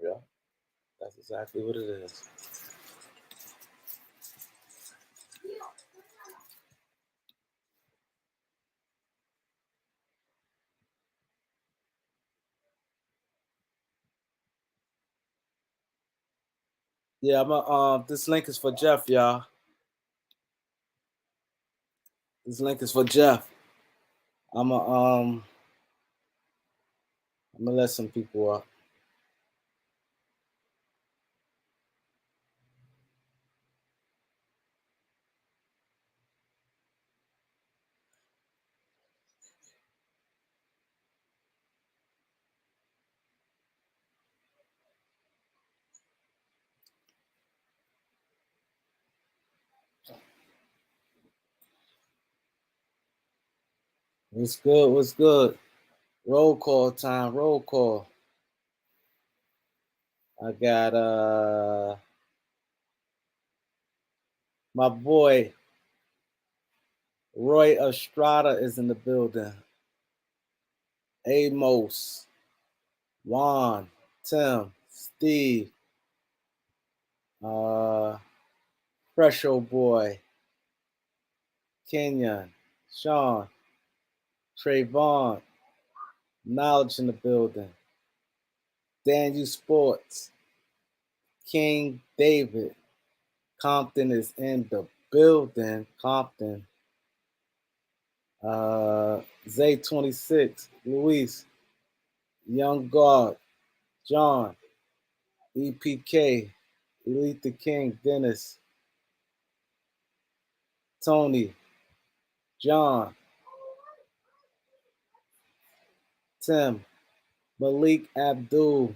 Yeah, that's exactly what it is. Yeah, this link is for Jeff, y'all. This link is for Jeff. I'm gonna let some people up. What's good? What's good? Roll call time. Roll call. I got my boy Roy Estrada is in the building. Amos, Juan, Tim, Steve, Fresh Old Boy, Kenyon, Sean, Trayvon, Knowledge in the building. Daniel Sports, King David, Compton is in the building. Compton. Zay 26, Luis, Young God, John, EPK, Elite the King, Dennis, Tony, John, Tim, Malik Abdul,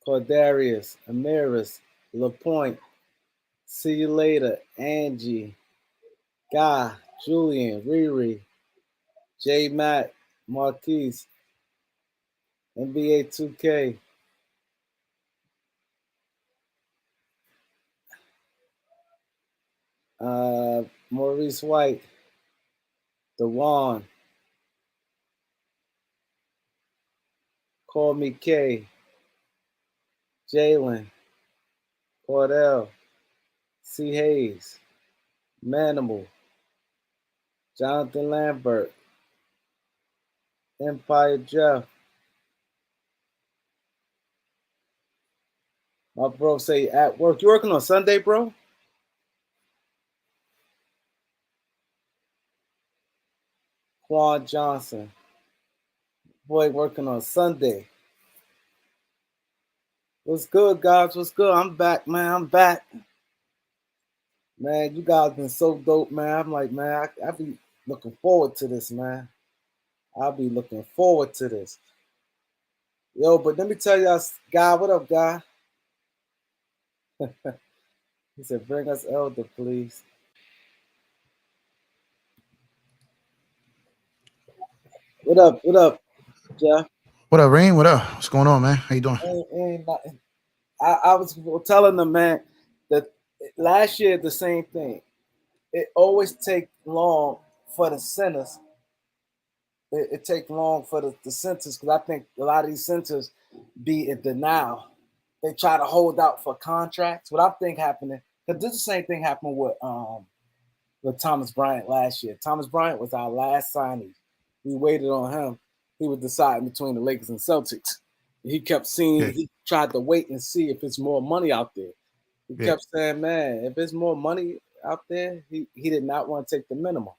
Cordarius, Amiris, LaPointe, See You Later, Angie, Guy, Julian, Riri, J Matt, Marquise, NBA 2K, Maurice White, DeJuan, Call Me K, Jalen, Cordell, C. Hayes, Manimal, Jonathan Lambert, Empire Jeff. My bro say at work. You working on Sunday, bro? Quan Johnson. Boy, working on Sunday. What's good, guys? What's good? I'm back, man. I'm back. Man, you guys been so dope, man. I'm like, man, I be looking forward to this, man. I'll be looking forward to this. Yo, but let me tell y'all, Guy, what up, Guy? He said, bring us Elder, please. What up, Jeff? What up, Rain? What up? What's going on, man? How you doing? Ain't nothing. I was telling them, man, that last year the same thing. It always take long for the centers. It take long for the centers because I think a lot of these centers be in denial. They try to hold out for contracts. What I think happening, because this is the same thing happened with Thomas Bryant last year. Thomas Bryant was our last signing. We waited on him. He was deciding between the Lakers and Celtics. He kept seeing, he tried to wait and see if there's more money out there. He kept saying, man, if there's more money out there, he did not want to take the minimum.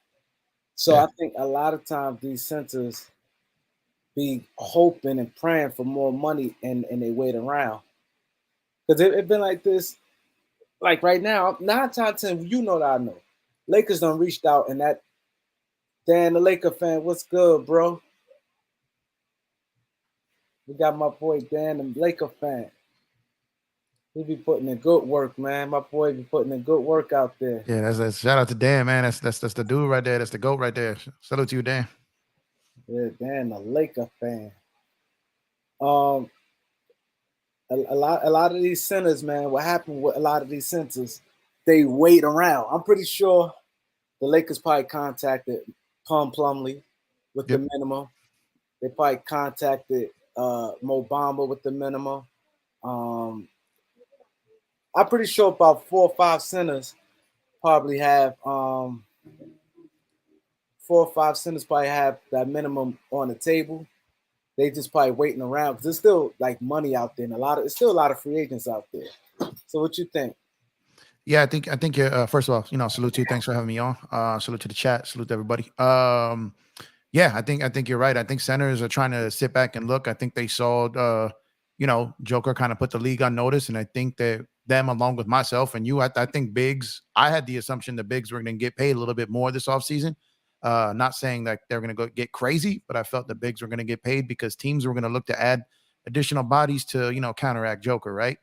So I think a lot of times these centers be hoping and praying for more money and they wait around. Because it's been like this, like right now, 9 times 10, you know that I know. Lakers done reached out and that, Dan, the Laker fan, what's good, bro? We got my boy Dan, the Laker fan. He be putting in good work, man. My boy be putting in good work out there. Yeah, that's shout out to Dan, man. That's the dude right there. That's the GOAT right there. Salute to you, Dan. Yeah, Dan, the Laker fan. A lot of these centers, man. What happened with a lot of these centers? They wait around. I'm pretty sure the Lakers probably contacted Plumlee with the Yep. minimum. They probably contacted Mo Bamba with the minimum. Um, I'm pretty sure about 4 or 5 centers probably have 4 or 5 centers probably have that minimum on the table. They just probably waiting around because there's still like money out there and it's still a lot of free agents out there. So what you think? Yeah, I think you're first of all, salute to you. Thanks for having me on. Salute to the chat. Salute to everybody. Yeah, I think you're right. I think centers are trying to sit back and look. I think they saw Joker kind of put the league on notice, and I think that them along with myself and you, I think bigs. I had the assumption that bigs were going to get paid a little bit more this offseason. Not saying that they're going to go get crazy, but I felt the bigs were going to get paid because teams were going to look to add additional bodies to counteract Joker, right?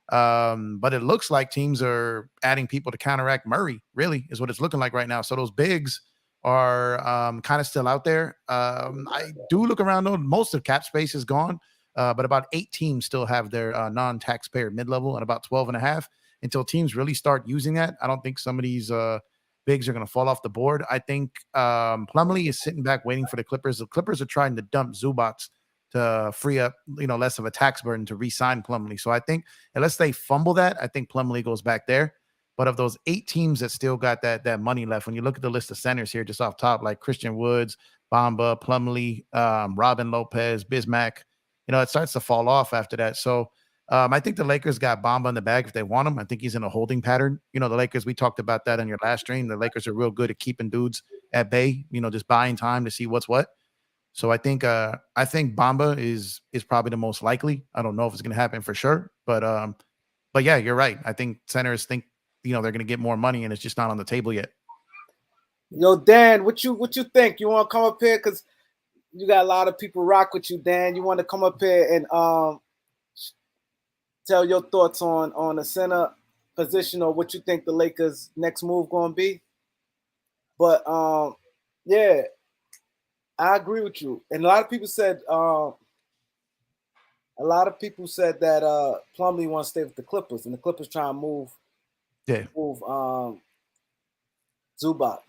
But it looks like teams are adding people to counteract Murray, really, is what it's looking like right now. So those bigs are kind of still out there. I do look around, though. Most of cap space is gone, but about 8 teams still have their non-taxpayer mid-level and about 12 and a half. Until teams really start using that, I don't think some of these bigs are going to fall off the board. I think Plumlee is sitting back waiting for the Clippers. The Clippers are trying to dump Zubats to free up, less of a tax burden to re-sign Plumlee. So I think unless they fumble that, I think Plumlee goes back there. But of those 8 teams that still got that money left, when you look at the list of centers here, just off top, like Christian Woods, Bamba, Plumlee, Robin Lopez, Bismack, it starts to fall off after that. So I think the Lakers got Bamba in the bag if they want him. I think he's in a holding pattern. The Lakers, we talked about that in your last stream. The Lakers are real good at keeping dudes at bay, just buying time to see what's what. So I think Bamba is probably the most likely. I don't know if it's going to happen for sure, but yeah, you're right. I think centers think they're going to get more money, and it's just not on the table yet. Yo, Dan, what you think? You want to come up here because you got a lot of people rock with you, Dan. You want to come up here and tell your thoughts on the center position or what you think the Lakers' next move going to be? But yeah, I agree with you. And a lot of people said that Plumlee wants to stay with the Clippers, and the Clippers trying to move Yeah. Zubac.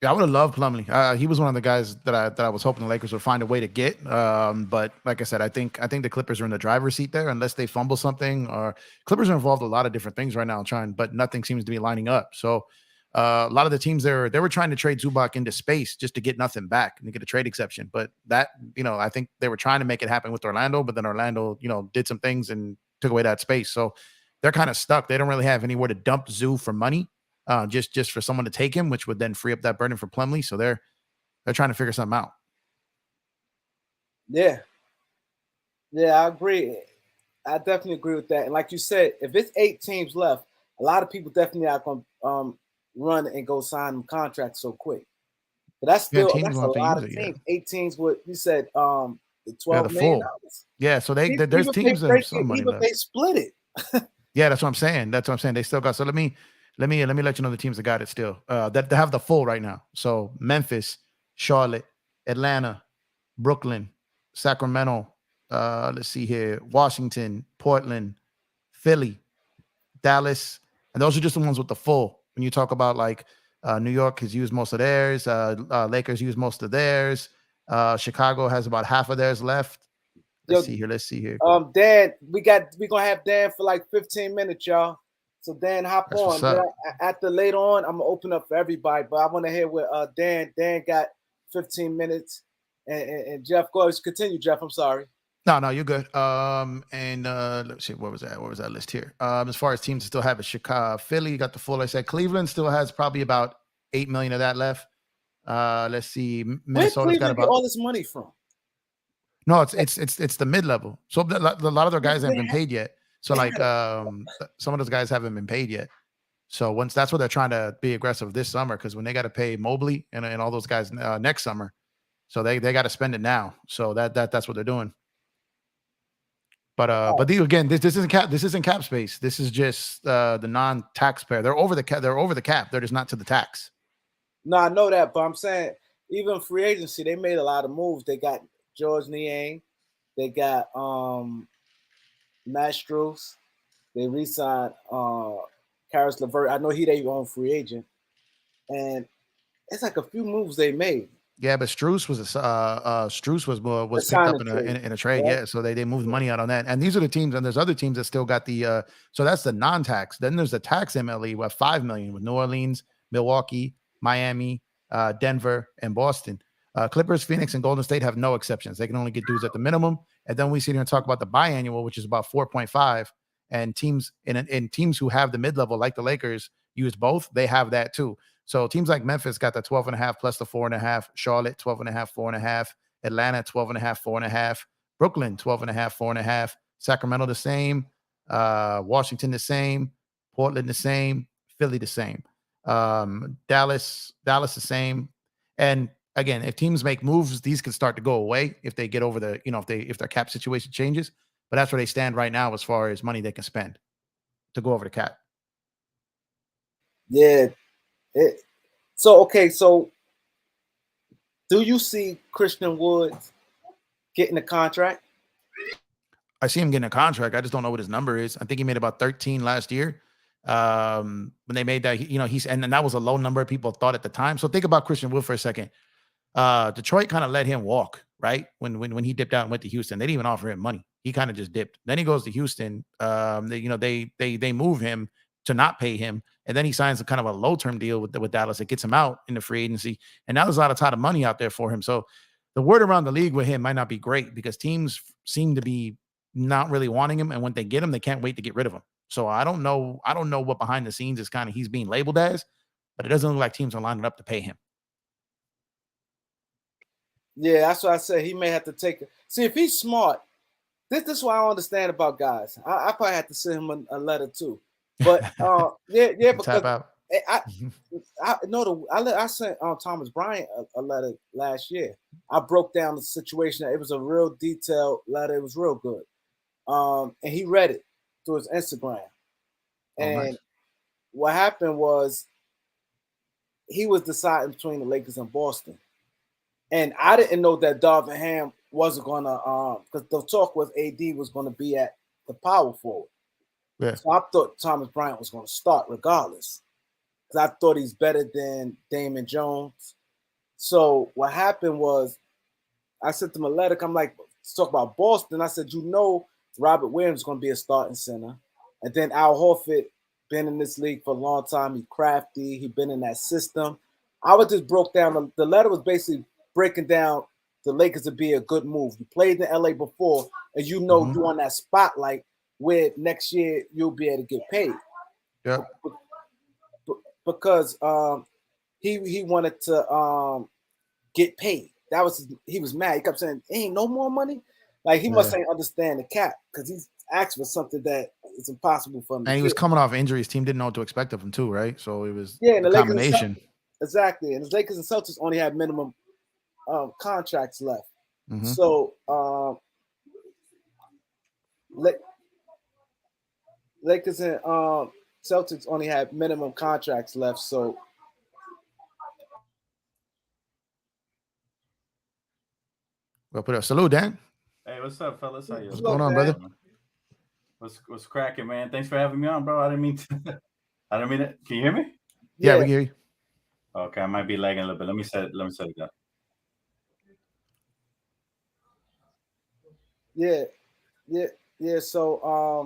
Yeah, I would have loved Plumlee. He was one of the guys that I was hoping the Lakers would find a way to get. But like I said, I think the Clippers are in the driver's seat there, unless they fumble something. Or Clippers are involved in a lot of different things right now, but nothing seems to be lining up. So a lot of the teams there, they were trying to trade Zubac into space just to get nothing back and to get a trade exception. But that, I think they were trying to make it happen with Orlando, but then Orlando, did some things and took away that space. So they're kind of stuck. They don't really have anywhere to dump Zoo for money. Just for someone to take him, which would then free up that burden for Plumlee. So they're trying to figure something out. Yeah, I agree. I definitely agree with that. And like you said, if it's 8 teams left, a lot of people definitely are going to run and go sign them contracts so quick. But that's Teams a won't have to lot use of it. teams. Yeah. 8 teams. What you said? The Yeah, $12 the million. full. Yeah, so there's Even teams that have some money even left. they split it. Yeah, that's what I'm saying. They still got. So let me let you know the teams that got it still. That they have the full right now. So Memphis, Charlotte, Atlanta, Brooklyn, Sacramento. Let's see here: Washington, Portland, Philly, Dallas, and those are just the ones with the full. When you talk about like New York has used most of theirs, Lakers used most of theirs. Chicago has about half of theirs left. Let's see here. Dan, we gonna have Dan for like 15 minutes, y'all. So Dan, hop That's what's on. up. After later on, I'm gonna open up for everybody, but I want to hear what Dan got 15 minutes, and Jeff, go ahead. Continue, Jeff. I'm sorry. No, you're good. And let's see, what was that list here? As far as teams that still have it, Chicago, Philly got the full. I said Cleveland still has probably about 8 million of that left. Let's see, Minnesota's got about all this money from. No, it's the mid level. So a lot of their guys haven't been paid yet. So like some of those guys haven't been paid yet. So once that's what they're trying to be aggressive this summer, because when they got to pay Mobley and all those guys next summer, so they got to spend it now. So that's what they're doing. But again, this isn't cap. This isn't cap space. This is just the non-taxpayer. They're over the cap. They're over the cap. They're just not to the tax. No, I know that, but I'm saying even free agency, they made a lot of moves. They got George Niang. They got Mastros. They re-signed Karis LeVert. I know they own free agent. And It's like a few moves they made. Yeah, but Strus The was picked up signing in trade. a trade. Yeah. Yeah, so they moved money out on that. And these are the teams, and there's other teams that still got the so that's the non-tax. Then there's the tax MLE with 5 million with New Orleans, Milwaukee, Miami, Denver, and Boston. Clippers, Phoenix, and Golden State have no exceptions. They can only get dues at the minimum. And then we sit here and talk about the biannual, which is about 4.5. And teams in teams who have the mid-level, like the Lakers, use both. They have that too. So teams like Memphis got the 12.5 plus the 4.5, Charlotte 12.5, 4.5, Atlanta 12.5, 4.5, Brooklyn 12.5, 4.5, Sacramento the same, Washington the same, Portland the same, Philly the same, Dallas the same. And again, if teams make moves, these can start to go away if they get over the, if their cap situation changes. But that's where they stand right now as far as money they can spend to go over the cap. Yeah. So do you see Christian Woods getting a contract? I see him getting a contract. I just don't know what his number is. I think he made about 13 last year. When they made that, and that was a low number people thought at the time. So think about Christian Wood for a second. Detroit kind of let him walk, right? When he dipped out and went to Houston, they didn't even offer him money. He kind of just dipped. Then he goes to Houston. They move him to not pay him, and then he signs a kind of a low-term deal with Dallas that gets him out in the free agency. And now there's a lot of money out there for him. So the word around the league with him might not be great because teams seem to be not really wanting him, and when they get him, they can't wait to get rid of him. So I don't know what behind the scenes is kind of he's being labeled as, but it doesn't look like teams are lining up to pay him. Yeah, that's what I said. He may have to take it. See, if he's smart, this is what I don't understand about guys. I probably have to send him a letter too. But yeah, because Tap out. I sent Thomas Bryant a letter last year. I broke down the situation. It was a real detailed letter. It was real good. And he read it through his Instagram. And nice. What happened was he was deciding between the Lakers and Boston. And I didn't know that Darvin Ham wasn't gonna because the talk was AD was gonna be at the power forward. Yeah. So I thought Thomas Bryant was gonna start regardless. Because I thought he's better than Damian Jones. So what happened was I sent him a letter. I'm like, let's talk about Boston. I said, Robert Williams is gonna be a starting center. And then Al Horford been in this league for a long time. He's crafty, he been in that system. I was just broke down the letter was basically breaking down the Lakers to be a good move. You played in LA before, and you on that spotlight where next year you'll be able to get paid. Yeah. Because he wanted to get paid. He was mad. He kept saying, "Ain't no more money." Like he must ain't understand the cap because he's asked for something that is impossible for him. And he was coming off injuries. Team didn't know what to expect of him too, right? So it was and the combination. Exactly, and the Lakers and Celtics only had minimum contracts left. Mm-hmm. So Lakers and Celtics only had minimum contracts left. So we'll put up. Salute, Dan. Hey, what's up, fellas? How you? What's going on, brother? What's cracking, man? Thanks for having me on, bro. I didn't mean to. I didn't mean it. Can you hear me? Yeah, we can hear you. Okay, I might be lagging a little bit. Let me set it up. Yeah. So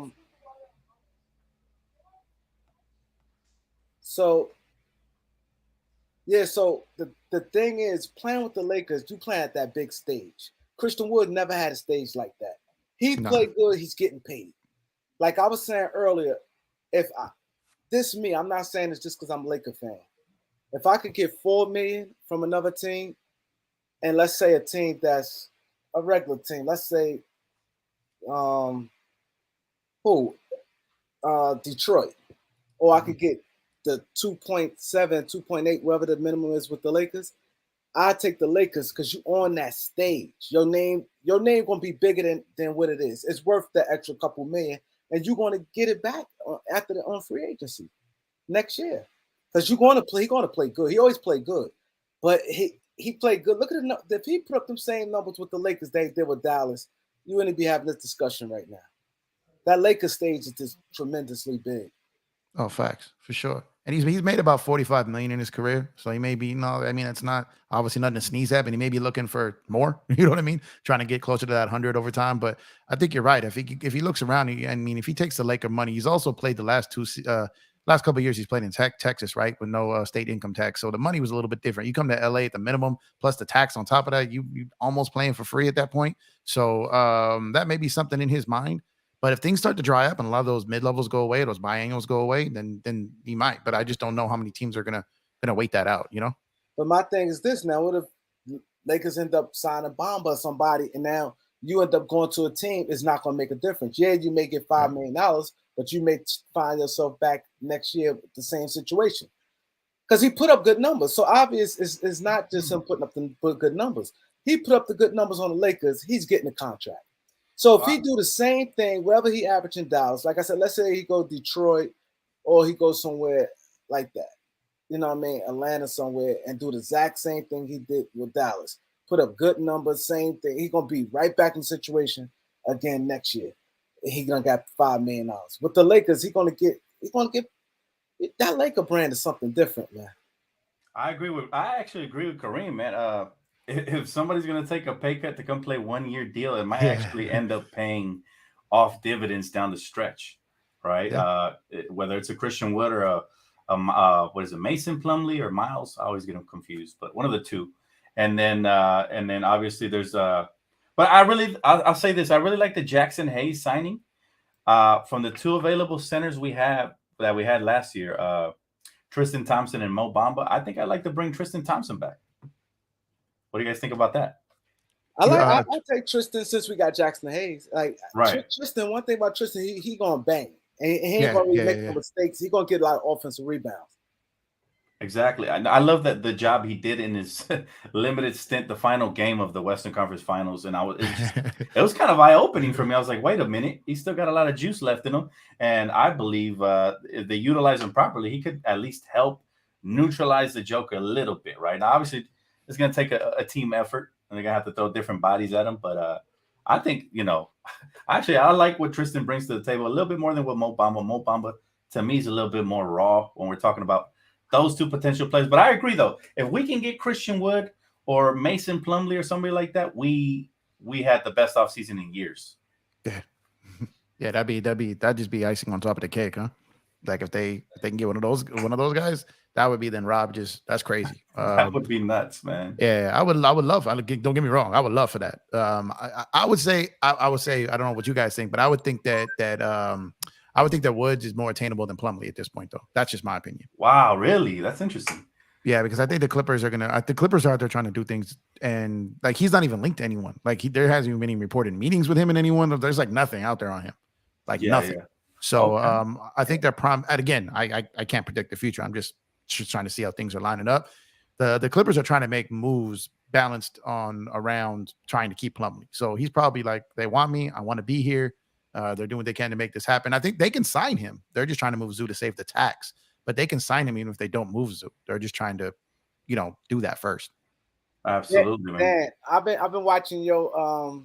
the thing is, playing with the Lakers, you play at that big stage. Christian Wood never had a stage like that. He played good. He's getting paid. Like I was saying earlier, I'm not saying it's just because I'm a Laker fan. If I could get $4 million from another team, and let's say a team that's a regular team, let's say Detroit, or I could get the 2.7, 2.8, whatever the minimum is with the Lakers, I take the Lakers because you're on that stage. Your name gonna be bigger than what it is. It's worth the extra couple million, and you're gonna get it back after on free agency next year. Because he's gonna play good. He always played good, but he played good. Look at if he put up them same numbers with the Lakers they did with Dallas, you wouldn't be having this discussion right now. That Lakers stage is just tremendously big. Oh, facts for sure. And he's made about 45 million in his career. So he may be it's not obviously nothing to sneeze at, but he may be looking for more. You know what I mean? Trying to get closer to that 100 over time. But I think you're right. If he looks around, if he takes the Laker money, he's also played the last couple of years he's played in Texas, right? With no state income tax. So the money was a little bit different. You come to LA at the minimum plus the tax on top of that, you almost playing for free at that point. So that may be something in his mind. But if things start to dry up and a lot of those mid levels go away, those biannuals go away, then he might. But I just don't know how many teams are gonna wait that out. But my thing is this: now, what if Lakers end up signing Bamba or somebody, and now you end up going to a team? It's not going to make a difference. Yeah, you may get $5 million, but you may find yourself back next year with the same situation because he put up good numbers. So obvious it's not just him putting up the good numbers. He put up the good numbers on the Lakers. He's getting a contract. So if he do the same thing, wherever he averaged in Dallas, like I said, let's say he go Detroit or he goes somewhere like that, Atlanta somewhere, and do the exact same thing he did with Dallas. Put up good numbers, same thing. He's gonna be right back in the situation again next year. He gonna get $5 million. With the Lakers, he's gonna get that Laker brand is something different, man. I actually agree with Kareem, man. If somebody's going to take a pay cut to come play 1 year deal, it might actually end up paying off dividends down the stretch, right? Yeah. Whether it's a Christian Wood or what is it, Mason Plumlee or Miles? I always get them confused, but one of the two. And then obviously there's but I'll say this: I really like the Jackson Hayes signing. From the two available centers we had last year, Tristan Thompson and Mo Bamba. I think I'd like to bring Tristan Thompson back. What do you guys think about that? I take Tristan since we got Jackson Hayes. Tristan, one thing about Tristan, he gonna bang. And he ain't gonna really make no mistakes. He gonna get a lot of offensive rebounds. Exactly. I love that the job he did in his limited stint, the final game of the Western Conference Finals, and it was kind of eye-opening for me. I was like, wait a minute, he's still got a lot of juice left in him, and I believe if they utilize him properly, he could at least help neutralize the Joker a little bit. Right now, obviously, it's going to take a team effort, and they're going to have to throw different bodies at him. But I think, actually, I like what Tristan brings to the table a little bit more than what Mo Bamba. Mo Bamba, to me, is a little bit more raw when we're talking about those two potential players. But I agree, though. If we can get Christian Wood or Mason Plumlee or somebody like that, we had the best offseason in years. Yeah, that'd just be icing on top of the cake, huh? Like if they can get one of those guys, that would be then Rob that's crazy. That would be nuts, man. Yeah, I would love. Don't get me wrong, I would love for that. I would say I don't know what you guys think, but I would think that I would think that Woods is more attainable than Plumlee at this point, though. That's just my opinion. Wow, really? That's interesting. Yeah, because I think the Clippers are out there trying to do things, and like he's not even linked to anyone. Like there hasn't even been any reported meetings with him and anyone. There's like nothing out there on him, like nothing. Yeah. So I think they're and again, I can't predict the future. I'm just trying to see how things are lining up. The Clippers are trying to make moves balanced around trying to keep Plumlee. So he's probably like, they want me, I want to be here. They're doing what they can to make this happen. I think they can sign him. They're just trying to move Zoo to save the tax, but they can sign him even if they don't move Zoo. They're just trying to, do that first. Absolutely, man. I've been watching your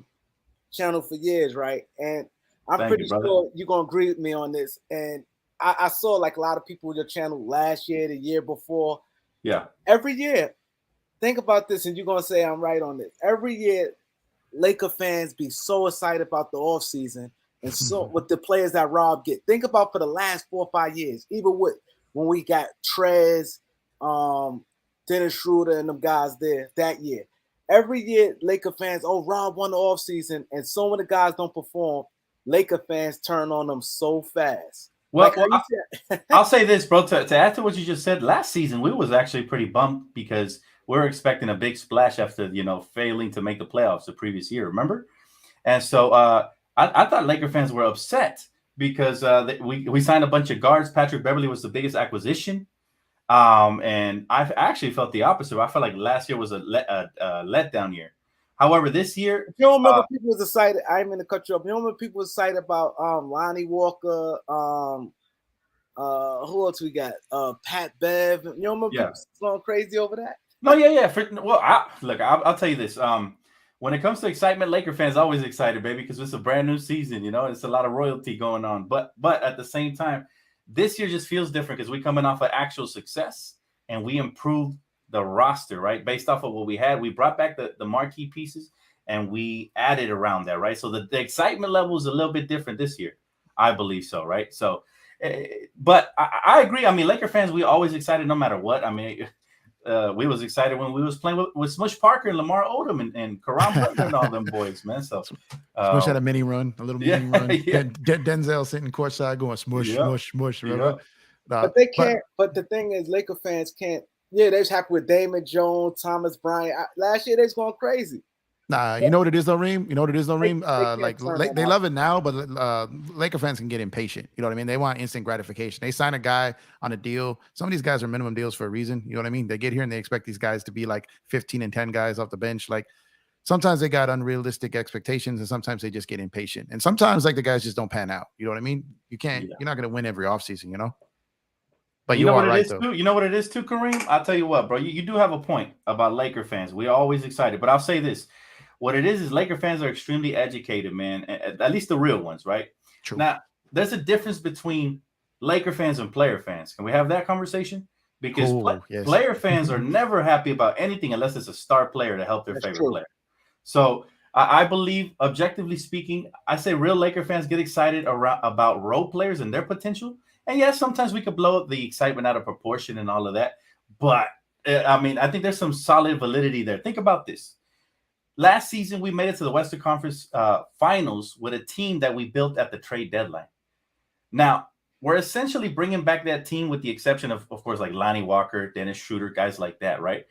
channel for years, right? And I'm pretty sure you're gonna agree with me on this. And I saw like a lot of people with your channel last year, the year before. Yeah. Every year, think about this, and you're gonna say I'm right on this. Every year, Laker fans be so excited about the offseason and so with the players that Rob get. Think about for the last 4 or 5 years, even when we got Trez, Dennis Schroeder, and them guys there that year. Every year, Laker fans, Rob won the offseason, and so many guys don't perform. Laker fans turn on them so fast. Well, I'll say this, bro. To add to what you just said, last season we was actually pretty bummed because we're expecting a big splash after failing to make the playoffs the previous year. Remember? And so I thought Laker fans were upset because we signed a bunch of guards. Patrick Beverley was the biggest acquisition, and I actually felt the opposite. I felt like last year was a letdown year. However, this year, you don't remember people was excited. I'm going to cut you up. You don't remember people was excited about Lonnie Walker. Who else we got? Pat Bev. You don't remember people going crazy over that? No, yeah. I'll tell you this. When it comes to excitement, Laker fans always excited, baby, because it's a brand new season. It's a lot of royalty going on. But at the same time, This year just feels different because we're coming off of actual success and we improved the roster, right? Based off of what we had, we brought back the marquee pieces and we added around that, right? So the excitement level is a little bit different this year. I believe so, right? So, but I agree. I mean, Laker fans, we always excited no matter what. I mean, we was excited when we was playing with Smush Parker and Lamar Odom and KAREEMLOUALLEN and all them boys, man. So Smush had a mini run, a little mini run. Yeah. Denzel sitting courtside going smush, smush, smush. Remember? But they can't. But the thing is, Laker fans can't. Yeah, they was happy with Damian Jones, Thomas Bryant. Last year they was going crazy. Nah, you know what it is though, Reem? You know what it is though, Reem? They love it now, but Laker fans can get impatient. You know what I mean? They want instant gratification. They sign a guy on a deal. Some of these guys are minimum deals for a reason. You know what I mean? They get here and they expect these guys to be like 15 and 10 guys off the bench. Like sometimes they got unrealistic expectations and sometimes they just get impatient. And sometimes like the guys just don't pan out. You know what I mean? You can't, you're not going to win every offseason, you know? But you know what it is too? You know what it is too, Kareem? I'll tell you what, bro. You do have a point about Laker fans. We're always excited. But I'll say this. What it is Laker fans are extremely educated, man. At least the real ones, right? True. Now, there's a difference between Laker fans and player fans. Can we have that conversation? Because player fans are never happy about anything unless it's a star player to help their favorite player. So I believe, objectively speaking, I say real Laker fans get excited about role players and their potential. And yes, sometimes we could blow up the excitement out of proportion and all of that. But, I mean, I think there's some solid validity there. Think about this. Last season, we made it to the Western Conference Finals with a team that we built at the trade deadline. Now, we're essentially bringing back that team with the exception of course, like Lonnie Walker, Dennis Schroeder, guys like that, right?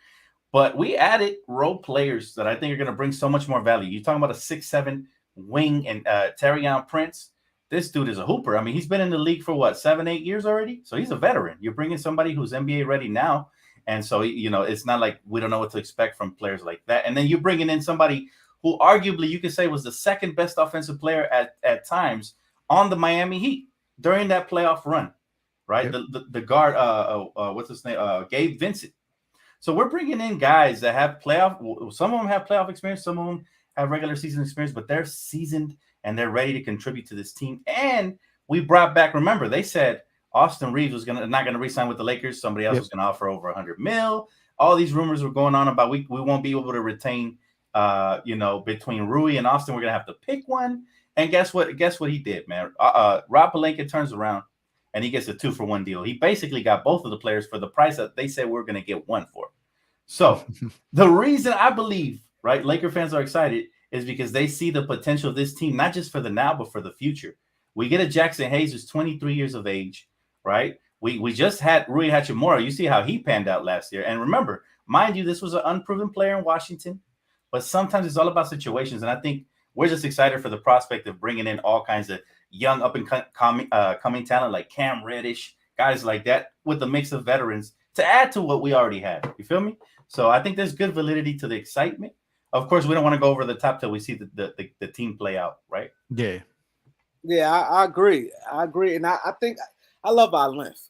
But we added role players that I think are going to bring so much more value. You're talking about a 6'7" wing and Taurean Prince. This dude is a hooper. I mean, he's been in the league for what, 7-8 years already? So he's a veteran. You're bringing somebody who's NBA ready now. And so, you know, it's not like we don't know what to expect from players like that. And then you're bringing in somebody who arguably you could say was the second best offensive player at times on the Miami Heat during that playoff run, right? Yep. The guard, what's his name? Gabe Vincent. So we're bringing in guys that have some of them have playoff experience, some of them have regular season experience, but they're seasoned and they're ready to contribute to this team. And we brought back, remember, they said Austin Reeves was not going to re-sign with the Lakers. Somebody else was going to offer over $100 million. All these rumors were going on about we won't be able to retain, between Rui and Austin, we're going to have to pick one. And guess what? Guess what he did, man? Rob Pelinka turns around and he gets a 2-for-1 deal. He basically got both of the players for the price that they said we're going to get one for. So the reason I believe, right, Laker fans are excited is because they see the potential of this team, not just for the now, but for the future. We get a Jackson Hayes who's 23 years of age. Right? We just had Rui Hachimura. You see how he panned out last year. And remember, mind you, this was an unproven player in Washington, but sometimes it's all about situations. And I think we're just excited for the prospect of bringing in all kinds of young up-and-coming talent like Cam Reddish, guys like that, with a mix of veterans to add to what we already had. You feel me? So I think there's good validity to the excitement. Of course, we don't want to go over the top till we see the team play out, right? Yeah. Yeah, I agree. And I think – I love our length.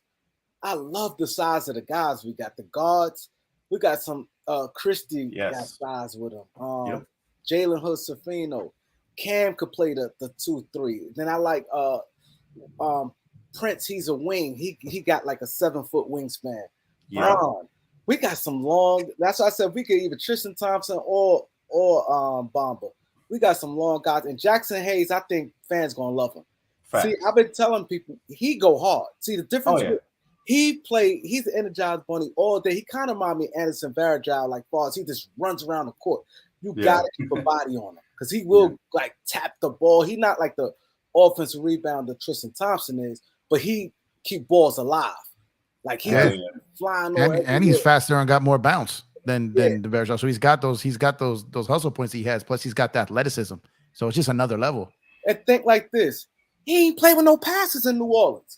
I love the size of the guys. We got the guards. We got some Christie got size with him. Jalen Hood-Safino. Cam could play the 2-3. Then I like Prince. He's a wing. He got like a 7-foot wingspan. We got some long. That's why I said we could either Tristan Thompson or Bamba. We got some long guys. And Jackson Hayes, I think fans gonna love him. Fact. See, I've been telling people he go hard. See the difference. He's an energized bunny all day. He kind of reminds me of Anderson Varejao, like far as he just runs around the court. You gotta keep a body on him because he will like tap the ball. He's not like the offensive rebounder Tristan Thompson is, but he keep balls alive. Like he's flying and he's faster and got more bounce than the Varejao. So he's got those hustle points he has. Plus he's got the athleticism. So it's just another level. And think like this. He ain't play with no passes in New Orleans.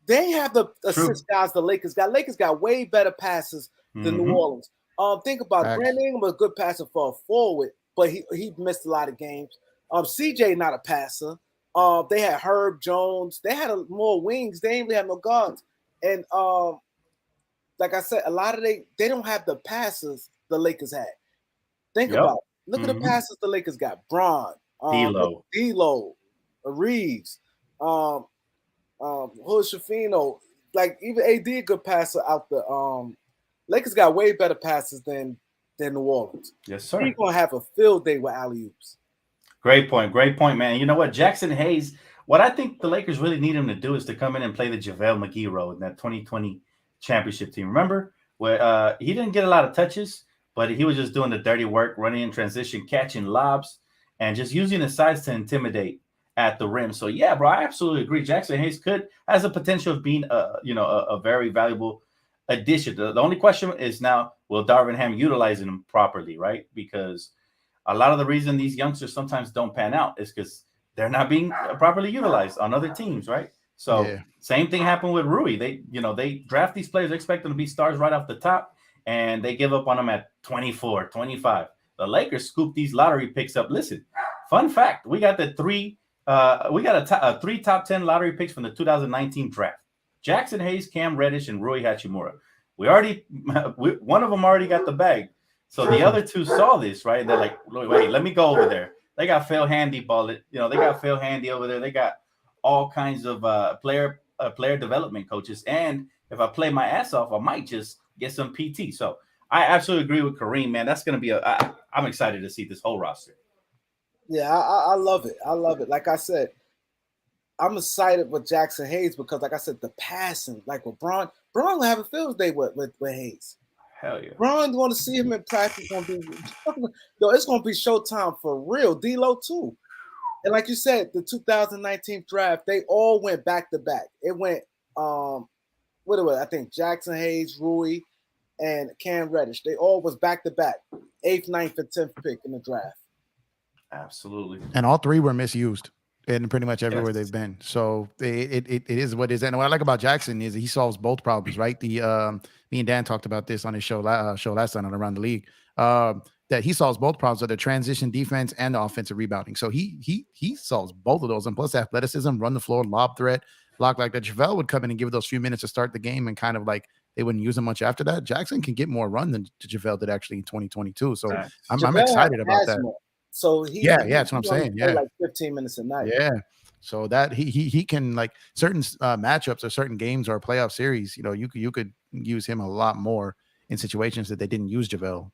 They have the assist guys the Lakers got. Lakers got way better passes than New Orleans. Think about Brandon Ingram was a good passer for a forward, but he missed a lot of games. CJ not a passer. They had Herb Jones. They had more wings. They ain't really have no guards. And like I said, a lot of they don't have the passes the Lakers had. Think about it. Look at the passes the Lakers got. Bron, D'Lo. Reeves, Hood Shafino, like even AD a good passer out the Lakers got way better passes than New Orleans. Yes, sir. He's gonna have a field day with alley-oops. Great point, man. You know what, Jackson Hayes, what I think the Lakers really need him to do is to come in and play the JaVale McGee role in that 2020 championship team. Remember where he didn't get a lot of touches, but he was just doing the dirty work, running in transition, catching lobs, and just using his size to intimidate at the rim. So yeah, bro, I absolutely agree. Jackson Hayes has the potential of being a very valuable addition. The only question is now, will Darvin Ham utilize him properly, right? Because a lot of the reason these youngsters sometimes don't pan out is because they're not being properly utilized on other teams, right? So Same thing happened with Rui. They draft these players, they expect them to be stars right off the top, and they give up on them at 24, 25. The Lakers scoop these lottery picks up. Listen, fun fact: we got three top 10 lottery picks from the 2019 draft. Jackson Hayes, Cam Reddish, and Rui Hachimura. One of them already got the bag. So the other two saw this, right? They're like, wait, let me go over there. They got Phil Handy they got Phil Handy over there. They got all kinds of player development coaches. And if I play my ass off, I might just get some PT. So I absolutely agree with Kareem, man. That's going to be I'm excited to see this whole roster. Yeah, I love it. I love it. Like I said, I'm excited with Jackson Hayes because, like I said, the passing, like with Braun will have a field day with Hayes. Hell yeah. Braun want to see him in practice. It's gonna be showtime for real. D'Lo too. And like you said, the 2019 draft, they all went back to back. It went what it was, I think Jackson Hayes, Rui, and Cam Reddish. They all was back to back, 8th, 9th, and 10th pick in the draft. Absolutely. And all three were misused in pretty much everywhere they've been. So it is what it is. And what I like about Jackson is he solves both problems, right? Me and Dan talked about this on his show last time on Around the League, that he solves both problems of the transition defense and the offensive rebounding. So he solves both of those. And plus athleticism, run the floor, lob threat, block like that. JaVale would come in and give those few minutes to start the game and kind of like they wouldn't use him much after that. Jackson can get more run than JaVale did actually in 2022. So I'm excited about that. More. So that's what I'm saying. Yeah, like 15 minutes a night. Yeah, so that he can, like, certain matchups or certain games or playoff series. You could use him a lot more in situations that they didn't use JaVale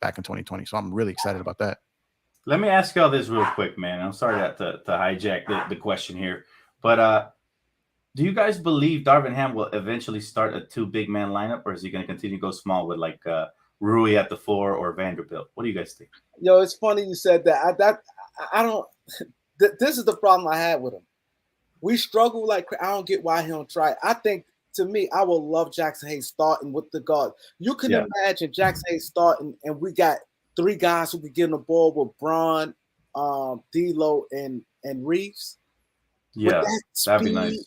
back in 2020. So I'm really excited about that. Let me ask y'all this real quick, man. I'm sorry to hijack the question here, but do you guys believe Darvin Ham will eventually start a 2 big man lineup, or is he going to continue to go small with like Rui at the 4 or Vanderbilt? What do you guys think? Yo, it's funny you said that. I don't. This is the problem I had with him. We struggle like I don't get why he don't try. I think, to me, I would love Jackson Hayes starting with the guard. You can imagine Jackson Hayes starting, and we got 3 guys who could get on the ball with Braun, D'Lo, and Reeves. Yeah, that'd be nice.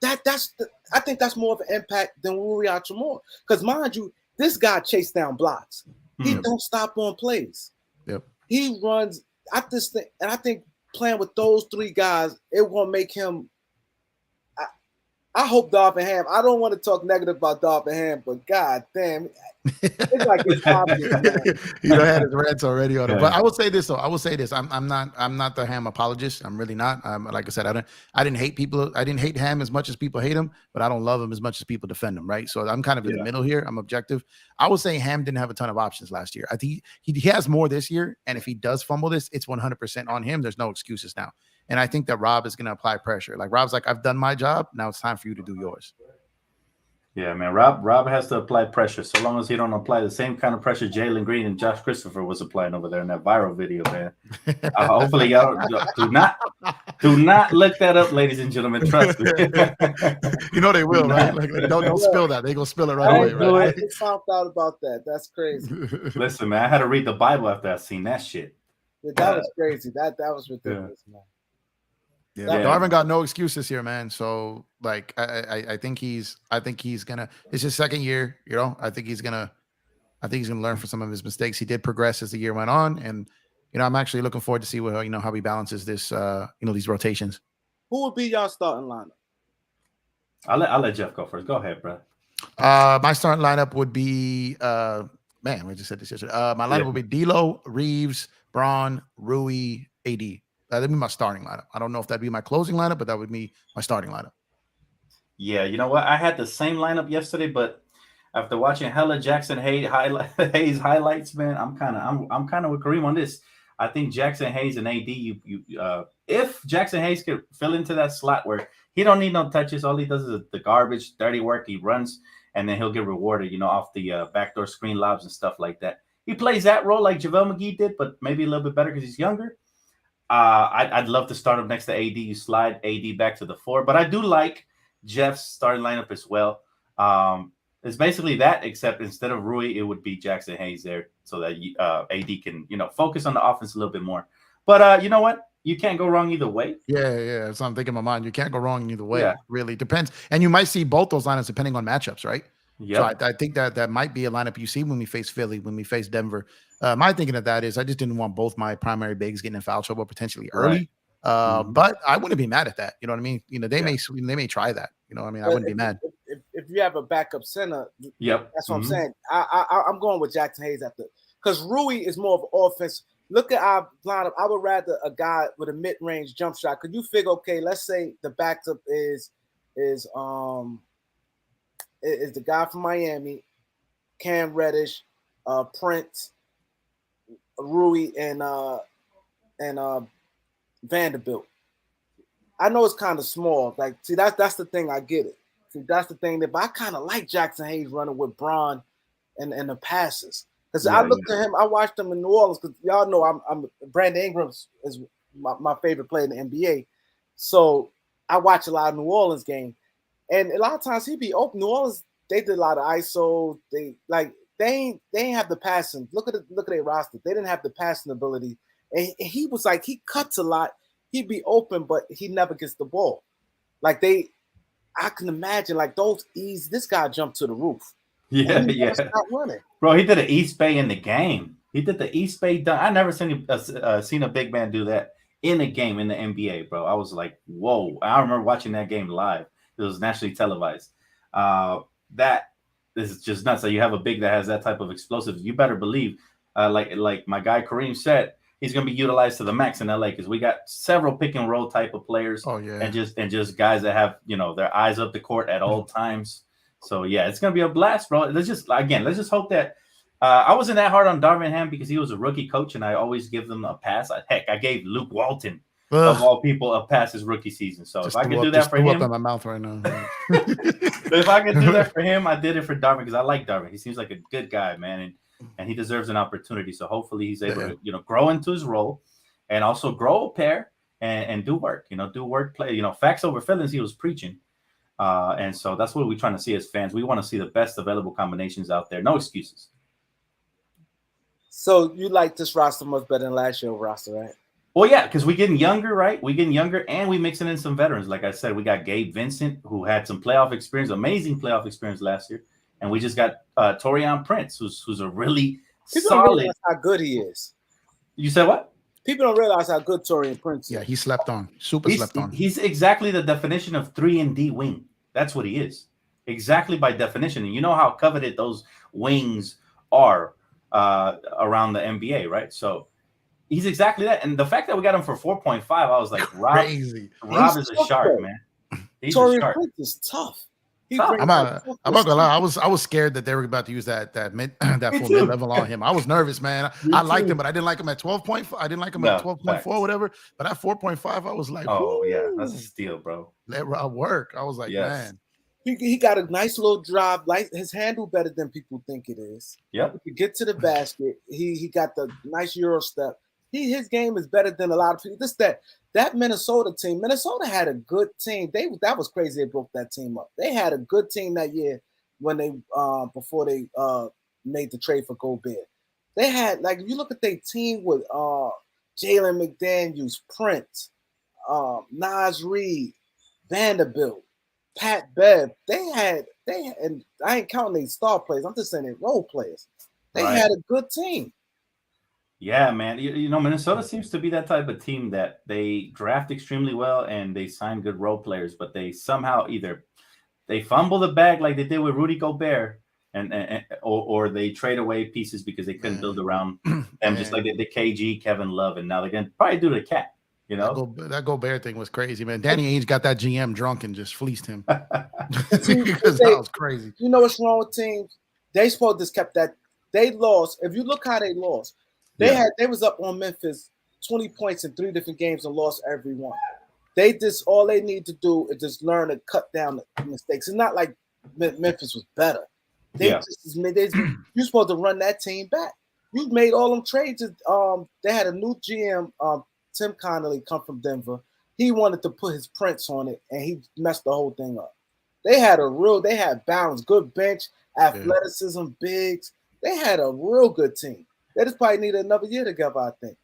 I think that's more of an impact than Rui Hachimura. Because mind you, this guy chased down blocks. He don't stop on plays. Yep. He runs. I think playing with those 3 guys, it will make him. I hope Darvin Ham. I don't want to talk negative about Darvin Ham, but god damn, it's like it's obvious. Had his rants already on it. But I will say this though. I'm not the Ham apologist. I'm really not. Like I said, I didn't hate people. I didn't hate Ham as much as people hate him, but I don't love him as much as people defend him. Right. So I'm kind of in the middle here. I'm objective. I would say Ham didn't have a ton of options last year. I think he has more this year, and if he does fumble this, it's 100% on him. There's no excuses now. And I think that Rob is going to apply pressure. Like Rob's like, I've done my job. Now it's time for you to do yours. Yeah, man. Rob has to apply pressure. So long as he don't apply the same kind of pressure Jalen Green and Josh Christopher was applying over there in that viral video, man. Hopefully y'all do not look that up, ladies and gentlemen. Trust me. They will, right? Like, don't spill that. They gonna spill it right away, right? I found out about that. That's crazy. Listen, man, I had to read the Bible after I seen that shit. Yeah, that was crazy. That was ridiculous, man. Yeah, Darvin got no excuses here, man. So like, I think he's gonna. It's his second year, I think he's gonna learn from some of his mistakes. He did progress as the year went on, and I'm actually looking forward to see how he balances this, these rotations. Who would be y'all starting lineup? I'll let Jeff go first. Go ahead, bro. My starting lineup would be man, we just said this yesterday. My lineup would be D'Lo, Reeves, Braun, Rui, AD. That'd be my starting lineup. I don't know if that'd be my closing lineup, but that would be my starting lineup. Yeah, you know what? I had the same lineup yesterday, but after watching hella Jackson Hayes Hayes highlights, man, I'm kind of with Kareem on this. I think Jackson Hayes and AD, if Jackson Hayes could fill into that slot where he don't need no touches, all he does is the garbage, dirty work. He runs, and then he'll get rewarded, off the backdoor screen lobs and stuff like that. He plays that role like JaVale McGee did, but maybe a little bit better because he's younger. I'd love to start him next to AD. You slide AD back to the 4, but I do like Jeff's starting lineup as well. It's basically that, except instead of Rui, it would be Jackson Hayes there, so that AD can focus on the offense a little bit more. But you know what? You can't go wrong either way. Yeah. So I'm thinking in my mind, you can't go wrong either way. Yeah. Really depends, and you might see both those lineups depending on matchups, right? Yeah. So I think that might be a lineup you see when we face Philly, when we face Denver. My thinking of that is I just didn't want both my primary bigs getting in foul trouble potentially early. Right. But I wouldn't be mad at that. You know what I mean? They may try that. You know what I mean? I wouldn't be mad. If you have a backup center, yep, that's what I'm saying. I'm going with Jackson Hayes because Rui is more of offense. Look at our lineup. I would rather a guy with a mid-range jump shot. Could you figure? Okay, let's say the backup is the guy from Miami, Cam Reddish, Prince, Rui, and Vanderbilt. I know it's kind of small. Like, see, that's the thing. I get it. See, that's the thing. But I kind of like Jackson Hayes running with Bron and the passes. Because I looked at him, I watched him in New Orleans. Because y'all know I'm Brandon Ingram is my favorite player in the NBA. So I watch a lot of New Orleans game, and a lot of times he'd be open. New Orleans, they did a lot of ISO. They ain't have the passing. Look at their roster. They didn't have the passing ability. And he was like, he cuts a lot. He'd be open, but he never gets the ball. I can imagine those easy. This guy jumped to the roof. Yeah. Stop running. Bro, he did an East Bay in the game. He did the East Bay dunk. I never seen a big man do that in a game in the NBA, bro. I was like, whoa. I remember watching that game live. It was nationally televised. That is just nuts. So you have a big that has that type of explosive. You better believe, like my guy Kareem said, he's going to be utilized to the max in LA because we got several pick and roll type of players. Oh yeah, and just guys that have their eyes up the court at all times. So yeah, it's going to be a blast, bro. Let's just hope that I wasn't that hard on Darvin Ham because he was a rookie coach, and I always give them a pass. I gave Luke Walton of all people a pass his rookie season. So if I could do that for him, up in my mouth right now. If I could do that for him, I did it for Darvin because I like Darvin. He seems like a good guy, man, and he deserves an opportunity. So hopefully he's able to grow into his role and also grow a pair and do work. Do work, play. Facts over feelings. He was preaching. And so that's what we're trying to see as fans. We want to see the best available combinations out there. No excuses. So you like this roster much better than last year's roster, right? Well, yeah, because we're getting younger, right? We're getting younger, and we're mixing in some veterans. Like I said, we got Gabe Vincent, who had some playoff experience, amazing playoff experience last year. And we just got Taurean Prince, who's a really People solid. don't realize how good he is. You said what? People don't realize how good Taurean Prince is. Yeah, he slept on. Slept on. He's exactly the definition of 3-and-D wing. That's what he is. Exactly by definition. And you know how coveted those wings are around the NBA, right? So he's exactly that. And the fact that we got him for 4.5, I was like, Rob is a shark, man. He's a shark. Prince is tough. I'm not gonna lie. I was scared that they were about to use that full mid level on him. I was nervous, man. I liked him, but I didn't like him at 12.5. I didn't like him at 12.4, whatever. But at 4.5, I was like, oh yeah, that's a steal, bro. Let Rob work. I was like, man. He got a nice little drive. Like his handle better than people think it is. Yep. He get to the basket. He got the nice Euro step. His game is better than a lot of people. That Minnesota team. Minnesota had a good team. That was crazy. They broke that team up. They had a good team that year when they before they made the trade for Gobert. They had if you look at their team with Jalen McDaniels, Prince, Nas Reed, Vanderbilt, Pat Bev. They had, and I ain't counting their star players. I'm just saying their role players. They had a good team. Yeah, man. Minnesota seems to be that type of team that they draft extremely well and they sign good role players, but they somehow either they fumble the bag like they did with Rudy Gobert, or they trade away pieces because they couldn't build around them, just like they did KG, Kevin Love, and now they're going to probably do the Cat. That Gobert thing was crazy, man. Danny Ainge got that GM drunk and just fleeced him. Because that was crazy. You know what's wrong with teams? They supposed to kept that. They lost. If you look how they lost, they was up on Memphis 20 points in 3 different games and lost every one. They just all they need to do is just learn to cut down the mistakes. It's not like Memphis was better. You're supposed to run that team back. You made all them trades. They had a new GM, Tim Connolly, come from Denver. He wanted to put his prints on it, and he messed the whole thing up. They had balance, good bench, athleticism, bigs. They had a real good team. They just probably needed another year together, I think.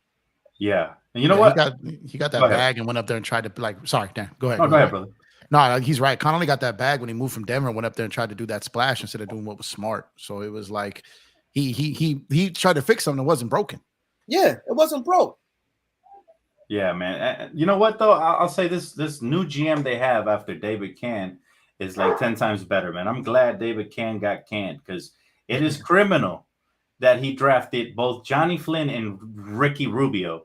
Yeah. And you know what? He got that bag and went up there and tried to sorry, Dan. Go ahead. Go ahead, brother. No, he's right. Connolly got that bag when he moved from Denver and went up there and tried to do that splash instead of doing what was smart. So it was like he tried to fix something that wasn't broken. Yeah, it wasn't broke. Yeah, man. You know what though? I'll say this new GM they have after David Cann is like 10 times better, man. I'm glad David Cann got canned because it is criminal that he drafted both Johnny Flynn and Ricky Rubio.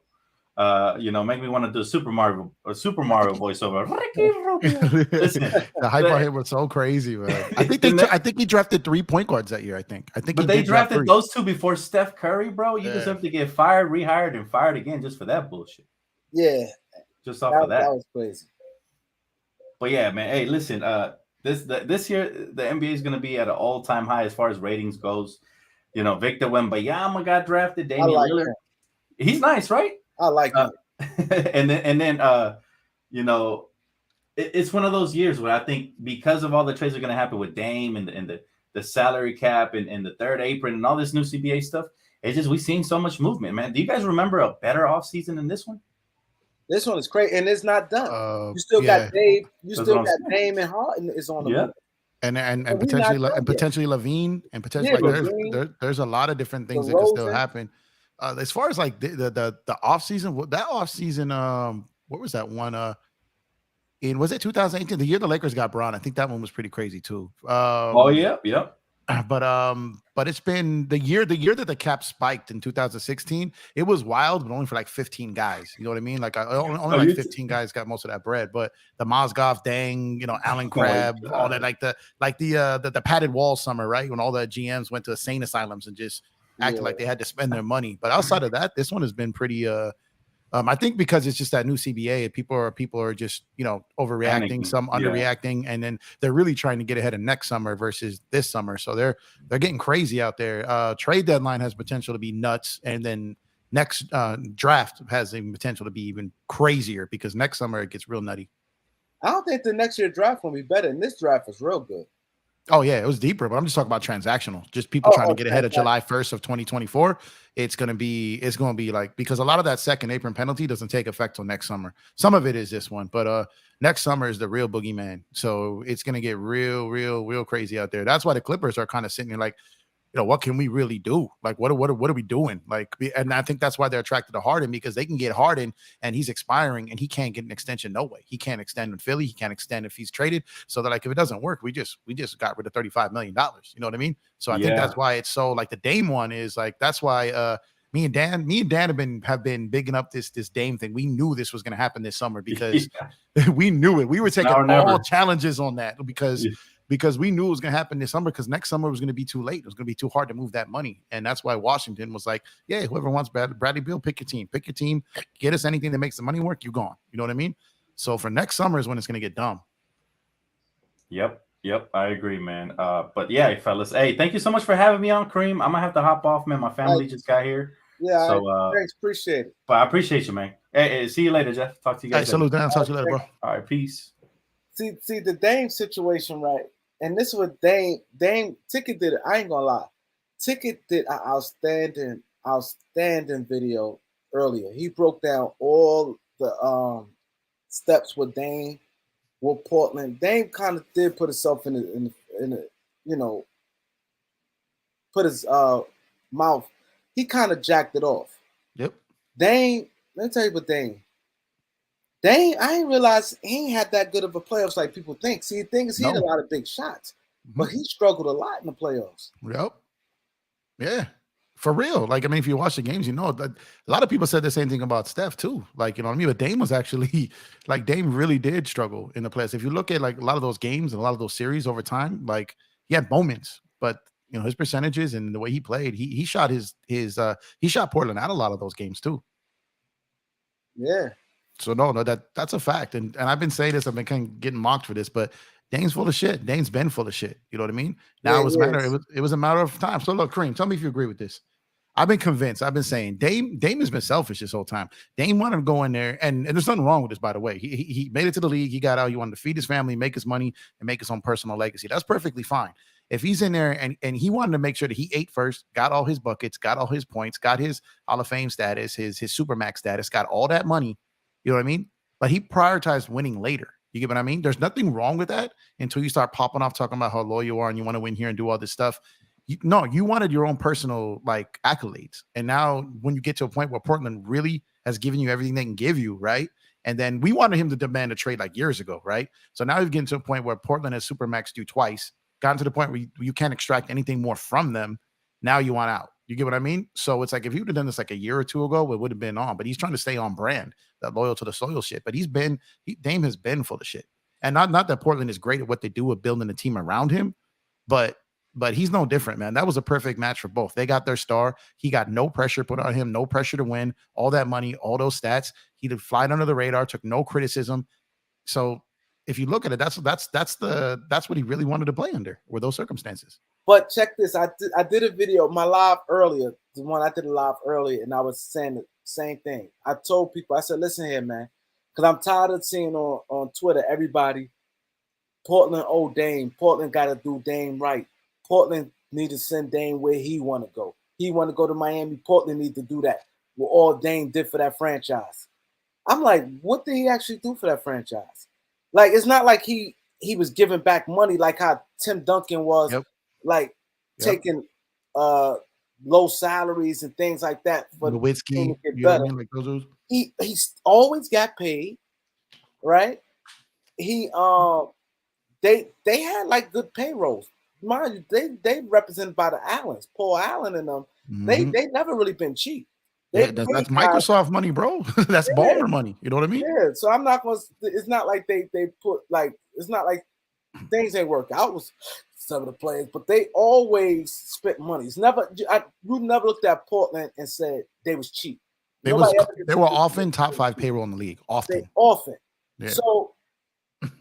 Make me want to do a Super Mario voiceover. Ricky Rubio. Listen, the hype on him was so crazy, man. I think he drafted 3 point guards that year. I think. But they drafted those 2 before Steph Curry, bro. You deserve to get fired, rehired, and fired again just for that bullshit. Yeah, just off of that. That was crazy. But yeah, man. Hey, listen. This year the NBA is going to be at an all-time high as far as ratings goes. Victor Wembanyama got drafted. Damian Lillard. He's nice, right? I like him. And then it's one of those years where I think because of all the trades that are going to happen with Dame and the salary cap and the third apron and all this new CBA stuff, it's just we've seen so much movement, man. Do you guys remember a better offseason than this one? This one is crazy, and it's not done. You still got Dave. You still got Dame and Harden is on the move. And potentially Levine and potentially there's a lot of different things that can still happen. As far as like the offseason, that offseason, what was that one? Was it 2018? The year the Lakers got Bron. I think that one was pretty crazy too. Yeah. But it's been the year that the cap spiked in 2016. It was wild, but only for like 15 guys. You know what I mean? Like only 15 guys got most of that bread. But the Mozgov, Dang, Alan Crabb, all that, like the padded wall summer, right? When all the GMs went to insane asylums and just acted like they had to spend their money. But outside of that, this one has been pretty. I think because it's just that new CBA, people are just overreacting, some underreacting, and then they're really trying to get ahead of next summer versus this summer. So they're getting crazy out there. Trade deadline has potential to be nuts, and then next draft has the potential to be even crazier because next summer it gets real nutty. I don't think the next year draft will be better, and this draft was real good. Oh yeah, it was deeper, but I'm just talking about transactional. Just people trying to get ahead of July 1st of 2024. It's gonna be like, because a lot of that second apron penalty doesn't take effect till next summer. Some of it is this one, but next summer is the real boogeyman. So it's gonna get real crazy out there. That's why the Clippers are kind of sitting here like, what can we really do? Like, what are we doing? Like, and I think that's why they're attracted to Harden, because they can get Harden and he's expiring and he can't get an extension. No way. He can't extend in Philly. He can't extend if he's traded. So they're like, if it doesn't work, we just got rid of $35 million. You know what I mean? So I think that's why it's so like the Dame one is like, that's why me and Dan have been bigging up this Dame thing. We knew this was going to happen this summer because we knew it. We were taking all challenges on that because we knew it was going to happen this summer, because next summer was going to be too late. It was going to be too hard to move that money. And that's why Washington was like, yeah, whoever wants Bradley Beal, pick your team, get us anything that makes the money work, you gone. You know what I mean? So for next summer is when it's going to get dumb. Yep. I agree, man. But yeah, fellas, hey, thank you so much for having me on, Kareem. I'm going to have to hop off, man. My family just got here. Yeah, so, thanks. Appreciate it. But I appreciate you, man. Hey, see you later, Jeff. Talk to you guys. Hey, salute, Dan. Talk to you later, bro. All right, peace. See the Dame situation, right? And this is what Dame Ticket did. I ain't gonna lie. Ticket did an outstanding video earlier. He broke down all the steps with Dame, with Portland. Dame kind of did put himself in put his mouth. He kind of jacked it off. Yep. Dame, let me tell you about Dame. Dame, I didn't realize he ain't had that good of a playoffs like people think. See, the thing is, he had a lot of big shots, but he struggled a lot in the playoffs. Yep. Yeah. For real. Like, I mean, if you watch the games, you know that a lot of people said the same thing about Steph too. Like, you know what I mean? But Dame was actually like Dame really did struggle in the playoffs. If you look at like a lot of those games and a lot of those series over time, like he had moments, but you know, his percentages and the way he played, he shot he shot Portland out a lot of those games too. Yeah. So no, that's a fact. And I've been saying this, I've been kind of getting mocked for this, but Dame's full of shit. Dame's been full of shit. You know what I mean? Now it was a matter of time. So look, Kareem, tell me if you agree with this. I've been convinced. I've been saying Dame has been selfish this whole time. Dame wanted to go in there, and there's nothing wrong with this, by the way. He made it to the league. He got out. He wanted to feed his family, make his money, and make his own personal legacy. That's perfectly fine. If he's in there and he wanted to make sure that he ate first, got all his buckets, got all his points, got his Hall of Fame status, his Supermax status, got all that money. You know what I mean? But he prioritized winning later. You get what I mean? There's nothing wrong with that until you start popping off talking about how loyal you are and you want to win here and do all this stuff. You wanted your own personal like accolades. And now when you get to a point where Portland really has given you everything they can give you, right? And then we wanted him to demand a trade like years ago, right? So now we've gotten to a point where Portland has Supermaxed you twice, gotten to the point where you can't extract anything more from them. Now you want out. You get what I mean? So it's like if he would have done this like a year or two ago, it would have been on. But he's trying to stay on brand, that loyal to the soil shit. But Dame has been full of shit. And not that Portland is great at what they do with building a team around him, but he's no different, man. That was a perfect match for both. They got their star. He got no pressure put on him, no pressure to win, all that money, all those stats. He did fly under the radar, took no criticism. So if you look at it, that's what he really wanted to play under, were those circumstances. But check this. I did a video, my live earlier, the one I did a live earlier, and I was saying the same thing. I told people, I said, listen here, man, because I'm tired of seeing on Twitter, everybody, Portland owe Dame. Portland got to do Dame right. Portland need to send Dame where he want to go. He want to go to Miami. Portland need to do that. What all Dame did for that franchise. I'm like, what did he actually do for that franchise? Like, it's not like he was giving back money like how Tim Duncan was, taking low salaries and things like that for the whiskey. To get better. Like those he's always got paid, right? He they had like good payrolls. Mind you, they represented by the Allens, Paul Allen and them. Mm-hmm. They never really been cheap. That's Microsoft money, bro. That's baller money. You know what I mean? Yeah. So I'm not gonna. It's not like they put like. It's not like things ain't work out with some of the players, but they always spent money. It's never. You never looked at Portland and said they was cheap. They were often top 5 payroll in the league. Often. Yeah. So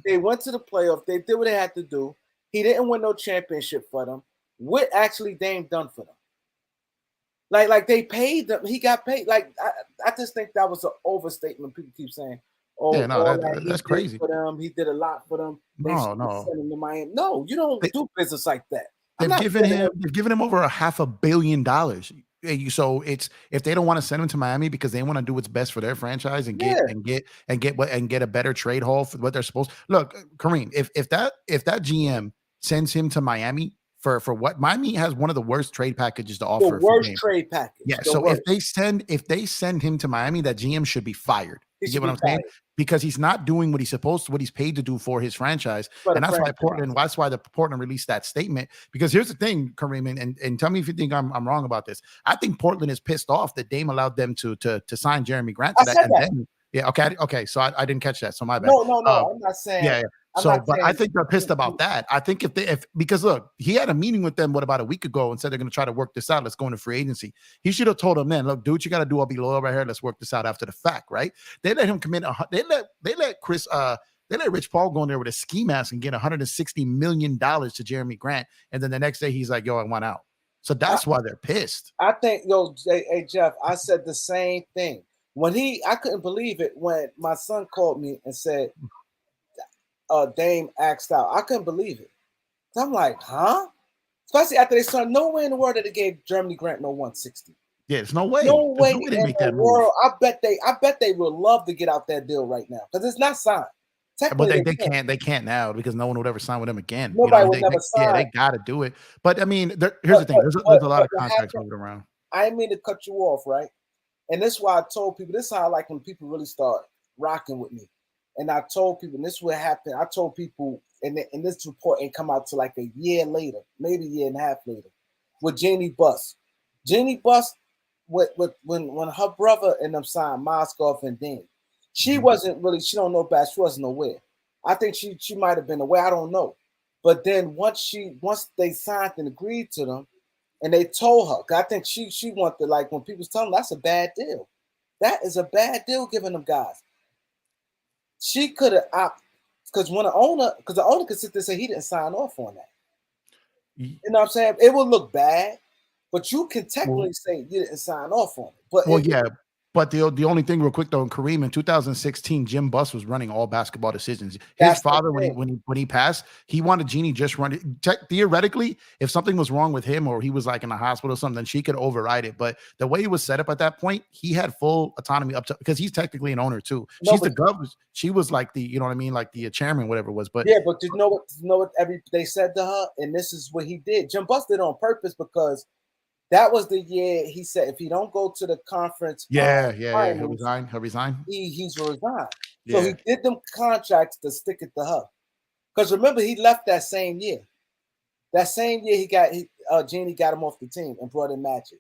they went to the playoffs. They did what they had to do. He didn't win no championship for them. What actually Dame done for them? Like they paid them. He got paid. Like I just think that was an overstatement. People keep saying, "Oh, yeah, no, that's crazy." For them, he did a lot for them. No. Send him to Miami. No, you don't do business like that. They've given him over $500 million. So it's if they don't want to send him to Miami because they want to do what's best for their franchise and get a better trade haul for what they're supposed. Look, Kareem, if that GM sends him to Miami for what Miami has one of the worst trade packages to offer. The worst trade package. Yeah. So if they send him to Miami, that GM should be fired. You get what I'm saying? Because he's not doing what he's supposed to, what he's paid to do for his franchise. And that's why Portland released that statement. Because here's the thing, Kareem, and tell me if you think I'm wrong about this. I think Portland is pissed off that Dame allowed them to sign Jeremy Grant to that. Yeah, okay. So I didn't catch that. So my bad. No, I'm not saying. Yeah. But I think they're pissed about that. I think because look, he had a meeting with them about a week ago and said they're going to try to work this out. Let's go into free agency. He should have told them then, look, dude, you got to do. I'll be loyal right here. Let's work this out after the fact, right? They let him commit. They let Rich Paul go in there with a ski mask and get $160 million to Jeremy Grant, and then the next day he's like, "Yo, I want out." So that's why they're pissed. I think, hey Jeff, I said the same thing when I couldn't believe it when my son called me and said. Dame axed out. I couldn't believe it. So I'm like, huh? Especially after they saw no way in the world that they gave Jeremy Grant no 160. Yeah, there's no way. No way in the world. I bet they would love to get out that deal right now because it's not signed. But they can't now because no one would ever sign with him again. Nobody would never sign. Yeah, they got to do it. But I mean, here's the thing. There's a lot of contracts moving around. I didn't mean to cut you off, right? And this is why I told people. This is how I like when people really start rocking with me. And I told people, and this is what happened. I told people, and this report ain't come out till like a year later, maybe a year and a half later, with Jeannie Buss. Jeannie Buss, when her brother and them signed Moskov and Dean, she wasn't really. She don't know basketball. She wasn't aware. I think she might have been aware. I don't know. But then once they signed and agreed to them, and they told her, 'cause I think she wanted, like, when people's telling them that's a bad deal. That is a bad deal giving them guys. She could have opted, because the owner could sit there and say he didn't sign off on that. You know what I'm saying? It will look bad, but you can technically say you didn't sign off on it. But But the only thing, real quick though, in Kareem in 2016, Jim Buss was running all basketball decisions. His father, when he passed, he wanted Jeannie just run it. Theoretically, if something was wrong with him or he was like in a hospital or something, then she could override it. But the way it was set up at that point, he had full autonomy up to, because he's technically an owner too. She's the governor. She was like the, you know what I mean, like the chairman, whatever it was. But yeah, but you know what they said to her, and this is what he did. Jim Buss did it on purpose because that was the year he said if he don't go to the conference, he'll resign. He'll resign. He's resigned. So he did them contracts to stick it to her. Because remember, he left that same year. That same year Jeannie got him off the team and brought in Magic.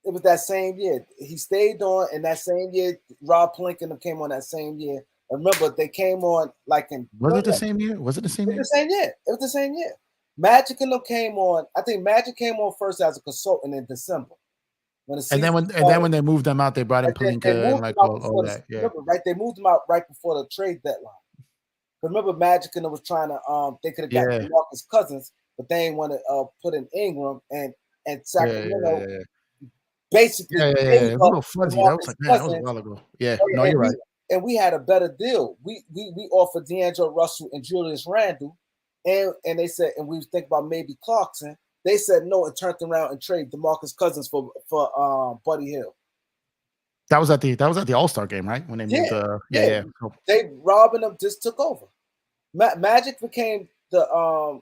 It was that same year. He stayed on, and that same year, Rob Pelinka came on that same year. Remember, they came on like in. Was it the same year? Was it the same year? It was the same year. It was the same year. Magic and them came on. I think Magic came on first as a consultant in December. And then when they moved them out, they brought in Pelinka and like all that. Yeah. Remember, right? They moved them out right before the trade deadline. Remember, Magic and them was trying to they could have got Marcus Cousins, but they didn't want to put in Ingram and Sacramento. Basically, a little fuzzy. That was like, man, that was a while ago. Yeah, no, you're right. And we had a better deal. We offered D'Angelo Russell and Julius Randle, and they said, and we was thinking about maybe Clarkson. They said no and turned around and traded DeMarcus Cousins for Buddy Hill. That was at the All-Star game, right? When they moved. They Robin them just took over. Magic became he was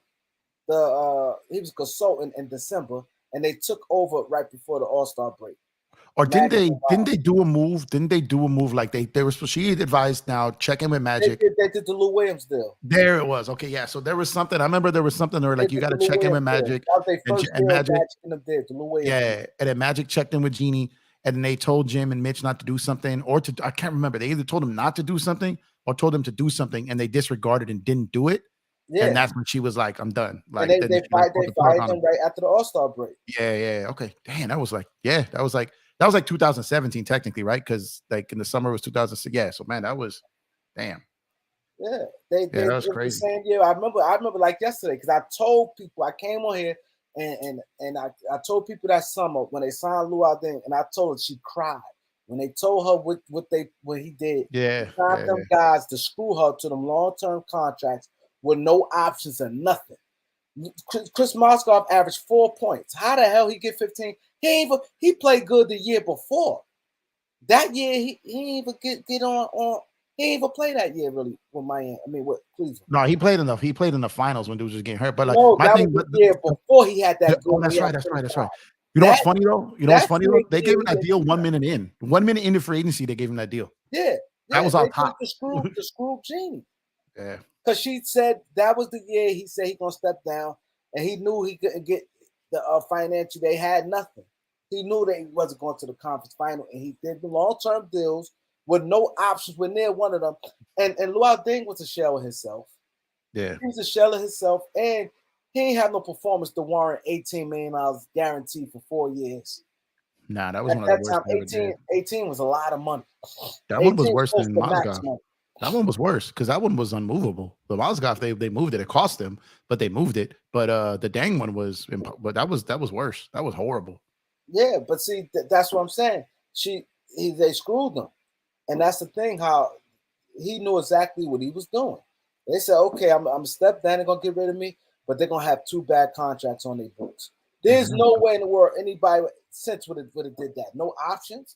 a consultant in December, and they took over right before the All-Star break. Or didn't they do a move? Didn't they do a move like they were? She advised now check in with Magic. They did the Lou Williams deal. There it was. Okay, yeah. So there was something. I remember there was something. They were like, you got to check in with Magic. That was their first deal. Magic did the Lou Williams. Yeah, and then Magic checked in with Jeannie, and then they told Jim and Mitch not to do something, or to I can't remember. They either told him not to do something or told him to do something, and they disregarded and didn't do it. Yeah. And that's when she was like, I'm done. Like and they fired them right after the All-Star break. Yeah. Okay. Damn, that was like 2017 technically, right? Because like in the summer was 2006. Yeah. So man, that was damn. Yeah. That was crazy. The same year. I remember like yesterday, because I told people, I came on here and I told people that summer when they signed Lou out there, and I told her she cried. When they told her what he did. Yeah. He signed them guys to screw her to them long-term contracts with no options and nothing. Chris Moskov averaged 4 points. How the hell he get 15? He played good the year before. That year he didn't even get on. He didn't even play that year really with Miami. I mean with Cleveland. No, he played in the finals when dudes was getting hurt. But like the year before he had that. That's right. You know what's funny though? They gave him that deal 1 minute in. 1 minute into free agency, they gave him that deal. Yeah. That was on top. To screw Jeannie. Yeah. Because she said that was the year he said he gonna step down, and he knew he couldn't get the financial. They had nothing. He knew that he wasn't going to the conference final, and he did the long-term deals with no options. We're near one of them, and Luol Deng was a shell of himself. Yeah, he was a shell of himself, and he ain't had no performance to warrant $18 million guaranteed for 4 years. Nah, that was one of the worst. 18 was a lot of money. That one was worse than Mozgov. That one was worse because that one was unmovable. The Mozgov, they moved it. It cost them, but they moved it. But the Dang one was, but that was worse. That was horrible. Yeah, but see, that's what I'm saying. They screwed them, and that's the thing. How he knew exactly what he was doing. They said, "Okay, I'm a step down. They're gonna get rid of me, but they're gonna have 2 bad contracts on their books." There's no way in the world anybody since would have did that. No options.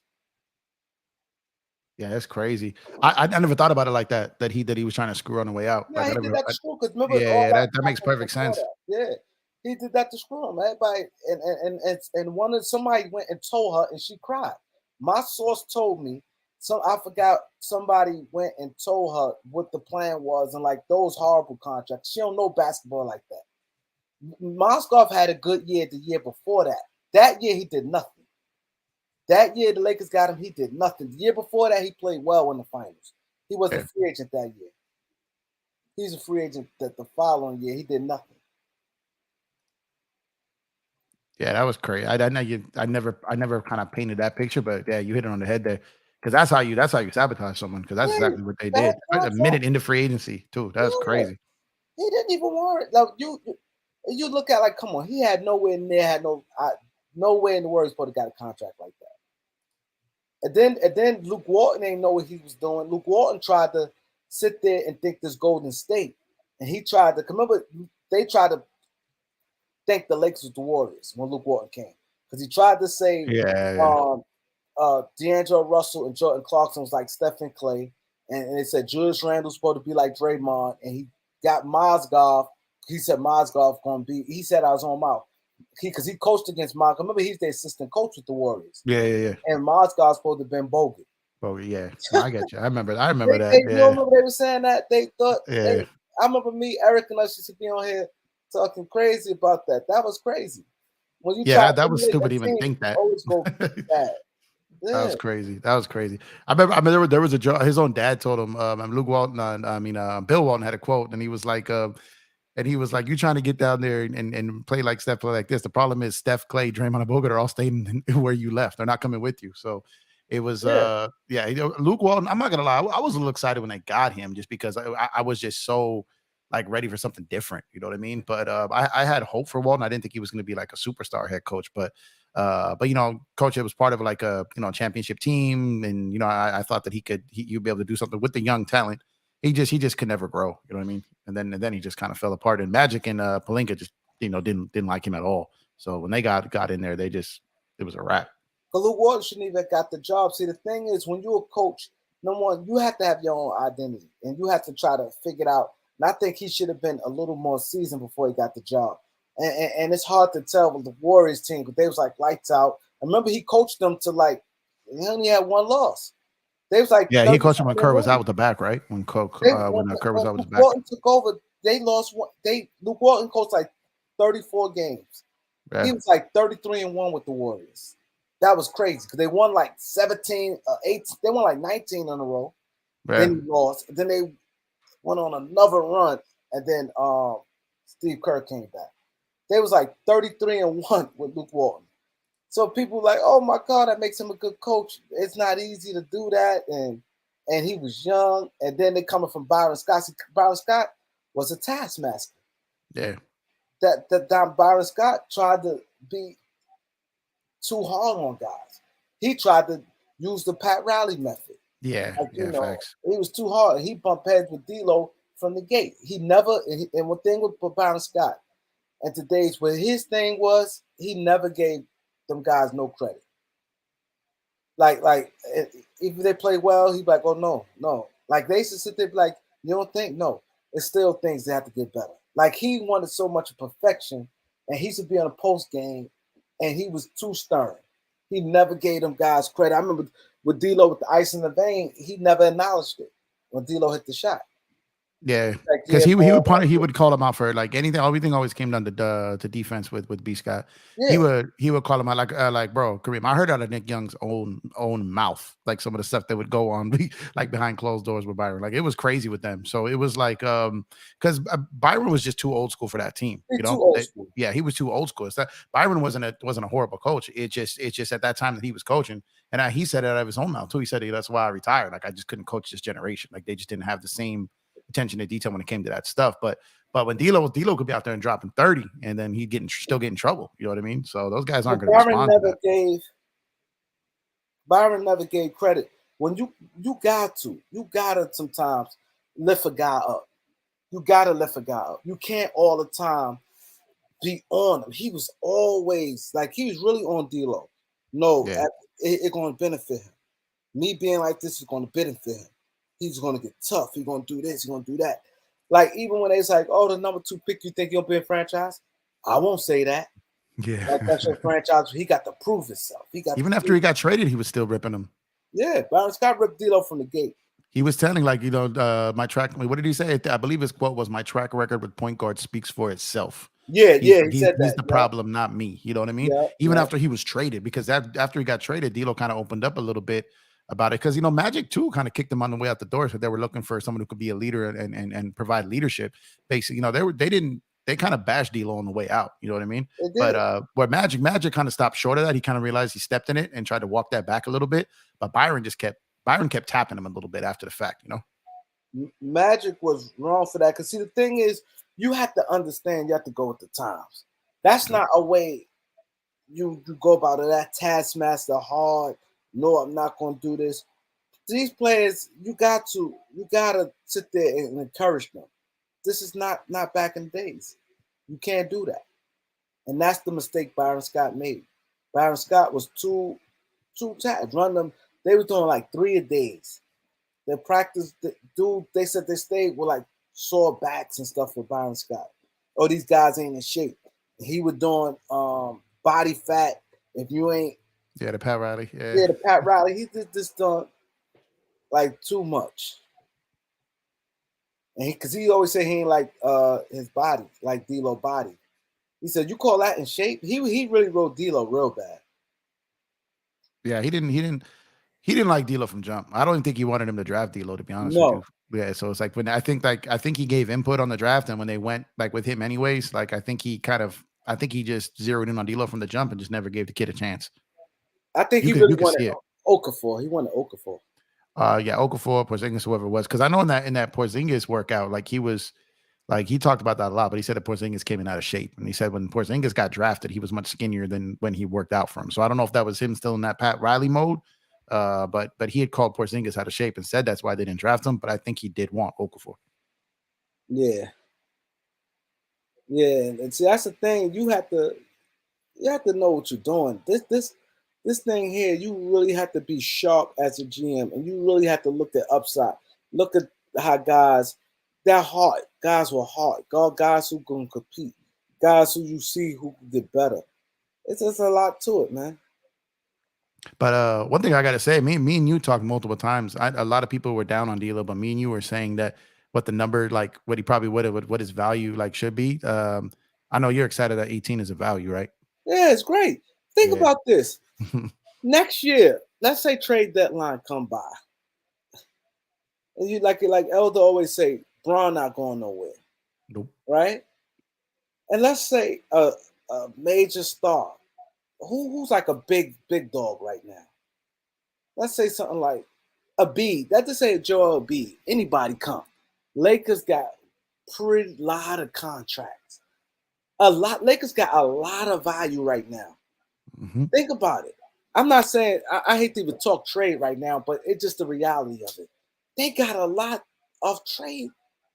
Yeah, that's crazy. I never thought about it like that. That he was trying to screw on the way out. Yeah, like, he did that to screw. Because remember, that makes perfect sense. Yeah, he did that to screw him. Everybody and somebody went and told her, and she cried. My source told me. I forgot somebody went and told her what the plan was, and like those horrible contracts. She don't know basketball like that. Moskov had a good year the year before that. That year, he did nothing. That year, the Lakers got him. He did nothing. The year before that, he played well in the finals. He was a free agent that year. He's a free agent that the following year, he did nothing. Yeah, that was crazy. I know you. I never kind of painted that picture, but yeah, you hit it on the head there. Because that's how you sabotage someone. Because that's exactly what they did. A minute into free agency too. That's crazy. He didn't even want it. Like you look at like, come on, he had nowhere near nowhere in the world he's supposed to got a contract like that. And then Luke Walton ain't know what he was doing. Luke Walton tried to sit there and think this Golden State, and he tried to remember they tried to think the Lakers was the Warriors when Luke Walton came because he tried to say D'Angelo Russell and Jordan Clarkson was like Stephen Clay, and they said Julius Randle's supposed to be like Draymond, and he got Mozgov. He said Mozgov gonna be. He said I was on mouth because he coached against Mozgov. Remember, he's the assistant coach with the Warriors. Yeah. And Mozgov's supposed to have been Bogut. Bogut, yeah. I get you. I remember that. You remember they were saying that they thought. Yeah. I remember me, Eric, and us used to be on here talking crazy about that. That was crazy. When you that was stupid to even think that. Always go bad. Yeah. That was crazy. I remember there was a joke. His own dad told him, Luke Walton, Bill Walton had a quote, and he was like, you trying to get down there and play like Steph, play like this. The problem is Steph, Clay, Draymond, and Bogut are all staying where you left. They're not coming with you. So it was, Luke Walton. I'm not gonna lie, I was a little excited when they got him, just because I was just so like ready for something different. You know what I mean? But I had hope for Walton. I didn't think he was going to be like a superstar head coach, but coach, it was part of like a championship team, and I thought that you'd be able to do something with the young talent. He just could never grow. You know what I mean? And then he just kind of fell apart. And Magic and Pelinka just didn't like him at all. So when they got in there, it was a wrap. But Luke Walton shouldn't even got the job. See, the thing is, when you're a coach, number one, you have to have your own identity, and you have to try to figure it out. And I think he should have been a little more seasoned before he got the job. And it's hard to tell with the Warriors team because they was like lights out. I remember he coached them to like he only had one loss. They was like he coached them when Kerr was out with the back, right? When Kerr was out with the back. Walton took over. They lost one. Luke Walton coached like 34 games. Yeah. He was like 33-1 with the Warriors. That was crazy because they won like 17, 8. They won like 19 in a row. Yeah. Then he lost. Then they went on another run, and then Steve Kerr came back. They was like 33-1 with Luke Walton. So people like, oh my God, that makes him a good coach. It's not easy to do that, and he was young. And then they coming from Byron Scott. See, Byron Scott was a taskmaster. Yeah, that Byron Scott tried to be too hard on guys. He tried to use the Pat Riley method. Yeah, facts. He was too hard. He bumped heads with D'Lo from the gate. He never. And one thing with Byron Scott, and today's where his thing was, he never gave them guys no credit. Like if they play well, he'd be like, oh no. Like they used to sit there like, you don't think? No, it's still things they have to get better. Like he wanted so much perfection, and he should be on a post game, and he was too stern. He never gave them guys credit. I remember with D'Lo with the ice in the vein, he never acknowledged it when D'Lo hit the shot. Yeah, because he would call him out for like anything. Everything always came down to defense with B Scott. Yeah. He would call him out like bro, Kareem. I heard out of Nick Young's own mouth like some of the stuff that would go on like behind closed doors with Byron. Like it was crazy with them. So it was like because Byron was just too old school for that team. He was too old school. Byron wasn't a horrible coach. It's just at that time that he was coaching, and he said it out of his own mouth too. He said that's why I retired. Like I just couldn't coach this generation. Like they just didn't have the same attention to detail when it came to that stuff. But when D'Lo could be out there and dropping 30, and then he'd still get in trouble. You know what I mean? So those guys aren't going to respond to that. Byron never gave credit. When you gotta sometimes lift a guy up. You gotta lift a guy up. You can't all the time be on him. He was always like he was really on D'Lo. No, it's going to benefit him. Me being like this is going to benefit him. He's going to get tough. He's going to do this. He's going to do that. Like, even when it's like, oh, the number 2 pick, you think he'll be a franchise? I won't say that. Yeah. Like, that's your franchise. He got to prove himself. Even after he got traded, he was still ripping him. Yeah. Byron Scott ripped D'Lo from the gate. He was telling, my track. What did he say? I believe his quote was, my track record with point guard speaks for itself. Yeah, he said He's that. the problem, not me. You know what I mean? Yeah, Even after he was traded, because after he got traded, D'Lo kind of opened up a little bit about it, because Magic too kind of kicked him on the way out the door. So they were looking for someone who could be a leader and provide leadership. Basically, they kind of bashed D'Lo on the way out. You know what I mean? But where Magic kind of stopped short of that. He kind of realized he stepped in it and tried to walk that back a little bit. But Byron kept tapping him a little bit after the fact. Magic was wrong for that, because see, the thing is, you have to understand, you have to go with the times. That's not a way you go about it. That taskmaster hard. No, I'm not going to do this. These players, you gotta sit there and encourage them. This is not back in the days. You can't do that, and that's the mistake Byron Scott made. Byron Scott was too tired. Run them. They were doing like 3 a days. They practiced. They said they stayed with like sore backs and stuff with Byron Scott. Oh, these guys ain't in shape. He was doing body fat. If you ain't, the Pat Riley. Yeah, the Pat Riley. He did this done like too much. And because he always say he ain't like his body, like D'Lo body. He said, "You call that in shape?" He really wrote D'Lo real bad. Yeah, he didn't like D'Lo from jump. I don't think he wanted him to draft D'Lo, to be honest with you. Yeah, so it's like when I think he gave input on the draft, and when they went like with him anyways, like I think he just zeroed in on D'Lo from the jump and just never gave the kid a chance. I think he really wanted Okafor. He wanted Okafor. Okafor, Porzingis, whoever it was, because I know in that Porzingis workout, like he talked about that a lot, but he said that Porzingis came in out of shape, and he said when Porzingis got drafted, he was much skinnier than when he worked out for him. So I don't know if that was him still in that Pat Riley mode. But he had called Porzingis out of shape and said that's why they didn't draft him. But I think he did want Okafor. Yeah, and see, that's the thing. You have to know what you're doing. This thing here, you really have to be sharp as a GM, and you really have to look at upside. Look at how guys, they're hard. Guys were hard. Guys who gonna compete. Guys who you see who can get better. It's just a lot to it, man. But one thing I gotta say, me and you talked multiple times. A lot of people were down on D'Lo, but me and you were saying that what the number, like what he probably what his value like should be. I know you're excited that 18 is a value, right? Yeah, it's great. Think about this. Next year, let's say trade deadline come by, and you like Elder always say, Braun not going nowhere. Nope. Right? And let's say a major star. Who's like a big dog right now? Let's say something like a B. Let's just say Joel B. Anybody come. Lakers got pretty lot of contracts. Lakers got a lot of value right now. Mm-hmm. Think about it. I'm not saying I hate to even talk trade right now, but it's just the reality of it. They got a lot of trade.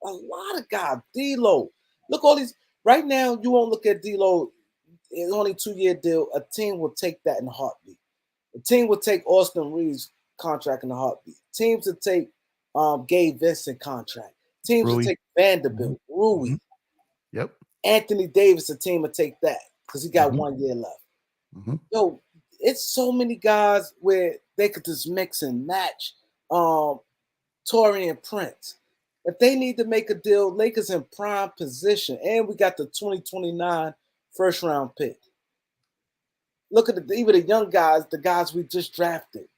A lot of guys. D'Lo. Look, all these right now. You won't look at D'Lo. It's only 2-year deal. A team will take that in a heartbeat. A team will take Austin Reeves contract in a heartbeat. Teams will take Gabe Vincent contract. Teams will take Vanderbilt, Rui. Yep. Anthony Davis, a team will take that because he got 1 year left. Yo, it's so many guys where they could just mix and match Torian Prince. If they need to make a deal, Lakers in prime position. And we got the 2029 first-round pick. Look at even the young guys, the guys we just drafted.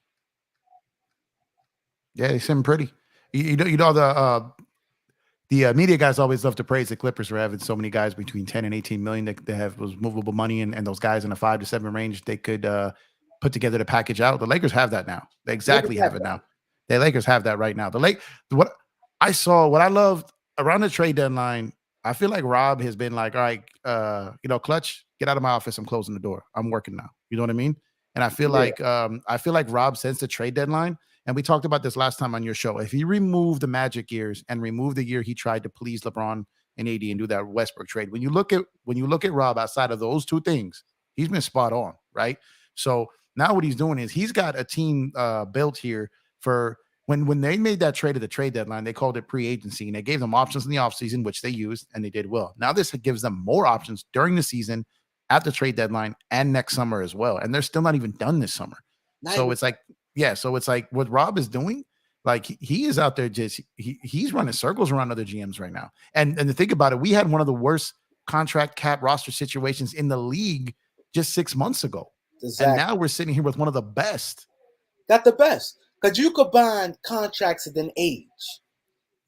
Yeah, they seem pretty. You know the media guys always love to praise the Clippers for having so many guys between 10 and 18 million that they have those movable money, and those guys in the 5 to 7 range they could put together to package out. The Lakers have that now. They exactly have it now. The Lakers have that right now. What I loved around the trade deadline, I feel like Rob has been like, all right, Clutch, get out of my office. I'm closing the door. I'm working now. You know what I mean? And I feel like Rob sensed the trade deadline. And we talked about this last time on your show. If he removed the Magic years and removed the year he tried to please LeBron and AD and do that Westbrook trade, when you look at Rob outside of those two things, he's been spot on, right? So now what he's doing is he's got a team built here for when they made that trade at the trade deadline. They called it pre-agency, and they gave them options in the offseason, which they used, and they did well. Now this gives them more options during the season, at the trade deadline, and next summer as well. And they're still not even done this summer. So it's like what Rob is doing, like he is out there he's running circles around other GMs right now. And to think about it, we had one of the worst contract cap roster situations in the league just 6 months ago. Exactly. And now we're sitting here with one of the best. Got the best. Because you combine contracts and then age.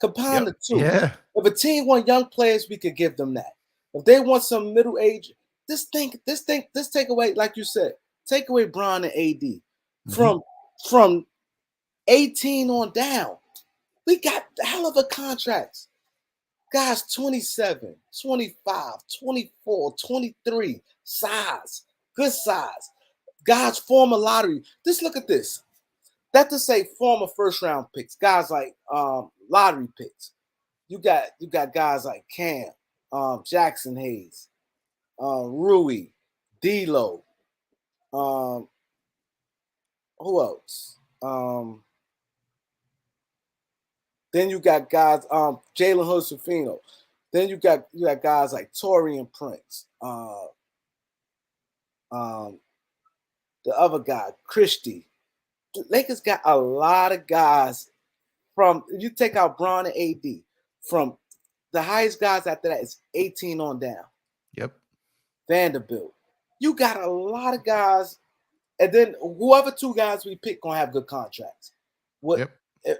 Combine the two. Yeah. If a team want young players, we could give them that. If they want some middle age, this take away, like you said, take away Bron and AD. From 18 on down. We got hell of a contracts. Guys 27, 25, 24, 23, size, good size. Guys former lottery. Just look at this. That to say former first round picks, guys like lottery picks. You got guys like Cam, Jackson Hayes, Rui, D'Lo. Who else? Then you got guys, Jalen Hood-Schifino. Then you got guys like Torian Prince. The other guy, Christie. The Lakers got a lot of guys from, if you take out Bron and AD, from the highest guys after that is 18 on down. Yep. Vanderbilt. You got a lot of guys, and then whoever two guys we pick gonna have good contracts. Yep.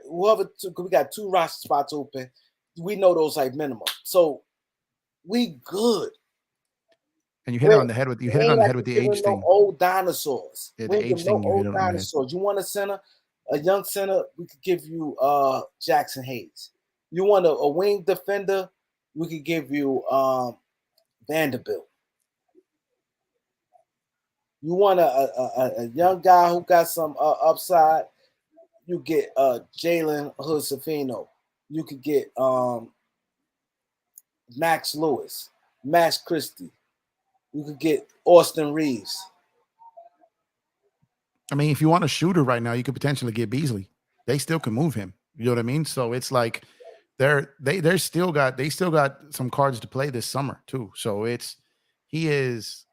Whoever two, we got 2 roster spots open. We know those like minimum. So we good. And you hit it on the head with the age thing. Old dinosaurs. Yeah, the age thing. Old dinosaurs. You want a center, a young center? We could give you Jackson Hayes. You want a wing defender? We could give you Vanderbilt. You want a young guy who got some upside? You get Jalen Hood-Schifino. You could get Max Lewis, Max Christie. You could get Austin Reeves. I mean, if you want a shooter right now, you could potentially get Beasley. They still can move him. You know what I mean? So it's like they still got some cards to play this summer too. So he is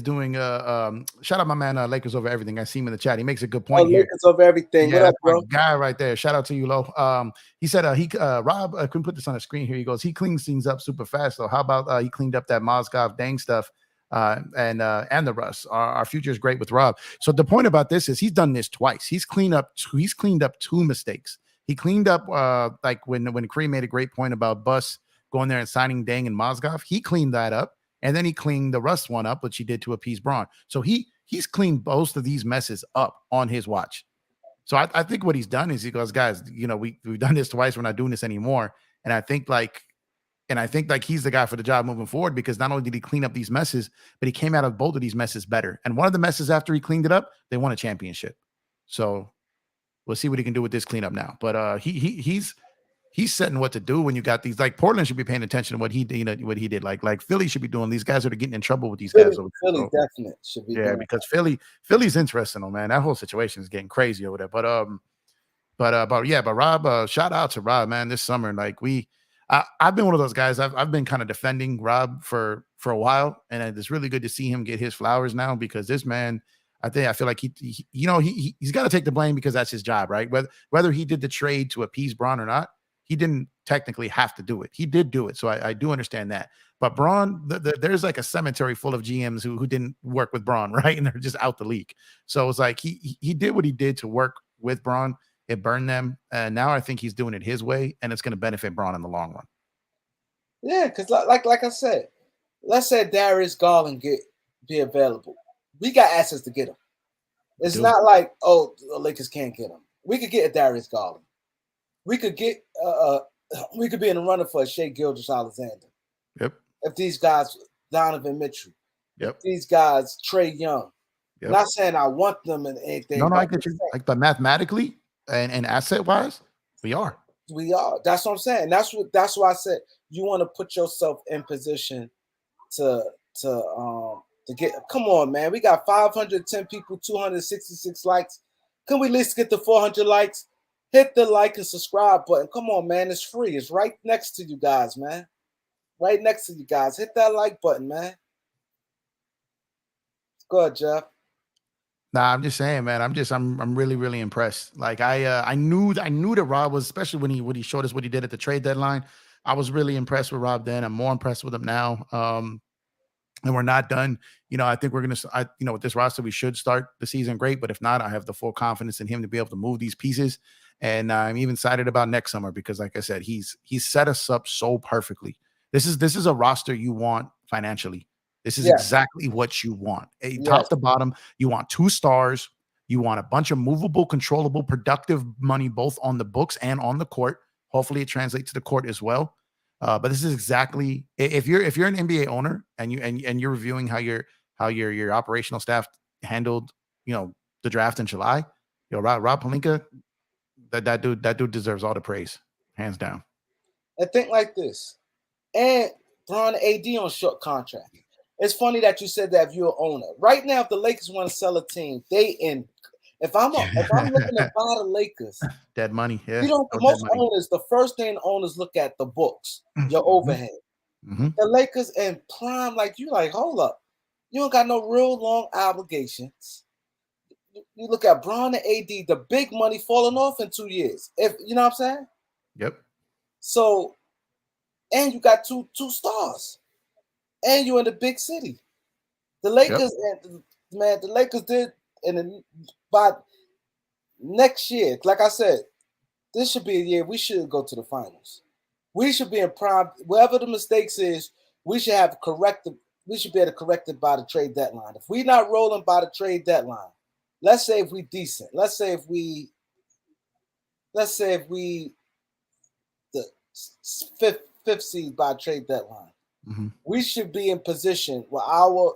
doing shout out my man Lakers over everything. I see him in the chat. He makes a good point here. Lakers over everything. Yeah, what up, bro? Guy right there. Shout out to you, Lo. He said Rob couldn't put this on the screen here. He goes, he cleans things up super fast. So how about he cleaned up that Mozgov Dang stuff and the Russ. Our future is great with Rob. So the point about this is he's done this twice. He's cleaned up 2 mistakes. He cleaned up like when Kareem made a great point about Bus going there and signing Dang and Mozgov. He cleaned that up. And then he cleaned the Russ one up, which he did to appease Braun. So he's cleaned both of these messes up on his watch. So I think what he's done is he goes, guys, you know, we've done this twice. We're not doing this anymore. And I think like he's the guy for the job moving forward, because not only did he clean up these messes, but he came out of both of these messes better. And one of the messes after he cleaned it up, they won a championship. So we'll see what he can do with this cleanup now. But he's setting what to do when you got these. Like Portland should be paying attention to what he did. Like Philly should be doing. These guys are getting in trouble with these guys. Philly definitely should be. Yeah, because Philly's interesting, man. That whole situation is getting crazy over there. But Rob, shout out to Rob, man. This summer, like I've been one of those guys. I've been kind of defending Rob for a while, and it's really good to see him get his flowers now, because this man, I feel like he's got to take the blame, because that's his job, right? Whether he did the trade to appease Braun or not, he didn't technically have to do it. He did do it, so I do understand that. But Braun, there's like a cemetery full of GMs who didn't work with Braun, right? And they're just out the league. So it's like he did what he did to work with Braun. It burned them, and now I think he's doing it his way, and it's going to benefit Braun in the long run. Yeah, because like I said, let's say Darius Garland be available. We got access to get him. It's not like, oh, the Lakers can't get him. We could get a Darius Garland. We could get we could be in the running for a Shea Gilgeous-Alexander. Yep. If these guys, Donovan Mitchell. Yep. If these guys, Trae Young. Yep. Not saying I want them in anything. No, I get you. Like, but mathematically and asset wise, we are. We are. That's what I'm saying. That's why I said you want to put yourself in position to get. Come on, man. We got 510 people, 266 likes. Can we at least get the 400 likes? Hit the like and subscribe button. Come on, man. It's free. It's right next to you guys, man. Right next to you guys. Hit that like button, man. Go ahead, Jeff. Nah, I'm just saying, man. I'm really, really impressed. Like I knew that Rob was, especially when he showed us what he did at the trade deadline. I was really impressed with Rob then. I'm more impressed with him now. And we're not done. I think we're with this roster, we should start the season great. But if not, I have the full confidence in him to be able to move these pieces. And I'm even excited about next summer because, like I said, he's set us up so perfectly. This is a roster you want financially. This is exactly what you want. Top to bottom, you want 2 stars. You want a bunch of movable, controllable, productive money, both on the books and on the court. Hopefully, it translates to the court as well. But this is exactly if you're an NBA owner and you're reviewing how your operational staff handled the draft in July, Rob Pelinka, that dude deserves all the praise, hands down. And think like this, and Bron AD on short contract. It's funny that you said that if you're an owner. Right now, if the Lakers want to sell a team, they in. If I'm looking to buy the Lakers, dead money. Yeah, most owners, the first thing owners look at the books, your overhead. Mm-hmm. The Lakers and prime, hold up, you don't got no real long obligations. You look at Bron and AD, the big money falling off in 2 years. If you know what I'm saying. Yep. So, and you got two stars, and you're in the big city. The Lakers the Lakers did, and by next year, like I said, this should be a year we should go to the finals. We should be in prime. Wherever the mistakes is, we should have corrected. We should be able to correct it by the trade deadline. If we're not rolling by the trade deadline, let's say if we decent, let's say if we the fifth seed by trade deadline, we should be in position where our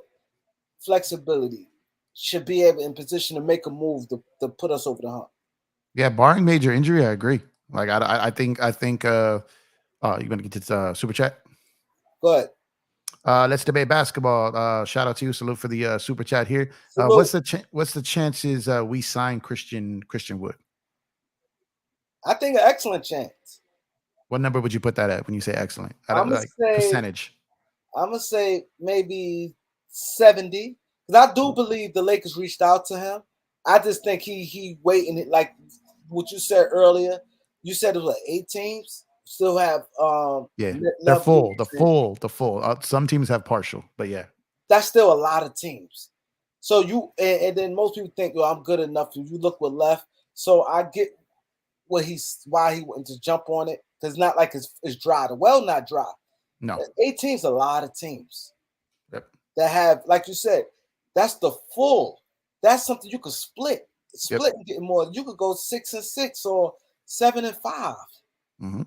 flexibility should be able in position to make a move to put us over the hump. Yeah, barring major injury, I agree. Like I think you're gonna get to super chat. Go ahead. Let's debate basketball. Shout out to you. Salute for the super chat here. What's the chances we sign Christian Wood? I think an excellent chance. What number would you put that at when you say excellent? Percentage. I'm gonna say maybe 70. Because I do believe the Lakers reached out to him. I just think he waiting, like what you said earlier. You said it was 8 teams. Still have they're full. The full. Some teams have partial, but yeah. That's still a lot of teams. So you and then most people think, well, I'm good enough. You look what left. So I get why he wanted to jump on it. Because it's not like it's dry. The well not dry. No. 8 teams, a lot of teams. Yep. That have, like you said, that's the full. That's something you could split and get more. You could go 6-6 or 7-5. Mm-hmm.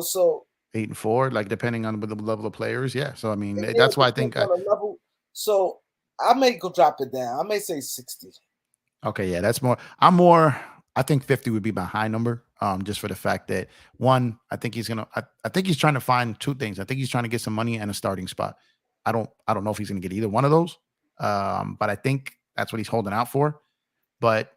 So 8-4, like depending on the level of players. Yeah. So I mean, that's why I think so I may go drop it down. I may say 60. Okay, yeah, that's more. I think 50 would be my high number. Just for the fact that one, I think he's trying to find 2 things. I think he's trying to get some money and a starting spot. I don't know if he's going to get either one of those. But I think that's what he's holding out for. But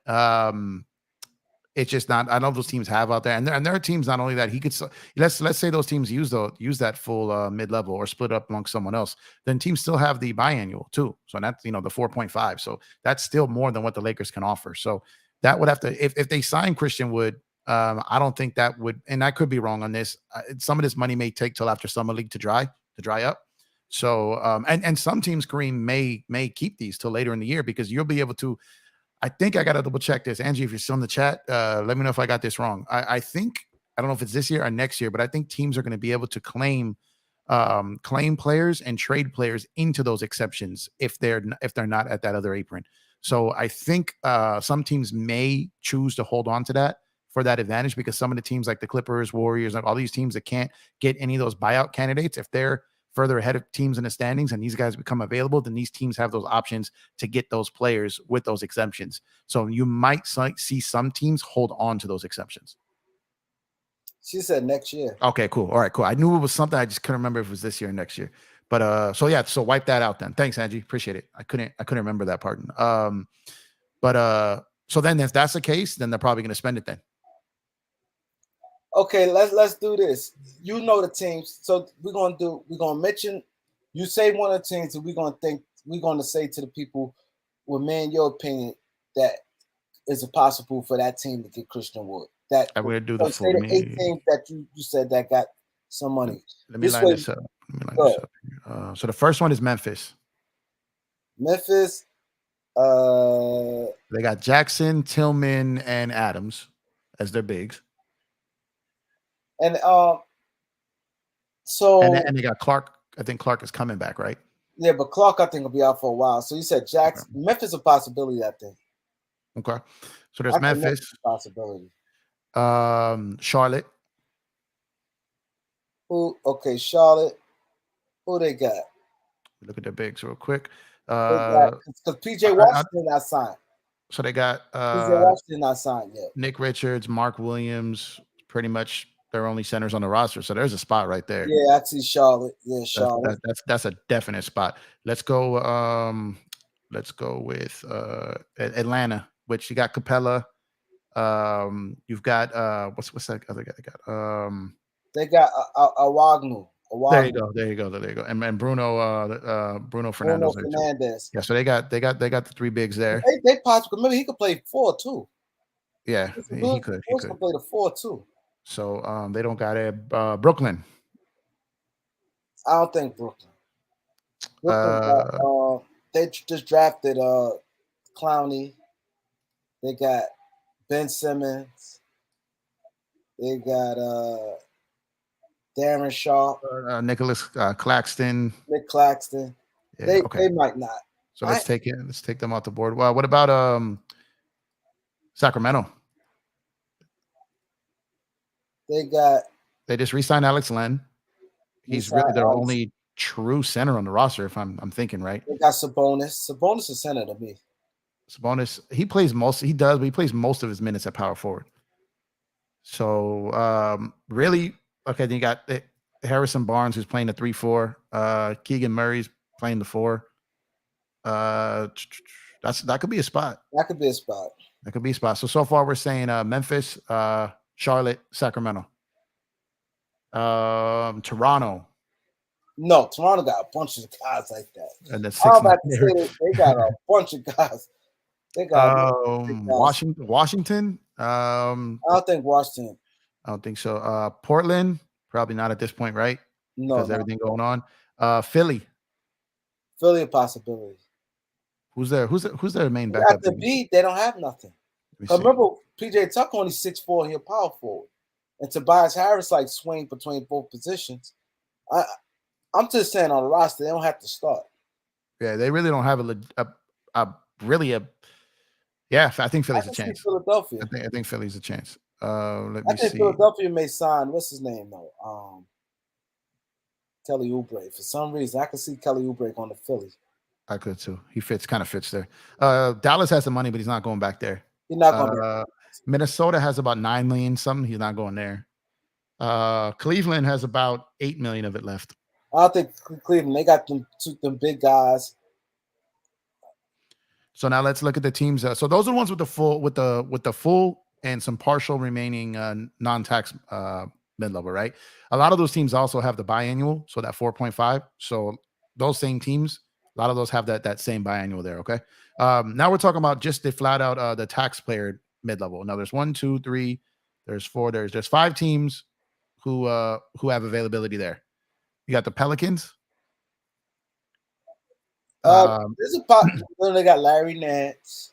it's just not. I know those teams have out there, and there are teams not only that he could. Let's say those teams use that full mid level or split up amongst someone else. Then teams still have the biannual too. So that's the 4.5. So that's still more than what the Lakers can offer. So that would have to if they sign Christian Wood. I don't think that would, and I could be wrong on this. Some of this money may take till after summer league to dry up. So, and some teams, Kareem, may keep these till later in the year because you'll be able to. I think I got to double check this, Angie. If you're still in the chat, let me know if I got this wrong. I think I don't know if it's this year or next year, but I think teams are going to be able to claim players and trade players into those exceptions if they're not at that other apron. So I think some teams may choose to hold on to that for that advantage because some of the teams like the Clippers, Warriors, like all these teams that can't get any of those buyout candidates, if they're further ahead of teams in the standings and these guys become available, then these teams have those options to get those players with those exemptions. So you might see some teams hold on to those exceptions. She said next year. Okay, cool. All right, cool. I knew it was something. I just couldn't remember if it was this year or next year. But so wipe that out then. Thanks, Angie. Appreciate it. I couldn't remember that part. So then if that's the case, then they're probably going to spend it then. Okay, let's do this. You know the teams, so we're gonna mention. You say one of the teams, and we're gonna say to the people, well, man, your opinion that is it possible for that team to get Christian Wood? That I'm gonna do the full 8 teams that you said that got some money. Let me This line way, this up. Let me line go this up. So the first one is Memphis. Memphis. They got Jackson, Tillman, and Adams as their bigs. And so And they got Clark. I think Clark is coming back, right? yeah, but Clark I think will be out for a while. So you said Jackson, Okay. Memphis a possibility, I think. Okay. So there's Memphis. Possibility. Charlotte. Charlotte. Who they got? Look at their bigs real quick. Because PJ Washington not signed. So they got PJ Washington not signed yet. Nick Richards, Mark Williams, pretty much their only centers on the roster. So there's a spot right there. Yeah, I see Charlotte. Yeah, Charlotte. That's a definite spot. Let's go with Atlanta, which you got Capella. You've got what's that other guy they got? They got Awagnu. There you go. And Bruno Fernandez. Yeah, so they got the three bigs there. They possibly maybe he could play 4 too. Yeah, he could. He could play the 4 too. So they don't got it. Brooklyn. I don't think Brooklyn. They just drafted Clowney. They got Ben Simmons. They got Darren Sharp, Nicholas Claxton. Nick Claxton. Yeah, they might not. So let's take them off the board. Well, what about Sacramento? They just re-signed Alex Len. He's really their only true center on the roster, if I'm thinking right. They got Sabonis. Sabonis is center to me. Sabonis, he plays most. He does, but he plays most of his minutes at power forward. So really, okay. Then you got Harrison Barnes, who's playing the 3-4. Keegan Murray's playing the 4. That could be a spot. That could be a spot. So far we're saying Memphis, Charlotte, Sacramento, Toronto. No, Toronto got a bunch of guys like that. And that's they got a bunch of guys. They got Washington. I don't think Washington. I don't think so. Portland, probably not at this point, right? No, because everything going on. Philly a possibility. Who's their main backup? At the beat, they don't have nothing. Remember, PJ Tucker only 6'4", he'll power forward, and Tobias Harris like swing between both positions. I'm just saying on the roster, they don't have to start. Yeah, they really don't have yeah, I think Philly's a chance. Philadelphia. I think Philly's a chance. I think Philadelphia may sign. What's his name though? Kelly Oubre. For some reason, I could see Kelly Oubre going to Philly. I could too. He kind of fits there. Dallas has the money, but he's not going back there. He's not going there. Minnesota has about 9 million something. He's not going there. Cleveland has about 8 million of it left. I don't think Cleveland. They got them big guys. So now let's look at the teams. So those are the ones with the full and some partial remaining non-tax mid-level, right? A lot of those teams also have the biannual, so that 4.5. So those same teams, a lot of those have that same biannual there. Okay. Now we're talking about just the flat out the tax player mid-level. Now there's 1, 2, 3, there's 4, there's 5 teams who have availability there. You got the Pelicans. There's a pop. They got Larry Nance.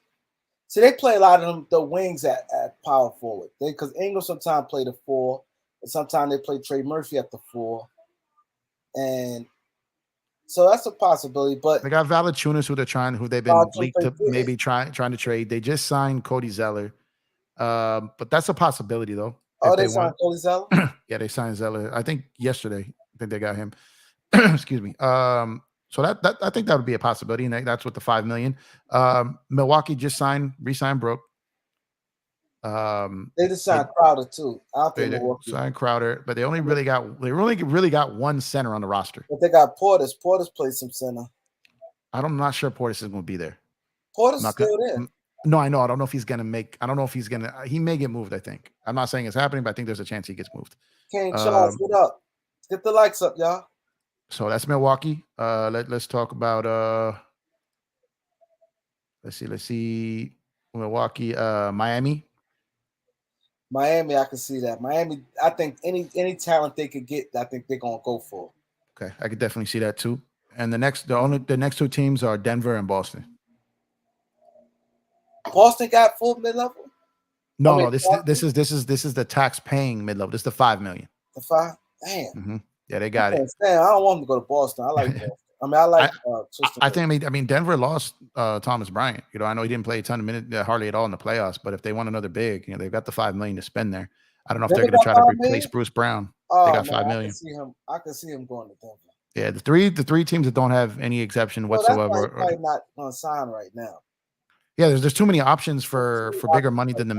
See, they play a lot of the wings at power forward. Because Ingram sometimes play the 4, and sometimes they play Trey Murphy at the 4, and so that's a possibility. But they got Valanciunas, who they've been leaked to maybe trying to trade. They just signed Cody Zeller, but that's a possibility though. Oh, they signed Cody Zeller. Yeah, they signed Zeller. I think yesterday. I think they got him. Excuse me. So that I think that would be a possibility, and that's with the 5 million. Milwaukee just re-signed Brook. They just signed Crowder too. I think Milwaukee signed Crowder, but they only really got one center on the roster. But they got Portis. Portis plays some center. I'm not sure Portis is going to be there. Portis still there. No, I know. I don't know if he's going to make. I don't know if he's going to. He may get moved. I think. I'm not saying it's happening, but I think there's a chance he gets moved. Kane Charles, get up. Get the likes up, y'all. So that's Milwaukee. Let's talk about let's see. Milwaukee, Miami. Miami, I can see that. Miami, I think any talent they could get, I think they're gonna go for. Okay, I could definitely see that too. And the next two teams are Denver and Boston. Boston got full mid-level. No, this is the tax paying mid-level. This is the $5 million. The 5, damn. Mm-hmm. Yeah, they got it. Damn, I don't want them to go to Boston. I like Boston. I mean, I like. I mean, Denver lost Thomas Bryant. You know, I know he didn't play a ton of minutes, hardly at all in the playoffs. But if they want another big, you know, they've got the $5 million to spend there. I don't know if they're going to try to replace Bruce Brown. Oh, they got $5 million. I can see him going to Denver. Yeah, the three teams that don't have any exception whatsoever. That's probably not going to sign right now. Yeah, there's too many options for bigger money than the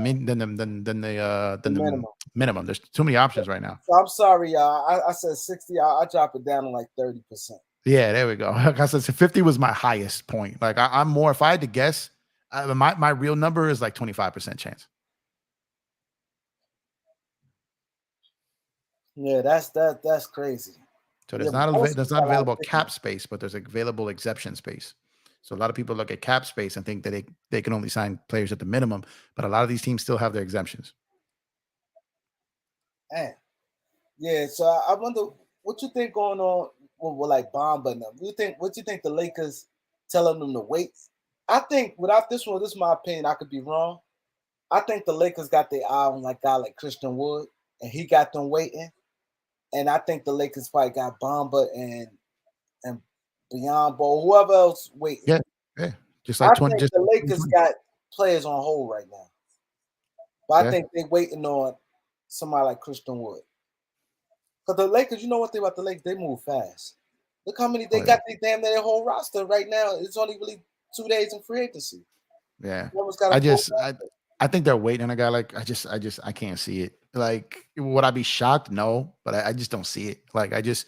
minimum. There's too many options right now. So I'm sorry, y'all. I said 60. I drop it down to like 30%. Yeah, there we go. Like I said, 50 was my highest point. Like I'm more. If I had to guess, my real number is like 25% chance. Yeah, that's crazy. So there's not available cap space, but there's available exception space. So a lot of people look at cap space and think that they can only sign players at the minimum, but a lot of these teams still have their exemptions. Man. Yeah, so I wonder what you think going on with like Bamba and them. What you think the Lakers telling them to wait? I think without this one, this is my opinion. I could be wrong. I think the Lakers got their eye on like guy like Christian Wood, and he got them waiting. And I think the Lakers probably got Bamba and Biombo, whoever else waiting. Yeah. Just like the Lakers got players on hold right now. But I think they're waiting on somebody like Christian Wood. Because the Lakers, you know one thing about the Lakers, they move fast. Look how many they got their whole roster right now. It's only really 2 days in free agency. Yeah. I think they're waiting on a guy like I can't see it. Like, would I be shocked? No, but I just don't see it. Like he's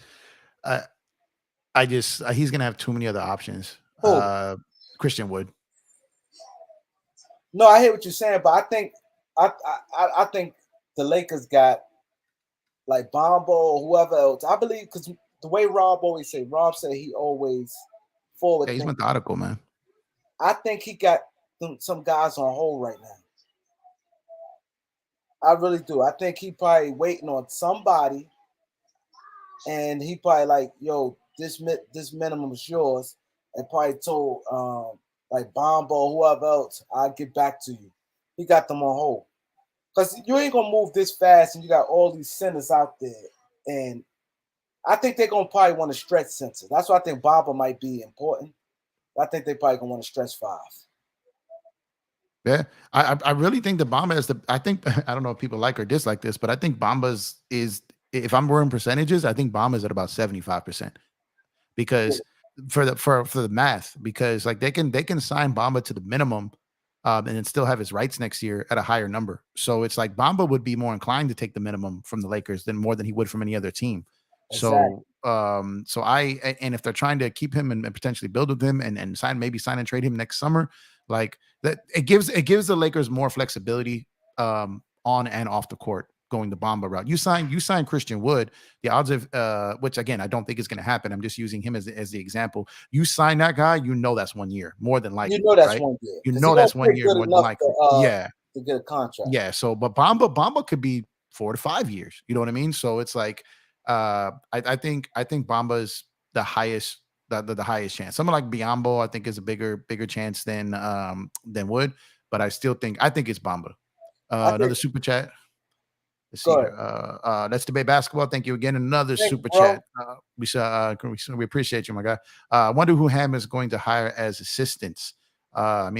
gonna have too many other options. Christian Wood. No, I hear what you're saying, but I think the Lakers got like Bombo or whoever else. I believe because the way Rob said he always forward. Yeah, he's methodical, man. I think he got some guys on hold right now. I really do. I think he probably waiting on somebody, and he probably like, yo, this minimum is yours, and probably told like Bombo or whoever else, I'll get back to you. He got them on hold. Because you ain't gonna move this fast, and you got all these centers out there, and I think they're gonna probably want to stretch center. That's why I think Bamba might be important. I think they probably gonna want to stretch 5. Yeah, I really think that Bamba is I don't know if people like or dislike this, but I think Bamba's is, if I'm wearing percentages, I think Bamba's at about 75%. Because for the math, because like they can sign Bamba to the minimum. And then still have his rights next year at a higher number. So it's like Bamba would be more inclined to take the minimum from the Lakers than he would from any other team. Exactly. So if they're trying to keep him and potentially build with him and sign and trade him next summer, like that, it gives the Lakers more flexibility on and off the court going the Bamba route. You sign Christian Wood, the odds of which again I don't think is going to happen. I'm just using him as the example. You sign that guy, that's 1 year more than likely. That's right? 1 year. That's 1 year more than likely. To get a contract. Yeah. So, but Bamba could be 4 to 5 years. You know what I mean? So it's like I think Bamba's the highest. The highest chance. Someone like Biombo, I think, is a bigger chance than Wood, but I think it's Bamba. Another super chat. Let's see here. Let's debate basketball. Thank you again. Another super chat. We appreciate you, my guy. I wonder who Ham is going to hire as assistants. Go ahead,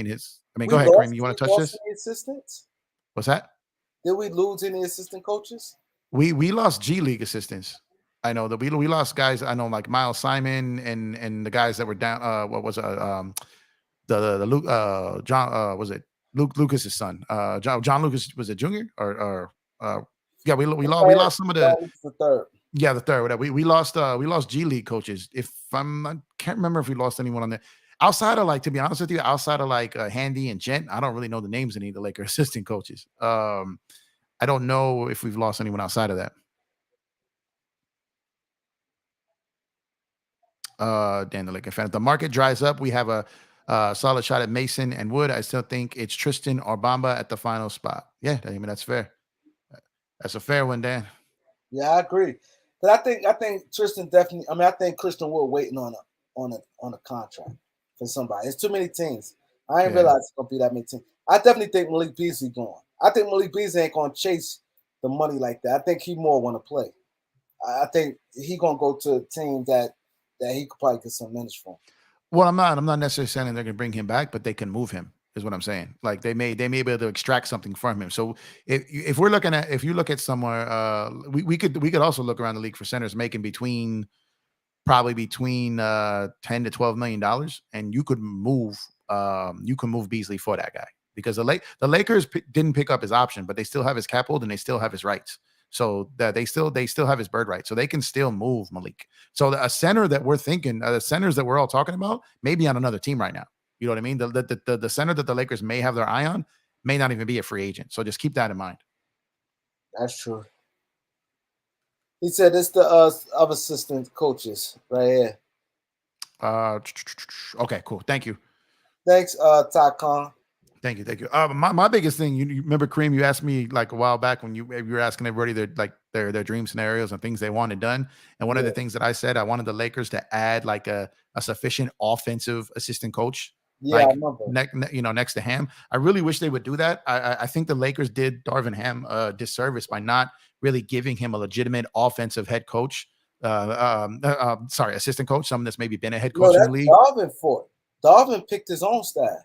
Kareem. You want to touch this? Assistants? What's that? Did we lose any assistant coaches? We lost G League assistants. I know that we lost guys. I know like Miles Simon and the guys that were down. What was the Luke? John was it Luke Lucas's son? John Lucas, was it Junior or yeah, we lost some of the third. Yeah, the third. Whatever. We lost G League coaches. I can't remember if we lost anyone on there. Outside of like, to be honest with you, outside of like Handy and Gent, I don't really know the names of any of the Laker assistant coaches. I don't know if we've lost anyone outside of that. Dan the Laker fan. If the market dries up, we have a solid shot at Mason and Wood. I still think it's Tristan or Bamba at the final spot. Yeah, I mean that's fair. That's a fair one, Dan. Yeah, I agree. But I think Tristan definitely. I mean, I think Christian Wood waiting on a contract for somebody. It's too many teams. I didn't realize it's gonna be that many teams. I definitely think Malik Beasley going. I think Malik Beasley ain't gonna chase the money like that. I think he more want to play. I think he gonna go to a team that he could probably get some minutes from. Well, I'm not necessarily saying they're gonna bring him back, but they can move him, is what I'm saying. Like they may be able to extract something from him. So if we're looking at, if you look at somewhere, we could also look around the league for centers making probably between 10 to 12 million dollars, and you could move Beasley for that guy, because the Lakers didn't pick up his option, but they still have his cap hold and they still have his rights. So that they still have his bird right, so they can still move Malik. So a center that we're thinking, the centers that we're all talking about, may be on another team right now. You know what I mean? The center that the Lakers may have their eye on may not even be a free agent. So just keep that in mind. That's true. He said it's the of assistant coaches right here. Okay, cool. Thank you. Thanks, Ty Khan. Thank you. My biggest thing, you remember, Kareem, you asked me like a while back when you were asking everybody their dream scenarios and things they wanted done. And one of the things that I said, I wanted the Lakers to add like a sufficient offensive assistant coach. Yeah, like I remember. Next to Ham. I really wish they would do that. I think the Lakers did Darvin Ham a disservice by not really giving him a legitimate offensive head coach. Assistant coach, someone that's maybe been a head coach in the league. Darvin for it. Darvin picked his own staff.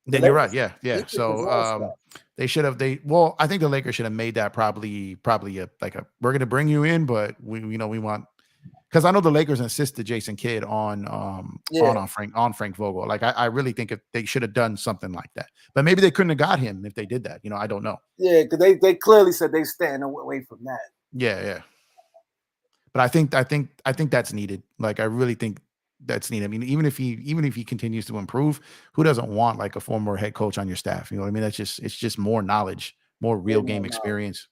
Then you're right. Yeah. So they should have. I think the Lakers should have made that probably we're going to bring you in, but we want, because I know the Lakers insisted Jason Kidd on Frank Vogel. Like I really think if they should have done something like that, but maybe they couldn't have got him if they did that. I don't know. Yeah, because they clearly said they stand away from that. Yeah. But I think that's needed. Like I really think that's needed. I mean, even if he continues to improve, who doesn't want like a former head coach on your staff? You know what I mean? It's just more knowledge, more real game experience.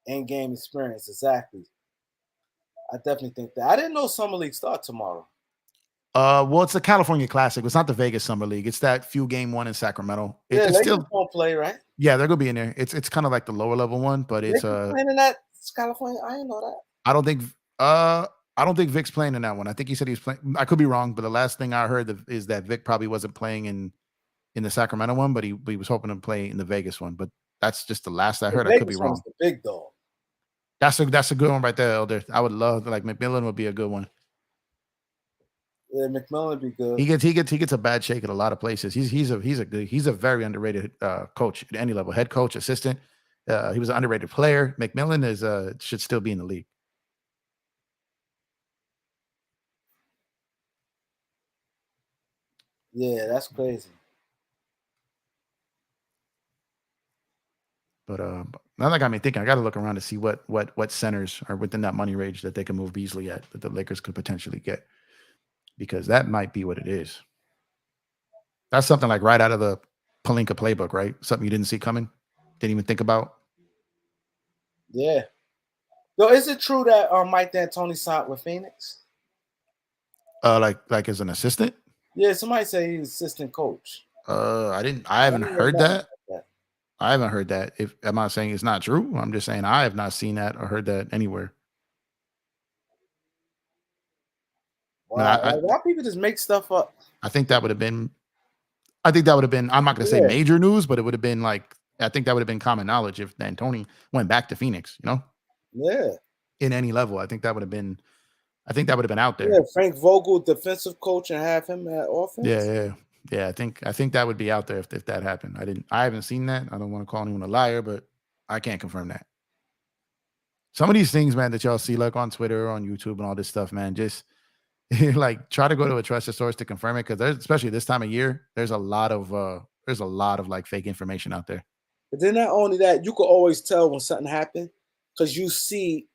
And game experience, exactly. I definitely think that. I didn't know Summer League start tomorrow. Well, it's a California Classic. It's not the Vegas Summer League. It's that few game one in Sacramento. It's still won't play, right? Yeah, they're gonna be in there. It's kind of like the lower level one, but it's playing in that California. I didn't know that. I don't think Vic's playing in that one. I think he said he was playing. I could be wrong, but the last thing I heard is that Vic probably wasn't playing in the Sacramento one, but he was hoping to play in the Vegas one. But that's just the last I heard. I could be wrong. The big dog. That's a good one right there, Elder. I would love, like, McMillan would be a good one. Yeah, McMillan would be good. He gets a bad shake at a lot of places. He's a very underrated coach at any level, head coach, assistant. He was an underrated player. McMillan should still be in the league. Yeah, that's crazy. But now that got me thinking, I got to look around to see what centers are within that money range that they can move Beasley at, that the Lakers could potentially get, because that might be what it is. That's something like right out of the Pelinka playbook, right? Something you didn't see coming, didn't even think about. Yeah. So is it true that Mike D'Antoni signed with Phoenix? Like as an assistant? Yeah, somebody say he's assistant coach. I haven't heard that. I haven't heard that. I'm not saying it's not true. I'm just saying I have not seen that or heard that anywhere. Wow. A lot of people just make stuff up. I think that would have been, I'm not going to say major news, but it would have been like, I think that would have been common knowledge if D'Antoni went back to Phoenix, Yeah. In any level. I think that would have been out there. Yeah, Frank Vogel, defensive coach, and have him at offense. Yeah. I think that would be out there if that happened. I haven't seen that. I don't want to call anyone a liar, but I can't confirm that. Some of these things, man, that y'all see like on Twitter, on YouTube, and all this stuff, man, just like try to go to a trusted source to confirm it, because especially this time of year, there's a lot of like fake information out there. But then not only that, you could always tell when something happened because you see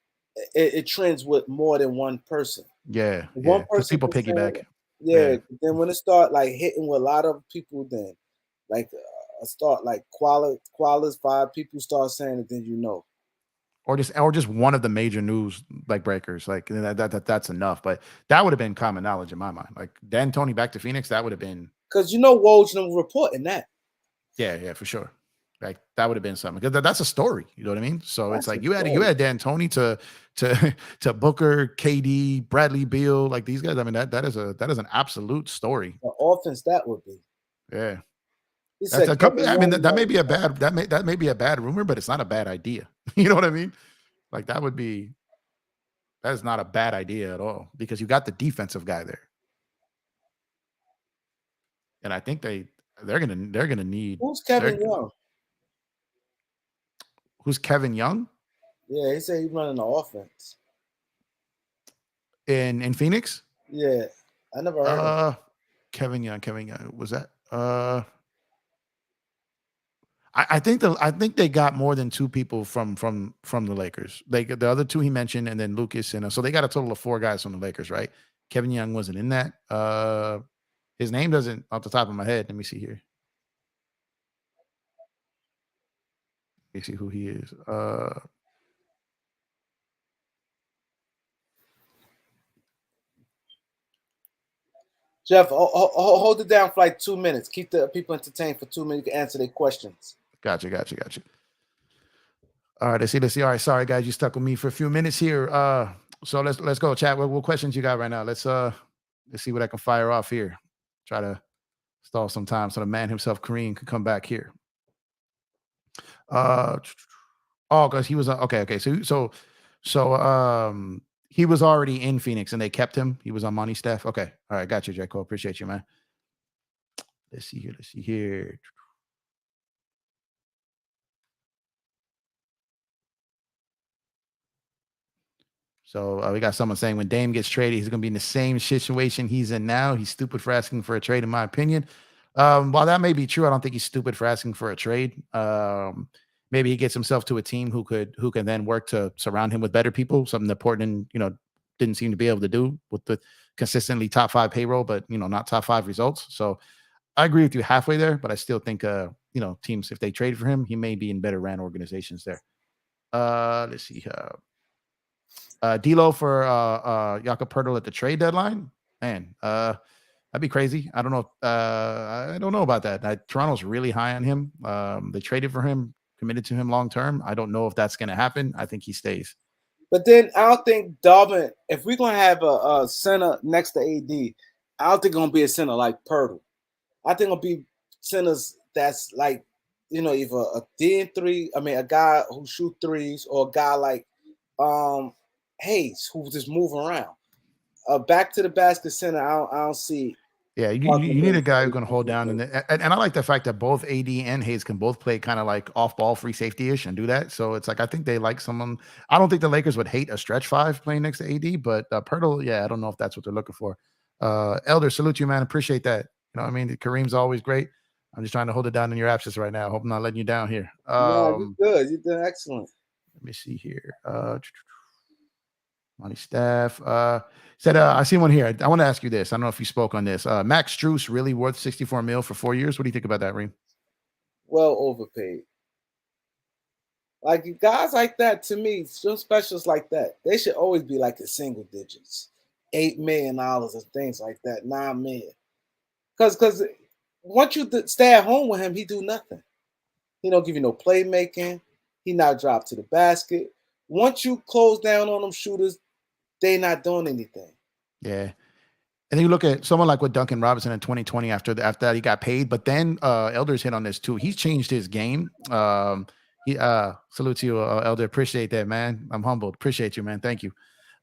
it trends with more than one person. Yeah. One person people piggyback. Yeah. Then when it start like hitting with a lot of people, then like start like qualis 5 people start saying it, then or just one of the major news like breakers, like that's enough. But that would have been common knowledge in my mind. Like D'Antoni back to Phoenix, that would have been, because Woj was reporting that. Yeah, for sure. Like that would have been something because that's a story. You know what I mean? So That's it's like you had D'Antoni to Booker, KD, Bradley Beal, like these guys. I mean that is an absolute story. The offense that would be. Yeah. He That's said, I mean that may be a bad that may be a bad rumor, but it's not a bad idea. You know what I mean? Like that is not a bad idea at all because you got the defensive guy there. And I think they're gonna need who's Kevin Young? Who's Kevin Young? Yeah, he said he's running the offense. In Phoenix? Yeah. I never heard of him. Kevin Young. Was that I think they got more than two people from the Lakers. The other two he mentioned, and then Lucas, and so they got a total of 4 guys from the Lakers, right? Kevin Young wasn't in that. His name doesn't off the top of my head. Let me see here. Let me see who he is. Jeff, hold it down for like 2 minutes. Keep the people entertained for 2 minutes to answer their questions. Gotcha. All right, let's see. All right, sorry guys, you stuck with me for a few minutes here. So let's go, chat. What questions you got right now? Let's see what I can fire off here. Try to stall some time so the man himself, Kareem, can come back here. Because he was okay. So he was already in Phoenix and they kept him. He was on Monty's staff. Okay, all right, got you, J. Cole. Appreciate you, man. Let's see here. So we got someone saying when Dame gets traded, he's going to be in the same situation he's in now. He's stupid for asking for a trade, in my opinion. While that may be true, I don't think he's stupid for asking for a trade. Maybe he gets himself to a team who can then work to surround him with better people, something that Portland, didn't seem to be able to do with the consistently top 5 payroll, but not top 5 results. So I agree with you halfway there, but I still think teams, if they trade for him, he may be in better ran organizations there. Let's see. D'Lo for Jakob Poeltl at the trade deadline, man. That'd be crazy. I don't know. I don't know about that. Toronto's really high on him. They traded for him, committed to him long term. I don't know if that's going to happen. I think he stays. But then I don't think Darvin, if we're going to have a center next to AD, I don't think it's going to be a center like Poeltl. I think it'll be centers that's like, either a D3, a guy who shoot threes, or a guy like Hayes who just move around. Back to the basket center, I don't see. Yeah, you need a guy who's going to hold down. And I like the fact that both AD and Hayes can both play kind of like off-ball free safety-ish and do that. So it's like I think they like someone. I don't think the Lakers would hate a stretch 5 playing next to AD, but Poeltl, yeah, I don't know if that's what they're looking for. Elder, salute you, man. Appreciate that. Kareem's always great. I'm just trying to hold it down in your absence right now. Hope I'm not letting you down here. No, you're good. You're doing excellent. Let me see here. Money staff said, I see one here. I want to ask you this. I don't know if you spoke on this. Max Strus really worth $64 million for 4 years? What do you think about that, Reem? Well overpaid. Like guys like that, to me, some specials like that, they should always be like in single digits, $8 million and things like that, $9 million. Because once you stay at home with him, he do nothing. He don't give you no playmaking. He not drop to the basket. Once you close down on them shooters, they not doing anything. Yeah. And then you look at someone like with Duncan Robinson in 2020 after that he got paid, but then Elder's hit on this too. He's changed his game. He salute to you, Elder. Appreciate that, man. I'm humbled. Appreciate you, man. Thank you.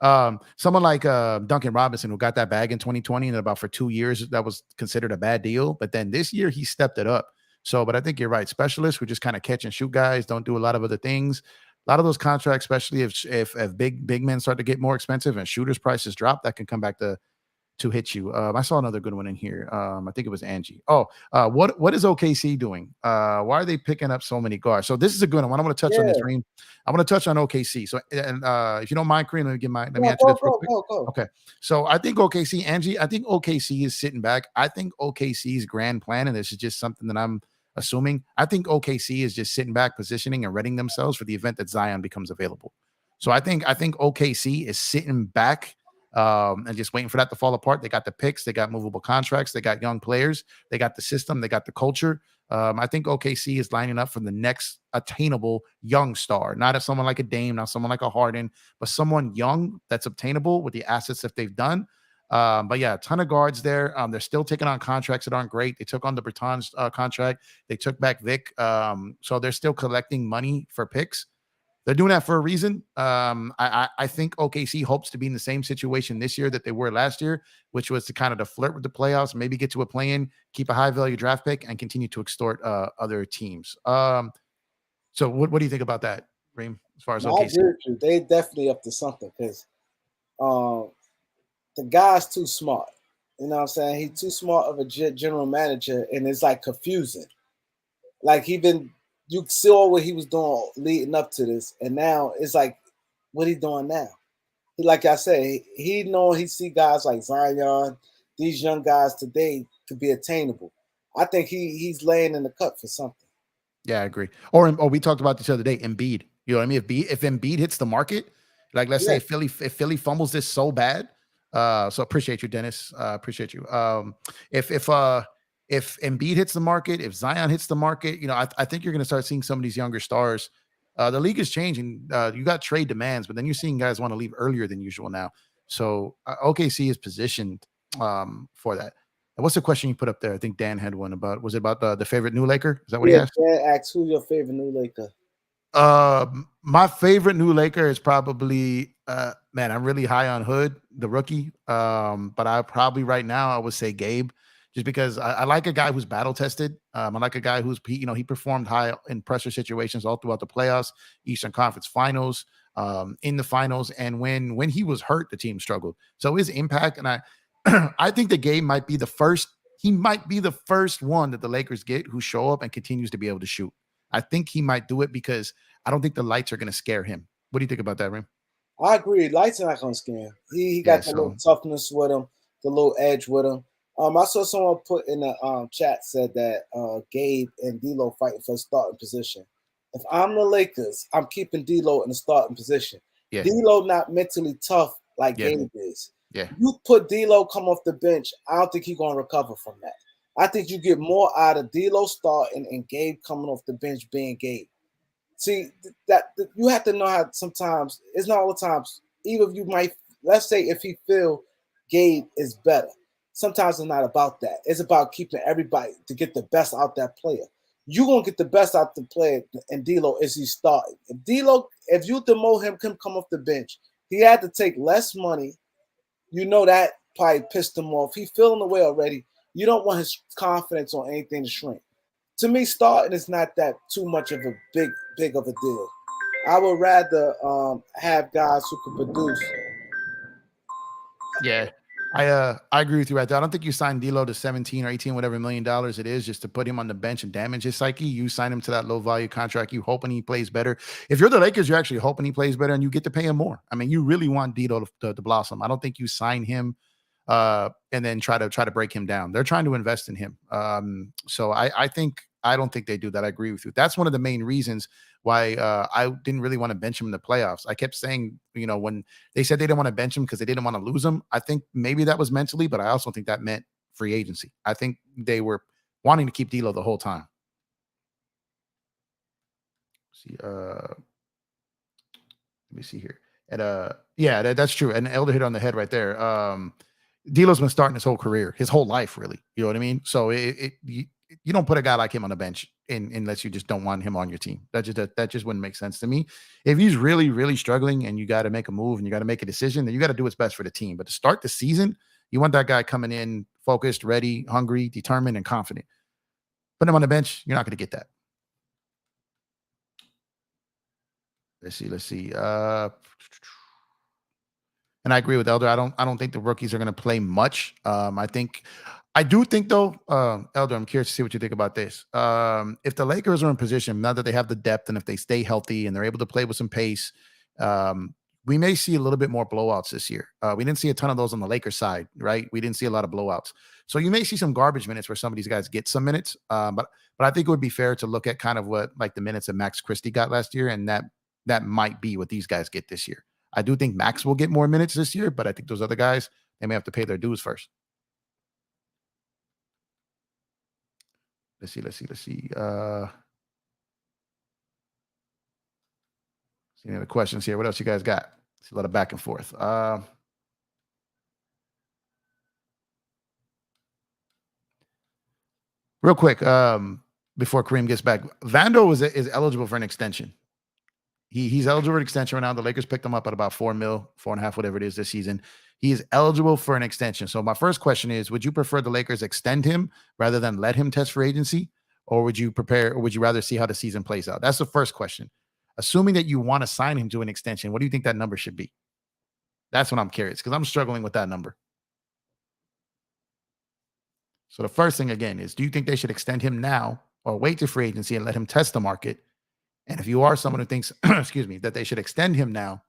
Someone like Duncan Robinson who got that bag in 2020 and about for 2 years that was considered a bad deal, but then this year he stepped it up. So, but I think you're right. Specialists who just kind of catch and shoot guys, don't do a lot of other things. A lot of those contracts, especially if big men start to get more expensive and shooters' prices drop, that can come back to hit you. I saw another good one in here. I think it was Angie. What is OKC doing? Why are they picking up so many guards? So this is a good one. I'm going to touch on this, Reem. I'm going to touch on OKC. So, and if you don't mind, Kareem, let me answer this real quick. Go. Okay. So I think OKC, Angie, I think OKC is sitting back. I think OKC's grand plan, and this is just something that I'm assuming, I think OKC is just sitting back, positioning and readying themselves for the event that Zion becomes available. So I think OKC is sitting back and just waiting for that to fall apart. They got the picks, they got movable contracts, they got young players, they got the system, they got the culture. I think OKC is lining up for the next attainable young star, not as someone like a Dame, not someone like a Harden, but someone young that's obtainable with the assets that they've done. But yeah, a ton of guards there. They're still taking on contracts that aren't great. They took on the Bertans contract. They took back Vic. So they're still collecting money for picks. They're doing that for a reason. I think OKC hopes to be in the same situation this year that they were last year, which was to kind of to flirt with the playoffs, maybe get to a play-in, keep a high-value draft pick, and continue to extort other teams. So what do you think about that, Reem, as far as I OKC? agree with you. They definitely up to something because the guy's too smart. You know what I'm saying? He's too smart of a general manager, and it's like confusing. Like you saw what he was doing leading up to this, and now it's like, what he doing now? Like I said, he see guys like Zion, these young guys today could be attainable. I think he's laying in the cut for something. Yeah, I agree. Or we talked about this the other day, Embiid. You know what I mean? If Embiid hits the market, like let's say if Philly fumbles this so bad. So appreciate you, Dennis. Appreciate you. If Embiid hits the market, if Zion hits the market, I think you're going to start seeing some of these younger stars. The league is changing. You got trade demands, but then you're seeing guys want to leave earlier than usual now. So OKC is positioned for that. And what's the question you put up there? I think Dan had one about, was it about the favorite new Laker? Is that what he asked? Dan asked, who's your favorite new Laker? My favorite new Laker is probably, I'm really high on Hood, the rookie. But I probably right now I would say Gabe, just because I like a guy who's battle tested. I like a guy who's, he performed high in pressure situations all throughout the playoffs, Eastern Conference Finals, in the finals. And when he was hurt, the team struggled. So his impact, and I think the Gabe might be the first one that the Lakers get who show up and continues to be able to shoot. I think he might do it because I don't think the lights are going to scare him. What do you think about that, Rim? I agree. Lights are not going to scare him. He got the little toughness with him, the little edge with him. I saw someone put in the chat said that Gabe and D'Lo fighting for the starting position. If I'm the Lakers, I'm keeping D'Lo in the starting position. Yeah. D'Lo not mentally tough like Gabe is. Yeah. You put D'Lo come off the bench, I don't think he's going to recover from that. I think you get more out of D'Lo starting and Gabe coming off the bench being Gabe. See, that you have to know how sometimes, it's not all the times, even if you might, let's say if he feel Gabe is better, sometimes it's not about that. It's about keeping everybody to get the best out that player. You're going to get the best out the player, and D'Lo is he starting. If you demote him come off the bench, he had to take less money. That probably pissed him off. He's feeling the way already. You don't want his confidence on anything to shrink. To me, starting is not that too much of a big of a deal. I would rather have guys who can produce. Yeah, I agree with you right there. I don't think you signed D'Lo to 17 or 18, whatever $1 million it is, just to put him on the bench and damage his psyche. You sign him to that low value contract. You hoping he plays better. If you're the Lakers, you're actually hoping he plays better, and you get to pay him more. I mean, you really want D'Lo to blossom. I don't think you sign him and then try to break him down. They're trying to invest in him. So I don't think they do that. I agree with you. That's one of the main reasons why I didn't really want to bench him in the playoffs. I kept saying, when they said they didn't want to bench him because they didn't want to lose him, I think maybe that was mentally, but I also think that meant free agency. I think they were wanting to keep D'Lo the whole time. Let me see here. And yeah, that's true. And Elder hit on the head right there. D'Lo's been starting his whole career, his whole life, really. You know what I mean? So you don't put a guy like him on the bench unless you just don't want him on your team. That just wouldn't make sense to me. If he's really, really struggling and you got to make a move and you got to make a decision, then you got to do what's best for the team. But to start the season, you want that guy coming in focused, ready, hungry, determined, and confident. Put him on the bench, you're not going to get that. Let's see. And I agree with Elder. I don't think the rookies are going to play much. I do think though, Elder, I'm curious to see what you think about this. If the Lakers are in position, now that they have the depth and if they stay healthy and they're able to play with some pace, we may see a little bit more blowouts this year. We didn't see a ton of those on the Lakers side, right? We didn't see a lot of blowouts. So you may see some garbage minutes where some of these guys get some minutes. But I think it would be fair to look at kind of what like the minutes that Max Christie got last year, and that might be what these guys get this year. I do think Max will get more minutes this year, but I think those other guys, they may have to pay their dues first. Let's see. See any other questions here? What else you guys got? It's a lot of back and forth. Real quick, before Kareem gets back, Vando is eligible for an extension. He's eligible for an extension right now. The Lakers picked him up at about $4 million, 4.5, whatever it is this season. He is eligible for an extension. So my first question is, would you prefer the Lakers extend him rather than let him test free agency? Or would you rather see how the season plays out? That's the first question. Assuming that you want to sign him to an extension, what do you think that number should be? That's what I'm curious, because I'm struggling with that number. So the first thing again is, do you think they should extend him now or wait to free agency and let him test the market? And if you are someone who thinks, excuse me, that they should extend him now,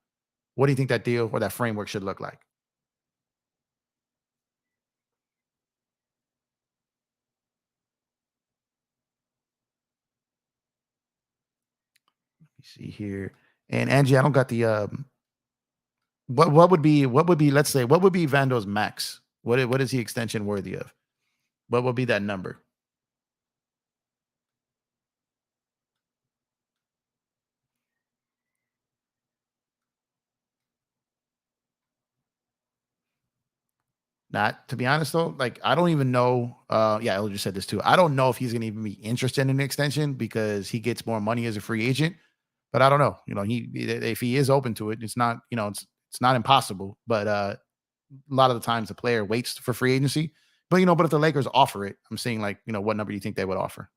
what do you think that deal or that framework should look like? Let me see here. And Angie, I don't got the what would be let's say what would be Vando's max? What is he extension worthy of? What would be that number? Not to be honest though, like I don't even know. Yeah, I just said this too. I don't know if he's gonna even be interested in an extension because he gets more money as a free agent. But I don't know. If he is open to it, it's not, it's not impossible. But a lot of the times the player waits for free agency. But but if the Lakers offer it, I'm seeing like, what number do you think they would offer?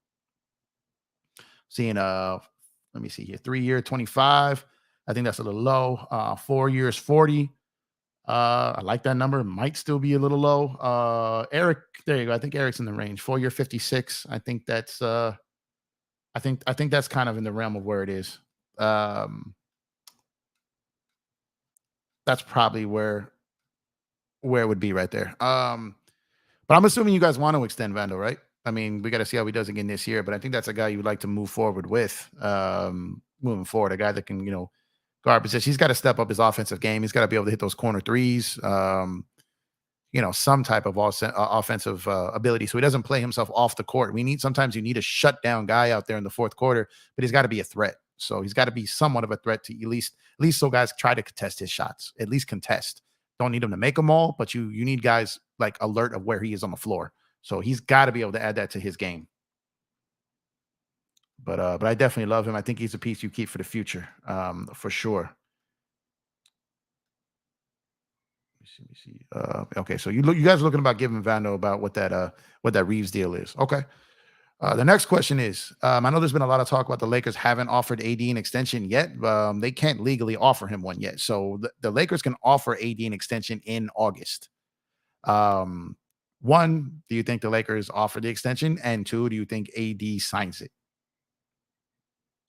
Seeing let me see here, 3-year 25. I think that's a little low. 4 years 40. I like that number. Might still be a little low. Eric, there you go. I think Eric's in the range. 4-year 56. I think that's I think that's kind of in the realm of where it is. That's probably where it would be right there. But I'm assuming you guys want to extend Vando, right? I mean, we got to see how he does again this year, but I think that's a guy you would like to move forward with, moving forward. A guy that can, guard position. He's got to step up his offensive game. He's got to be able to hit those corner threes. Some type of offensive ability, so he doesn't play himself off the court. Sometimes you need a shutdown guy out there in the fourth quarter, but he's got to be a threat. So he's got to be somewhat of a threat to at least so guys try to contest his shots. At least contest. Don't need him to make them all, but you need guys like alert of where he is on the floor. So he's got to be able to add that to his game. But I definitely love him. I think he's a piece you keep for the future, for sure. Let me see. Okay, so you guys are looking about giving Vando about what that Reeves deal is. Okay. The next question is, I know there's been a lot of talk about the Lakers haven't offered AD an extension yet. They can't legally offer him one yet. So the Lakers can offer AD an extension in August. One, do you think the Lakers offer the extension? And two, do you think AD signs it?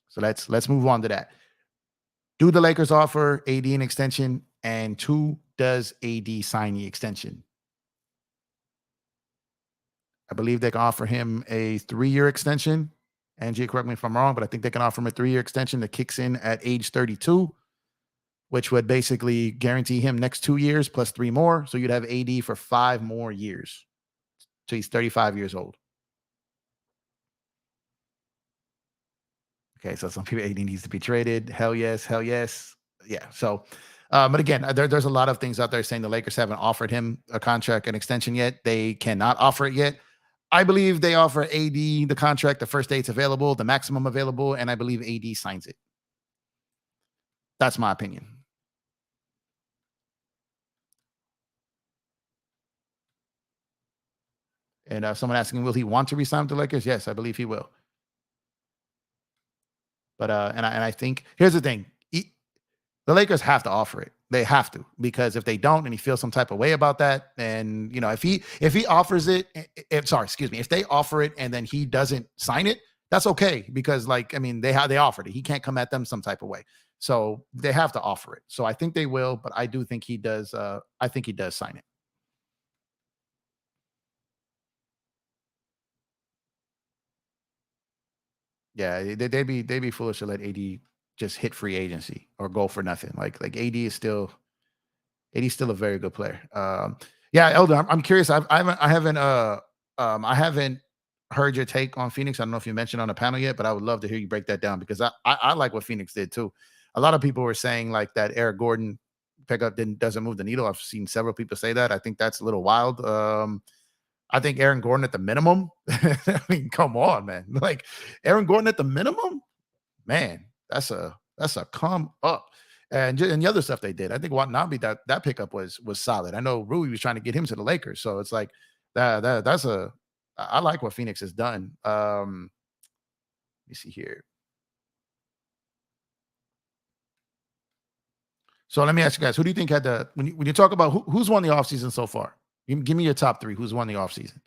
So let's move on to that. Do the Lakers offer AD an extension? And two, does AD sign the extension? I believe they can offer him a 3-year extension. Angie, correct me if I'm wrong, but I think they can offer him a 3-year extension that kicks in at age 32, which would basically guarantee him next 2 years plus 3 more. So you'd have AD for 5 more years. So he's 35 years old. Okay, so some people, AD needs to be traded. Hell yes, hell yes. Yeah, so... but again, there's a lot of things out there saying the Lakers haven't offered him a contract, an extension yet. They cannot offer it yet. I believe they offer AD the contract the first day it's available, the maximum available, and I believe AD signs it. That's my opinion. And someone asking, will he want to resign with the Lakers? Yes, I believe he will. But and I think here's the thing. The Lakers have to offer it. They have to, because if they don't and he feels some type of way about that, and if he offers it, if they offer it and then he doesn't sign it, that's okay, because they offered it. He can't come at them some type of way. So they have to offer it. So I think they will, but I do think he does. I think he does sign it. Yeah, they'd be foolish to let AD just hit free agency or go for nothing. Like AD's still a very good player. Yeah, Elder, I'm curious. I haven't heard your take on Phoenix. I don't know if you mentioned on the panel yet, but I would love to hear you break that down because I like what Phoenix did too. A lot of people were saying like that Eric Gordon pickup doesn't move the needle. I've seen several people say that. I think that's a little wild. I think Aaron Gordon at the minimum. I mean, come on, man. Like Aaron Gordon at the minimum, man. That's a come up. And the other stuff they did, I think Watanabe that pickup was solid. I know Rui was trying to get him to the Lakers, so it's like that's I like what Phoenix has done. Let me see here. So let me ask you guys, who do you think had the when you talk about who's won the offseason so far? Give me your top three. Who's won the offseason?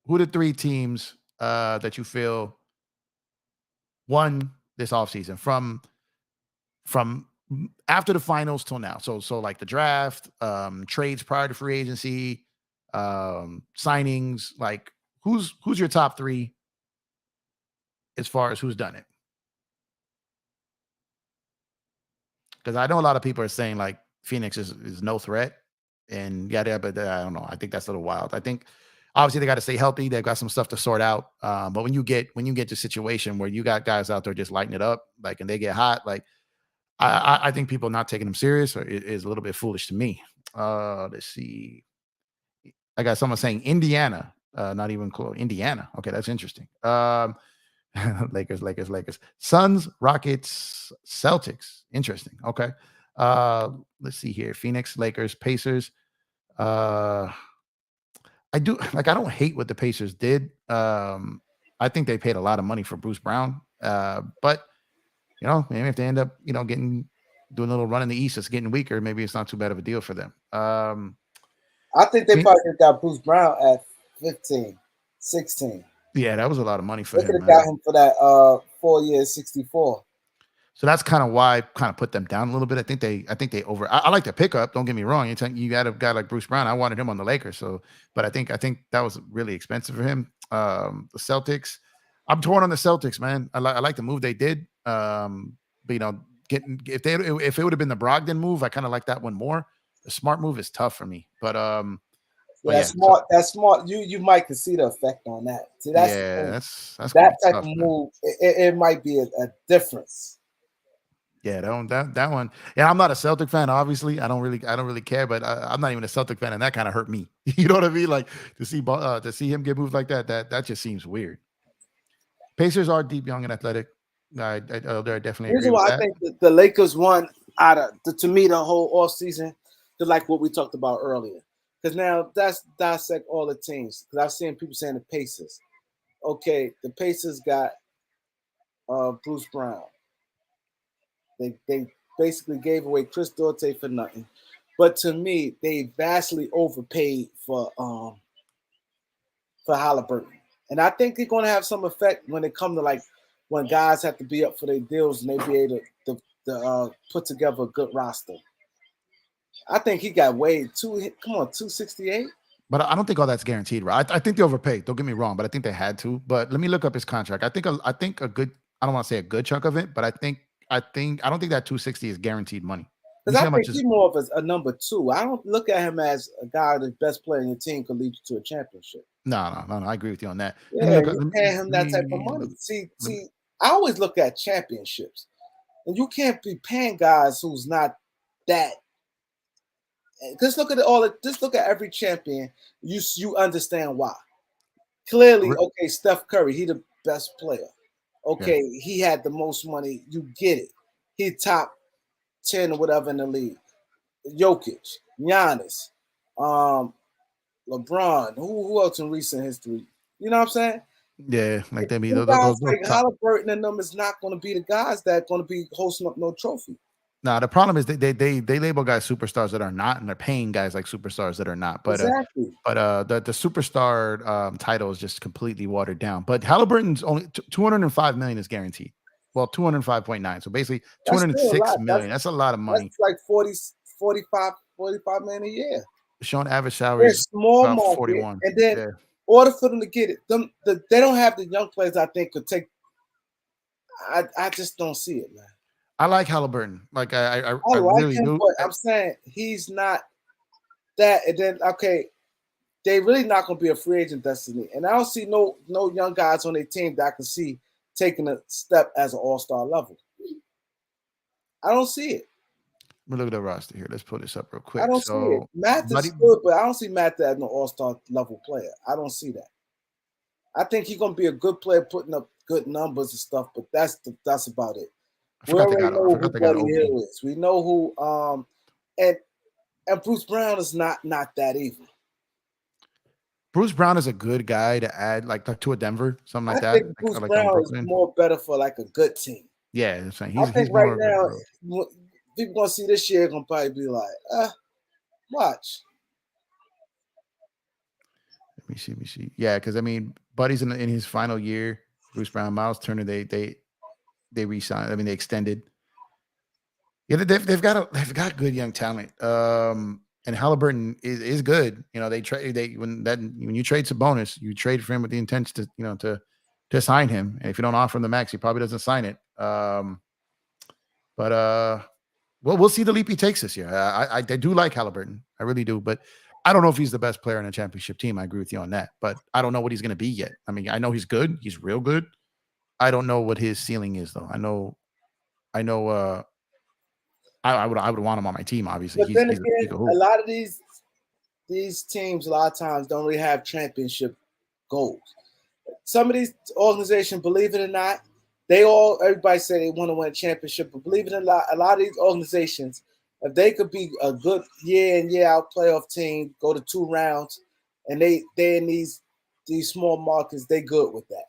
Who are the three teams that you feel won this offseason from after the finals till now? So like the draft, trades prior to free agency, signings. Like who's your top three as far as who's done it? Because I know a lot of people are saying like Phoenix is no threat, and yeah, but I don't know. I think that's a little wild. I think obviously they got to stay healthy. They've got some stuff to sort out. But when you get to a situation where you got guys out there just lighting it up, like, and they get hot, like I think people not taking them serious is a little bit foolish to me. Let's see. I got someone saying Indiana, not even close. Indiana. Okay, that's interesting. Lakers. Suns, Rockets, Celtics. Interesting. Okay. Let's see here. Phoenix, Lakers, Pacers. I don't hate what the Pacers did. I think they paid a lot of money for Bruce Brown. But maybe if they end up, doing a little run in the East, it's getting weaker. Maybe it's not too bad of a deal for them. I think they probably got Bruce Brown at 15, 16. Yeah, that was a lot of money for him. They could have got him for that 4 years, 64. So that's kind of why I kind of put them down a little bit. I think they over. I like the pickup. Don't get me wrong. You got a guy like Bruce Brown. I wanted him on the Lakers. So, but I think that was really expensive for him. The Celtics. I'm torn on the Celtics, man. I like the move they did. But if it would have been the Brogdon move, I kind of like that one more. The Smart move is tough for me. But Smart. That's smart. You might can see the effect on that. See, that's that type of move. It might be a difference. Yeah, that one. Yeah, I'm not a Celtic fan. Obviously, I don't really care. But I'm not even a Celtic fan, and that kind of hurt me. You know what I mean? Like to see him get moved like that. That just seems weird. Pacers are deep, young, and athletic. I definitely agree with that. I think the Lakers won out of to me the whole offseason, to like what we talked about earlier. Because now that's dissect all the teams. Because I've seen people saying the Pacers. Okay, the Pacers got Bruce Brown. They basically gave away Chris Duarte for nothing. But to me, they vastly overpaid for Halliburton. And I think they're going to have some effect when it comes to like when guys have to be up for their deals and they be able to put together a good roster. I think he got weighed 268. But I don't think all that's guaranteed, right? I think they overpaid. Don't get me wrong, but I think they had to. But let me look up his contract. I think a good. I don't want to say a good chunk of it, but I don't think that 260 is guaranteed money. Because I think he's more of a number two. I don't look at him as a guy that's best player in your team could lead you to a championship. No. I agree with you on that. Yeah, you pay him that type of money. See, I always look at championships, and you can't be paying guys who's not that. Just look at every champion. You understand why. Clearly, okay, Steph Curry, he the best player. Okay, yeah. He had the most money. You get it. He top 10 or whatever in the league. Jokic, Giannis, LeBron. Who else in recent history? You know what I'm saying? Yeah, like they be those like Halliburton and them is not going to be the guys that are going to be hosting up no trophy. No, the problem is they label guys superstars that are not, and they're paying guys like superstars that are not. But exactly. The superstar title is just completely watered down. But Halliburton's only $205 million is guaranteed. Well, 205.9. So basically $206 million. That's a lot of money. That's like 45 million a year. Showing average salaries small about market, 41. And then in order for them to get it, they don't have the young players I think could take I just don't see it, man. I like Halliburton. Like I like really him, do. but I'm saying he's not that. And then they really not gonna be a free agent destiny. And I don't see no young guys on their team that I can see taking a step as an all-star level. I don't see it. Let me look at the roster here. Let's pull this up real quick. I don't see it. Math is good, but I don't see Math as an all-star level player. I don't see that. I think he's gonna be a good player, putting up good numbers and stuff, but that's about it. We already know who Buddy Hill is. We know who and Bruce Brown is not that either. Bruce Brown is a good guy to add like to a Denver, something like that. I think Bruce Brown is more better for like a good team. Yeah, I'm saying I think right now people gonna see this year gonna probably be like, watch. Let me see. Yeah, because I mean, Buddy's in his final year. Bruce Brown, Miles Turner, they re-signed. I mean, they extended. Yeah, they've got good young talent. And Halliburton is good. You know, when you trade Sabonis, you trade for him with the intent to sign him. And if you don't offer him the max, he probably doesn't sign it. But we'll see the leap he takes this year. I do like Halliburton. I really do. But I don't know if he's the best player in a championship team. I agree with you on that. But I don't know what he's going to be yet. I mean, I know he's good. He's real good. I don't know what his ceiling is, though. I know. I would want him on my team. Obviously, but then again, a lot of these teams, a lot of times, don't really have championship goals. Some of these organizations, believe it or not, everybody say they want to win a championship, but believe it or not, a lot of these organizations, if they could be a good year in year out playoff team, go to 2 rounds, and they in these small markets, they good with that.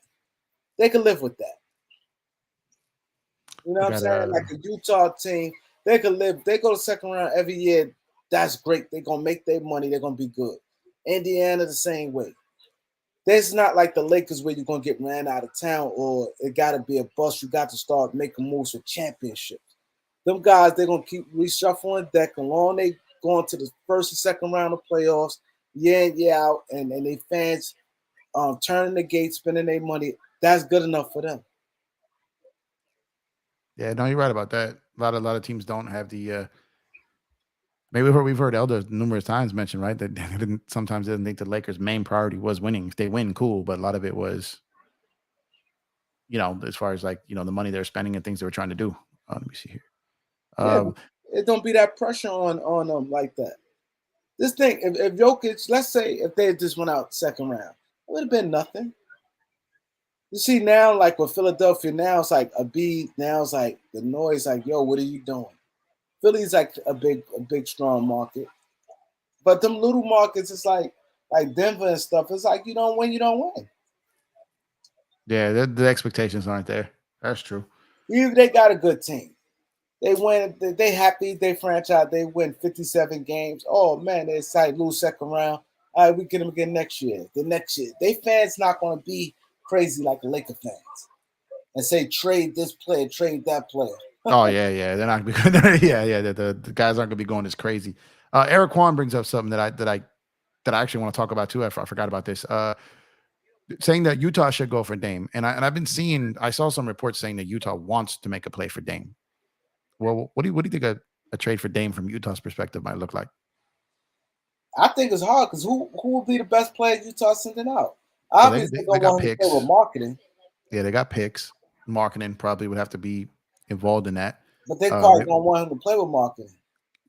They can live with that. You know what I'm saying? Like a Utah team, they could live. They go to second round every year. That's great. They're gonna make their money. They're gonna be good. Indiana the same way. There's not like the Lakers where you're gonna get ran out of town or it got to be a bust. You got to start making moves for championships. Them guys, they're gonna keep reshuffling deck along. They going to the first and second round of playoffs, year in year out, and they fans turning the gate, spending their money. That's good enough for them. Yeah, no, you're right about that. A lot of teams don't have the. Maybe we've heard Elder numerous times mention, right, that sometimes they didn't think the Lakers' main priority was winning. If they win, cool, but a lot of it was, as far as like the money they're spending and things they were trying to do. Let me see here. It don't be that pressure on them like that. This thing, if Jokic, let's say if they just went out second round, it would have been nothing. You see now, like with Philadelphia, now it's like a B. Now it's like the noise, like, yo, what are you doing? Philly's like a big strong market, but them little markets, it's like Denver and stuff. It's like you don't win, you don't win. Yeah, the expectations aren't there. That's true. Even they got a good team. They win. They happy. They franchise. They win 57 games. Oh man, they excited. Lose second round. All right, we get them again next year. The next year, they fans not going to be crazy like the Laker fans and say trade this player, trade that player. Oh yeah, they're not going to be. Yeah. The guys aren't going to be going as crazy. Eric Kwan brings up something that I actually want to talk about too. I forgot about this. Saying that Utah should go for Dame, and I've been seeing. I saw some reports saying that Utah wants to make a play for Dame. Well, what do you think a trade for Dame from Utah's perspective might look like? I think it's hard because who will be the best player Utah sending out? Obviously, they got picks. With marketing. Yeah, they got picks. Marketing probably would have to be involved in that. But they probably don't want him to play with marketing.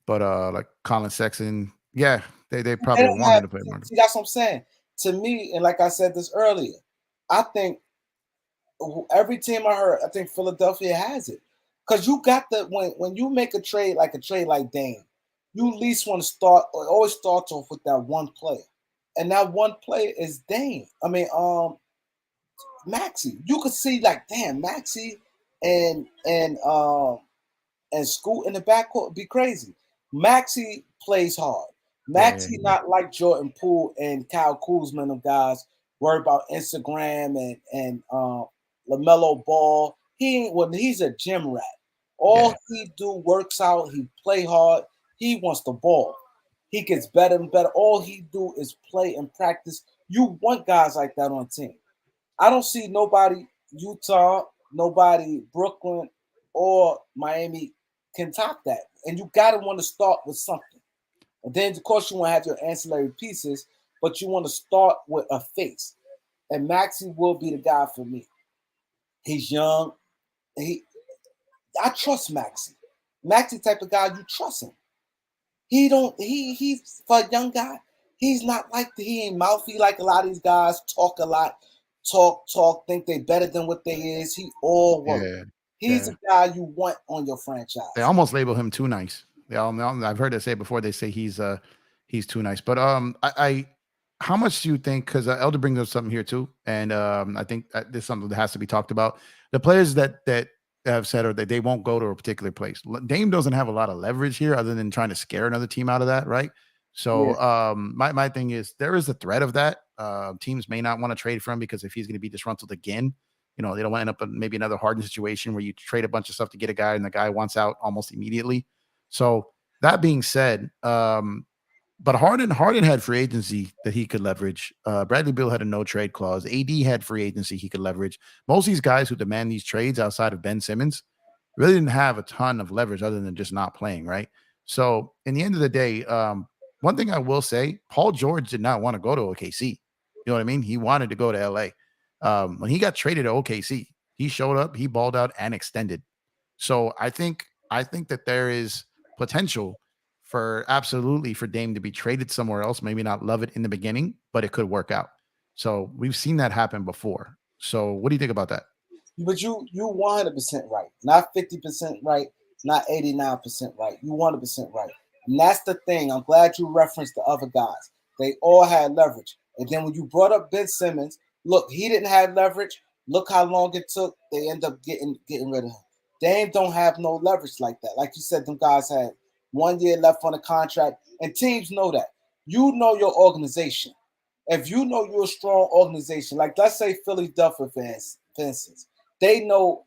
But like Colin Sexton, yeah, they probably want him to play with marketing. See, that's what I'm saying. To me, and like I said this earlier, I think every team I heard, I think Philadelphia has it. Because you got when you make a trade like Dame, you at least want to start or always start off with that one player. And that one player is Dame. I mean, Maxey. You could see like, damn, Maxey and Scoot in the backcourt would be crazy. Maxey plays hard. Maxey not like Jordan Poole and Kyle Kuzma, them guys worry about Instagram and LaMelo Ball. He's a gym rat. All he do works out. He play hard. He wants the ball. He gets better and better. All he do is play and practice. You want guys like that on team. I don't see nobody Utah nobody, Brooklyn or Miami can top that. And you got to want to start with something. And then, of course, you want to have your ancillary pieces, but you want to start with a face. And Maxey will be the guy for me. He's young. I trust Maxey. Maxey type of guy, you trust him. He's for a young guy, he's not like he ain't mouthy like a lot of these guys, talk a lot, talk, think they better than what they is. He all work. Yeah. He's a guy you want on your franchise. They almost label him too nice. I've heard it say before. They say he's too nice. But I how much do you think? Because Elder brings up something here too, and I think this is something that has to be talked about. The players that have said or that they won't go to a particular place. Dame doesn't have a lot of leverage here, other than trying to scare another team out of that, right? So my thing is there is a threat of that. Teams may not want to trade for him because if he's going to be disgruntled again, they don't want to end up in maybe another Harden situation where you trade a bunch of stuff to get a guy and the guy wants out almost immediately. So that being said, but Harden had free agency that he could leverage. Bradley Beal had a no trade clause. AD had free agency he could leverage. Most of these guys who demand these trades outside of Ben Simmons really didn't have a ton of leverage other than just not playing, right? So in the end of the day, one thing I will say, Paul George did not want to go to OKC. You know what I mean? He wanted to go to LA. When he got traded to OKC, he showed up, he balled out and extended. So I think that there is potential for Dame to be traded somewhere else, maybe not love it in the beginning, but it could work out. So we've seen that happen before. So what do you think about that? But you 100% right, not 50% right, not 89% right. You 100% right, and that's the thing. I'm glad you referenced the other guys. They all had leverage, and then when you brought up Ben Simmons, look, he didn't have leverage. Look how long it took. They end up getting rid of him. Dame don't have no leverage like that. Like you said, them guys had 1 year left on the contract, and teams know that. You know your organization. If you know you're a strong organization, like let's say Philadelphia fans, for instance, they know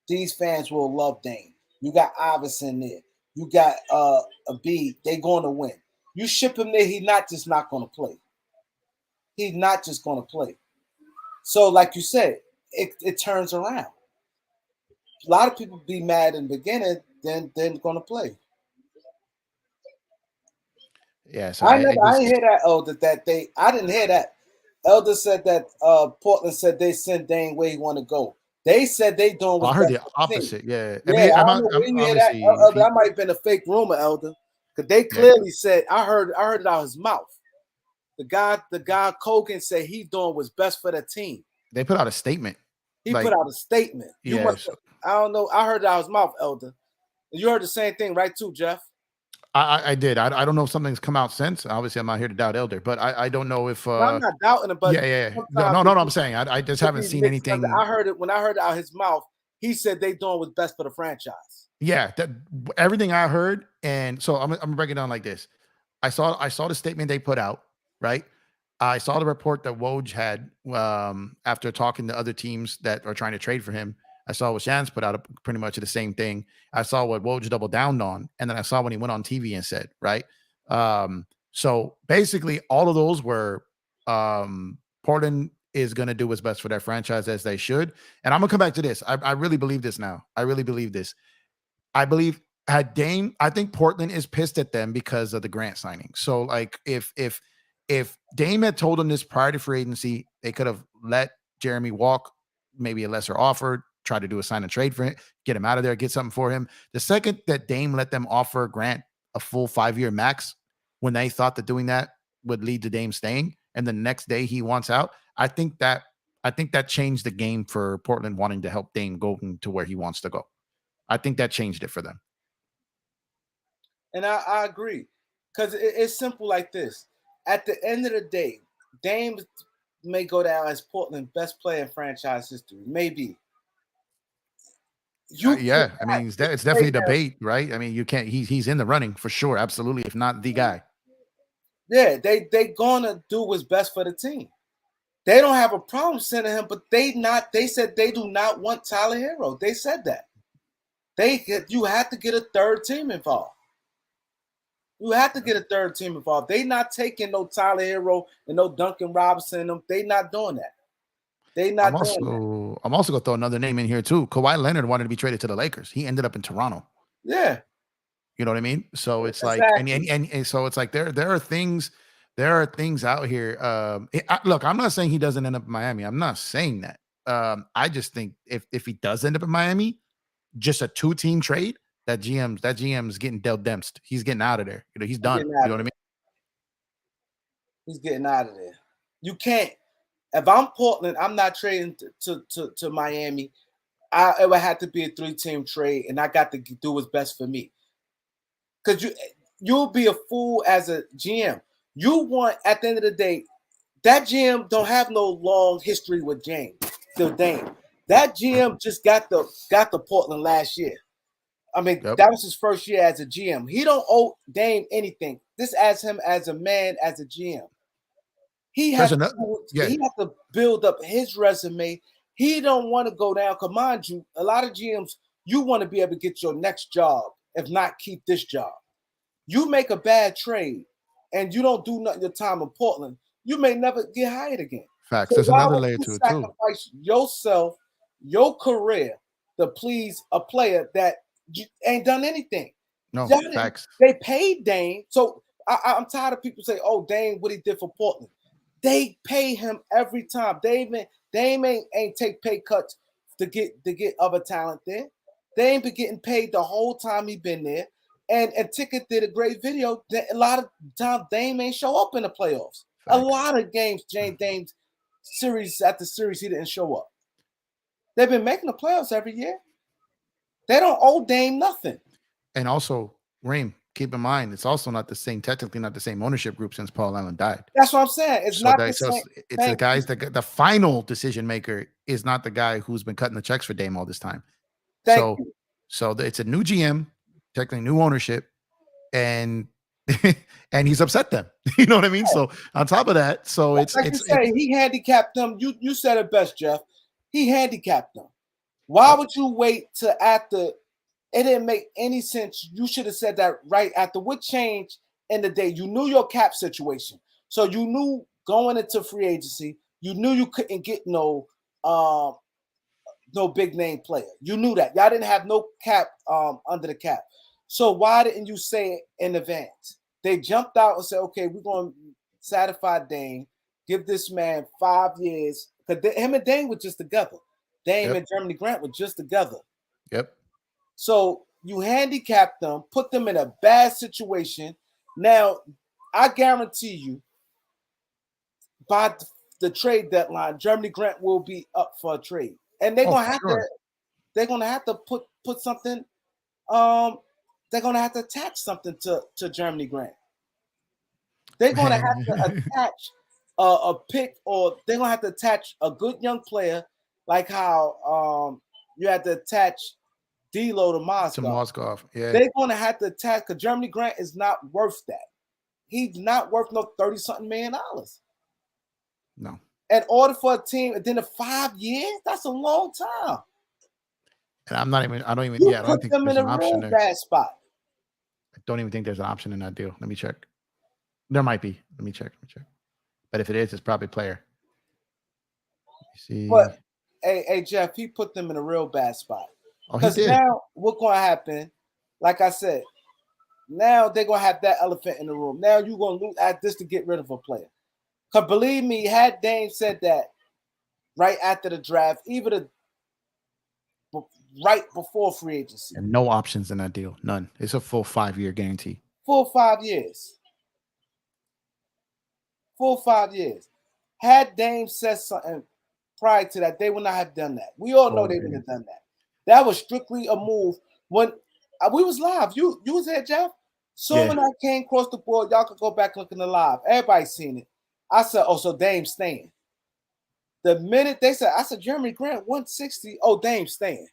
these fans will love Dame. You got Iverson there. You got a B. They going to win. You ship him there, he's not going to play. He's not just going to play. So, like you said, it turns around. A lot of people be mad in the beginning, then going to play. Yeah, so I didn't hear that, Elder. I didn't hear that. Elder said that Portland said they sent Dame where he want to go. They said they doing. I heard the opposite. Yeah, I mean, I don't know where you hear that. Elder, that might have been a fake rumor, Elder, because they clearly said. I heard it out of his mouth. The guy Kogan said he's doing what's best for the team. They put out a statement. He put out a statement. I don't know. I heard it out of his mouth, Elder. You heard the same thing, right? Too, Jeff. I did. I don't know if something's come out since. Obviously, I'm not here to doubt Elder, but I don't know if. I'm not doubting it, but No. I'm saying I just haven't seen anything. I heard it when I heard it out of his mouth. He said they doing what's best for the franchise. Yeah, everything I heard, and so I'm gonna break it down like this. I saw the statement they put out, right? I saw the report that Woj had after talking to other teams that are trying to trade for him. I saw what Shans put out pretty much the same thing. I saw what Woj doubled down on, and then I saw when he went on TV and said, right? So basically, all of those were Portland is going to do what's best for their franchise as they should. And I'm going to come back to this. I really believe this now. I really believe this. I believe had Dame, I think Portland is pissed at them because of the Grant signing. So like if Dame had told them this prior to free agency, they could have let Jeremy walk, maybe a lesser offer, try to do a sign and trade for him, get him out of there, get something for him. The second that Dame let them offer Grant a full 5-year max, when they thought that doing that would lead to Dame staying, and the next day he wants out, I think that changed the game for Portland wanting to help Dame go to where he wants to go. I think that changed it for them. And I agree, because it's simple like this. At the end of the day, Dame may go down as Portland's best player in franchise history. Maybe. I mean, it's definitely a debate, right? I mean, you can't. He's in the running for sure, absolutely, if not the guy. Yeah, they gonna do what's best for the team. They don't have a problem sending him, but they said they do not want Tyler Hero. They said that. You have to get a third team involved. You have to get a third team involved. They not taking no Tyler Hero and no Duncan Robinson. They not doing that. They not doing that. I'm also gonna throw another name in here too. Kawhi Leonard wanted to be traded to the Lakers. He ended up in Toronto. Yeah, You know what I mean? So it's like, exactly. and so it's like there are things out here. Look, I'm not saying he doesn't end up in Miami. I'm not saying that. I just think if he does end up in Miami, just a 2-team trade, that GM's getting dealt dempsed. He's getting out of there. You know, he's done. You know what I mean? He's getting out of there. You can't. If I'm Portland, I'm not trading to Miami. It would have to be a 3-team trade, and I got to do what's best for me. Because you'll be a fool as a GM. You want, at the end of the day, that GM don't have no long history with Dame. That GM just got the Portland last year. I mean, that was his first year as a GM. He don't owe Dame anything. This as him as a man, as a GM. He has to build up his resume. He don't want to go down. Because mind you, a lot of GMs, you want to be able to get your next job, if not keep this job. You make a bad trade and you don't do nothing your time in Portland, you may never get hired again. Facts. So there's another layer to it too. Sacrifice yourself, your career, to please a player that ain't done anything. No, facts. They paid Dame. So I'm tired of people say, "Oh, Dame, what he did for Portland." They pay him every time. Dame ain't take pay cuts to get other talent there. They ain't been getting paid the whole time he been there. And Ticket did a great video. A lot of times Dame ain't show up in the playoffs. Facts. A lot of games, Dame's series after series, he didn't show up. They've been making the playoffs every year. They don't owe Dame nothing. And also, Reem, keep in mind, it's also technically not the same ownership group since Paul Allen died. That's what I'm saying. It's not the same. It's the guys that the final decision maker is not the guy who's been cutting the checks for Dame all this time. So it's a new GM, technically new ownership, and he's upset them. You know what I mean? So on top of that, so it's he handicapped them. You said it best, Jeff. He handicapped them. Why would you wait till after? It didn't make any sense. You should have said that right after. What changed in the day? You knew your cap situation. So you knew going into free agency, you knew you couldn't get no big name player. You knew that. Y'all didn't have no cap under the cap. So why didn't you say it in advance? They jumped out and said, okay, we're going to satisfy Dame, give this man 5 years. Because him and Dame were just together. Dame and Jeremy Grant were just together. Yep. So you handicapped them, put them in a bad situation. Now, I guarantee you, by the trade deadline, Jeremy Grant will be up for a trade, and they're gonna have to. They're gonna have to put something. They're gonna have to attach something to Jeremy Grant. They're gonna have to attach a pick, or they're gonna have to attach a good young player, like how you had to attach D'Lo to Mozgov. Yeah. They're going to have to attack because Jeremy Grant is not worth that. He's not worth no $30-something million. No. In order for a team, and then the 5 years, that's a long time. And I don't even put them in a real bad spot. I don't even think there's an option in that deal. Let me check. There might be. Let me check. But if it is, it's probably player. Let me see. But hey, Jeff, he put them in a real bad spot. Because now what's going to happen, like I said, now they're going to have that elephant in the room. Now you're going to lose at this to get rid of a player. Because believe me, had Dame said that right after the draft, even right before free agency. And no options in that deal. None. It's a full 5-year guarantee. Full 5 years. Full 5 years. Had Dame said something prior to that, they would not have done that. We all know they wouldn't have done that. That was strictly a move. When we was live, you was there, Jeff. So when I came across the board, y'all could go back looking the live. Everybody's seen it. I said, oh, so Dame's staying. The minute they said, I said, Jeremy Grant, 160. Oh, Dame's staying.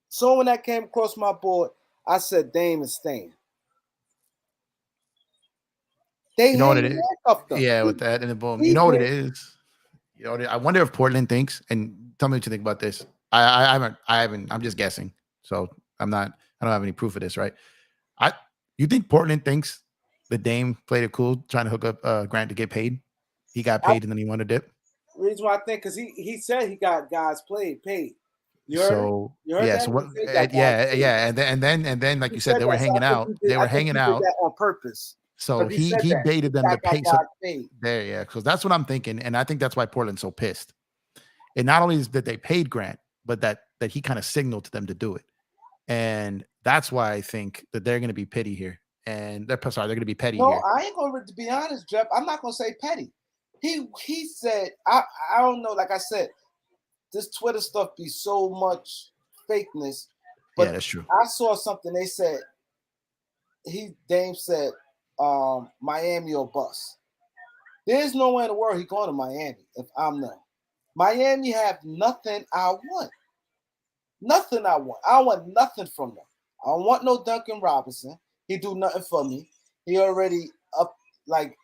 So when that came across my board, I said, Dame is staying. They you know what it is? Yeah, with that and the boom. You know what it is? You know, I wonder if Portland thinks, and tell me what you think about this. I haven't. I'm just guessing. So I don't have any proof of this, right? You think Portland thinks the Dame played it cool, trying to hook up Grant to get paid? He got paid and then he wanted to dip. reason why I think because he said he got guys paid. You heard it? So You heard yeah, that? so what? He said he got guys Yeah, paid. yeah, and then like He you said, said they were that, so hanging I think out. he did. They I were think he hanging did out. that on purpose. So Because he he said he that baited them to got pay. So guys paid. there, yeah, because that's what I'm thinking, and I think that's why Portland's so pissed. And not only is that they paid Grant, but that he kind of signaled to them to do it, and that's why I think that they're going to be petty here, and they're going to be petty No, here. I ain't gonna be honest, Jeff. I'm not gonna say petty. He said I don't know. Like I said, this Twitter stuff be so much fakeness. But Yeah, that's true. I saw something. They said Dame said Miami or bust. There's no way in the world he going to Miami if I'm them. Miami have nothing I want. Nothing I want. I want nothing from them. I don't want no Duncan Robinson. He do nothing for me. He already up. Like,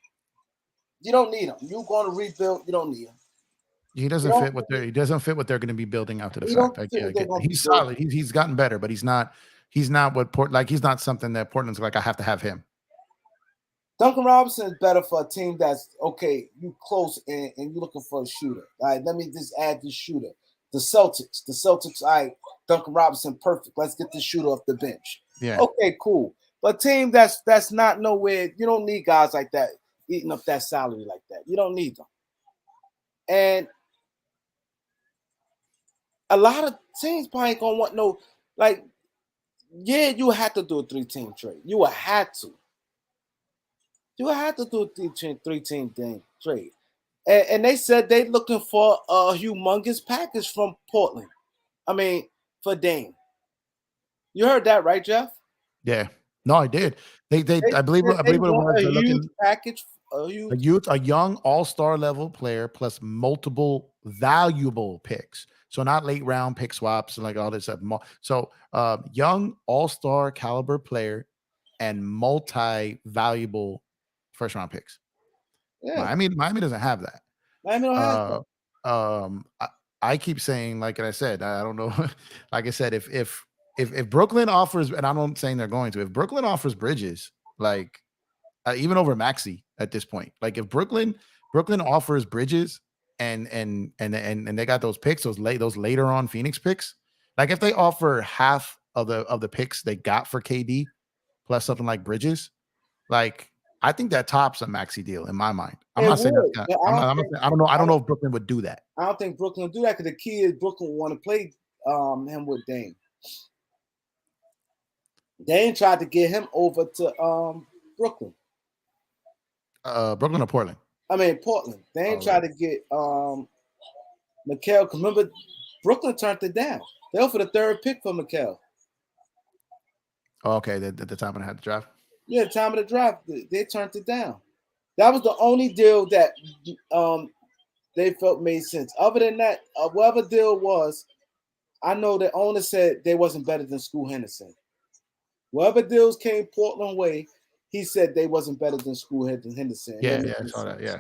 you don't need him. You going to rebuild. You don't need him. He doesn't fit what they're going to be building out to the He fact. don't I fit what they're get gonna that. be He's building. solid. He's gotten better, but he's not what he's not something that Portland's like, I have to have him. Duncan Robinson is better for a team that's okay. You close and you're looking for a shooter. All right, let me just add this shooter. The Celtics. All right, Duncan Robinson, perfect. Let's get this shooter off the bench. Yeah. Okay, cool. But team that's not nowhere. You don't need guys like that eating up that salary like that. You don't need them. And a lot of teams probably ain't gonna want no like. Yeah, you had to do a 3-team trade. You would have to. You had to do a three-team trade. And they said they looking for a humongous package from Portland. I mean, for Dame. You heard that, right, Jeff? Yeah. No, I did. They I believe what it was. A They're huge looking package. a young all-star level player plus multiple valuable picks. So not late round pick swaps and like all this stuff. So young all-star caliber player and multi-valuable first round picks. Yeah. Miami doesn't have that. Miami don't have that. I keep saying, like I said, I don't know. Like I said, if Brooklyn offers, and I'm not saying they're going to, if Brooklyn offers Bridges, like even over Maxey at this point, like if Brooklyn offers Bridges and they got those picks, those later on Phoenix picks, like if they offer half of the picks they got for KD plus something like Bridges, like I think that tops a Maxey deal in my mind. I'm not saying that's I don't know if Brooklyn would do that. I don't think Brooklyn would do that because the key is Brooklyn want to play him with Dame. Dame tried to get him over to Brooklyn. Brooklyn or Portland? I mean Portland. Dame tried to get Mikal. Remember, Brooklyn turned it down. They offered the third pick for Mikal. Oh, okay, at the time when I had the draft. Yeah, the time of the draft, they turned it down. That was the only deal that they felt made sense. Other than that, whatever deal was, I know the owner said they wasn't better than Scoot Henderson. Whatever deals came Portland way, he said they wasn't better than Scoot Henderson. Yeah, I saw that. Yeah.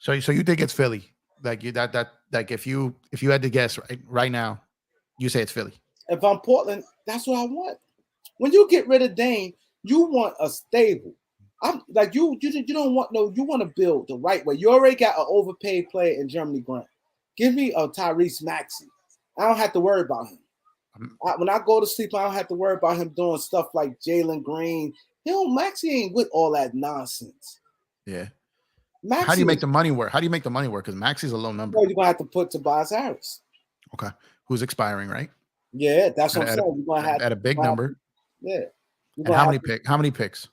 So you think it's Philly? Like you like if you had to guess right now, you say it's Philly. If I'm Portland, that's what I want. When you get rid of Dame, you want a stable. I'm like you don't want no. You want to build the right way. You already got an overpaid player in Jeremy Grant. Give me a Tyrese Maxey. I don't have to worry about him. When I go to sleep, I don't have to worry about him doing stuff like Jalen Green. Maxey ain't with all that nonsense. Yeah. Maxey, how do you make the money work? Because Maxey's a low number. Well, you're gonna have to put Tobias Harris. Okay. Who's expiring, right? Yeah, that's what I'm saying. You're gonna have at a big number. Yeah. And how many picks?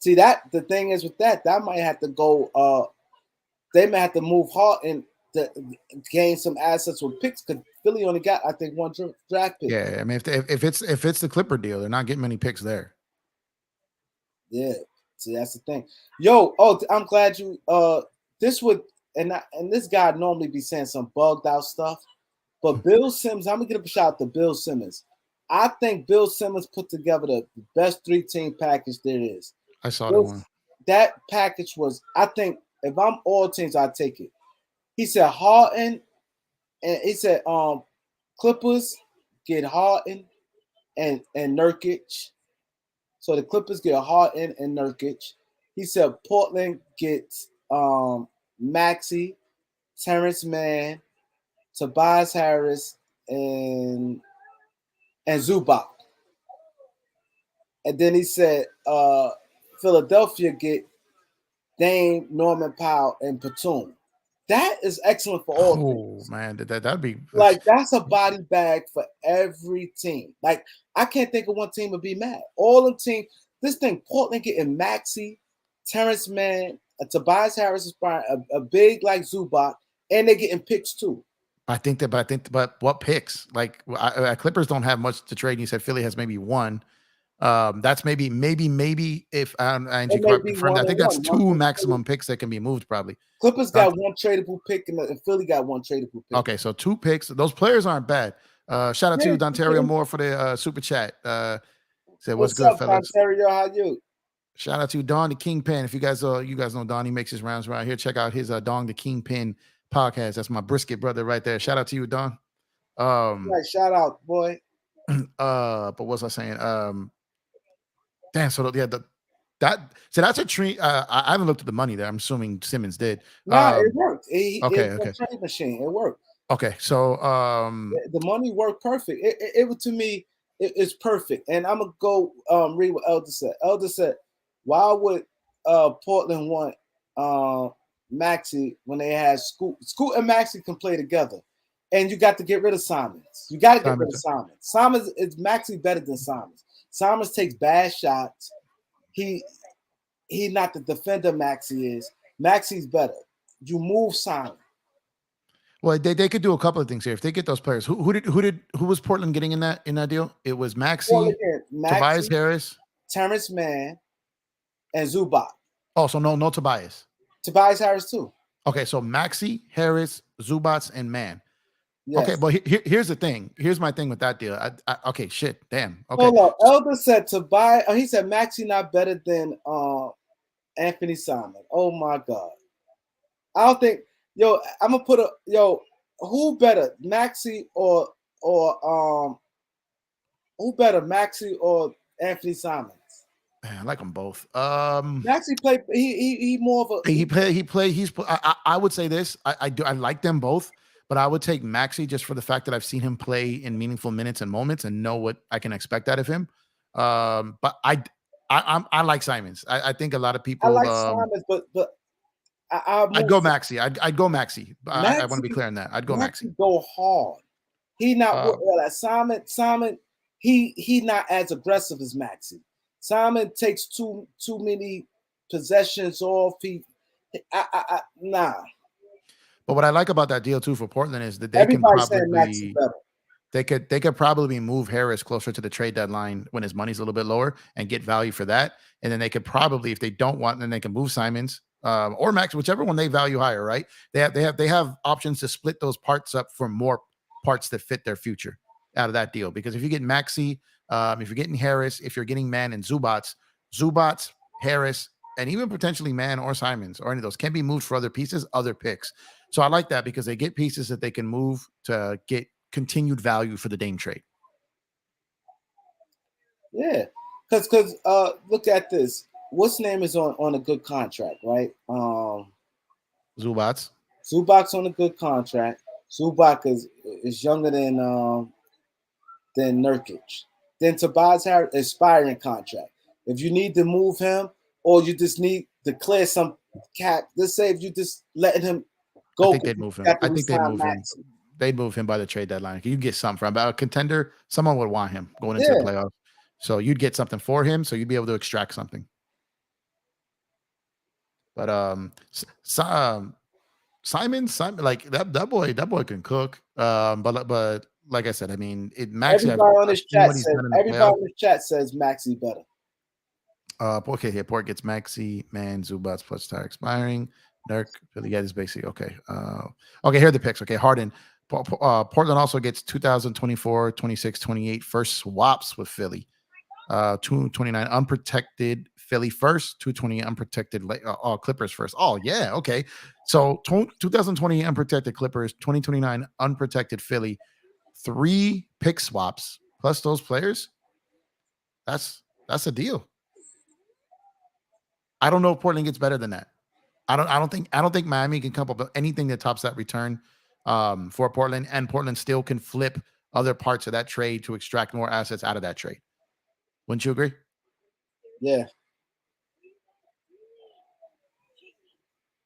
See that the thing is with that might have to go. They may have to move Harden to gain some assets with picks because Philly only got I think one draft pick. Yeah, I mean if it's the Clipper deal, they're not getting many picks there. Yeah, see that's the thing. I'm glad you this would and this guy normally be saying some bugged out stuff, but Bill Simmons, I'm gonna give a shout out to Bill Simmons. I think Bill Simmons put together the best 3-team package there is. I saw that one. That package was, I think, if I'm all teams, I'd take it. He said Harden, and he said Clippers get Harden and Nurkic. So the Clippers get Harden and Nurkic. He said Portland gets Maxey, Terrence Mann, Tobias Harris, and Zubac. And then he said Philadelphia get Dame, Norman Powell, and Batum. That is excellent for all teams. Man, that'd be like that's a body bag for every team. Like I can't think of one team would be mad. All the teams. This thing, Portland getting Maxey, Terrence Mann, Tobias Harris is a big like Zubac, and they're getting picks too. But what picks? Like Clippers don't have much to trade. You said Philly has maybe one. That's maybe if Angie confirmed, I think that's two maximum picks that can be moved probably. Clippers got one tradable pick and Philly got one tradable pick. Okay, so 2 picks. Those players aren't bad. Shout out to Dontario Moore for the super chat. Said what's good, up, fellas? Dontario, how you? Shout out to Don the Kingpin. If you guys know Don, he makes his rounds around here. Check out his Don the Kingpin podcast. That's my brisket brother right there. Shout out to you, Don. Right, shout out, boy. But what was I saying? Damn, so yeah, that's a treat. I haven't looked at the money there. I'm assuming Simmons did. Nah, it worked. Okay. A trade machine. It worked. Okay, so the money worked perfect. It was to me. It's perfect. And I'm gonna go read what Elder said. Elder said, "Why would Portland want Maxey when they had Scoot? Scoot and Maxey can play together, and you got to get rid of Simons. You got to get rid of Simons. Simons is Maxey better than Simons. Simons takes bad shots. He not the defender Maxey is. Maxey's better. You move Simon." Well, they could do a couple of things here if they get those players. Who was Portland getting in that deal? It was Maxey, Tobias Harris, Terrence Mann, and Zubac. Oh, so no Tobias. Tobias Harris too. Okay, so Maxey, Harris, Zubac, and Mann. Yes. Okay, but here's the thing. Here's my thing with that deal. Okay, shit, damn. Okay. Hold up. Elder said Tobias. He said Maxey not better than Anthony Simon. Oh my God. I don't think. Yo, I'm gonna put who better, Maxey or who better, Maxey or Anthony Simons? Man, I like them both. Maxey played. He more of a I would say this. I like them both, but I would take Maxey just for the fact that I've seen him play in meaningful minutes and moments and know what I can expect out of him. But I like Simons. I think a lot of people. I like Simons, but. I'd go Maxey. I'd go Maxey. I want to be clear on that. I'd go Maxey. Go hard. He not Simon. He not as aggressive as Maxey. Simon takes too many possessions off. Nah. But what I like about that deal too for Portland is that they could probably move Harris closer to the trade deadline when his money's a little bit lower and get value for that. And then they could probably, if they don't want, then they can move Simons. Or Max, whichever one they value higher, right? They have options to split those parts up for more parts that fit their future out of that deal. Because if you get Maxey, if you're getting Harris, if you're getting Mann and Zubac, Harris, and even potentially Mann or Simons or any of those can be moved for other pieces, other picks. So I like that because they get pieces that they can move to get continued value for the Dame trade. Yeah, because look at this. What's name is on a good contract, right? Zubac. Zubac's on a good contract. Zubac is younger than Nurkic. Then Tobias Harris expiring contract. If you need to move him, or you just need to clear some cap, let's say if you just letting him go, I think they'd move him. They'd move him by the trade deadline. You get something from a contender. Someone would want him going into the playoffs. So you'd get something for him. So you'd be able to extract something. But Simon, like that boy can cook. But like I said, I mean, Maxey. Everybody on this chat says Maxey better. Okay, here Port gets Maxey, Mann, Zubac plus tire expiring. Nurk, Philly is basically okay. Okay, here are the picks. Okay, Harden. Portland also gets 2024, 26, 28 first swaps with Philly. 229 unprotected Philly first, 220 unprotected Clippers first. Oh yeah, okay. So 2020 unprotected Clippers, 2029 unprotected Philly, 3 pick swaps plus those players. That's a deal. I don't know if Portland gets better than that. I don't think Miami can come up with anything that tops that return for Portland, and Portland still can flip other parts of that trade to extract more assets out of that trade. Wouldn't you agree? Yeah.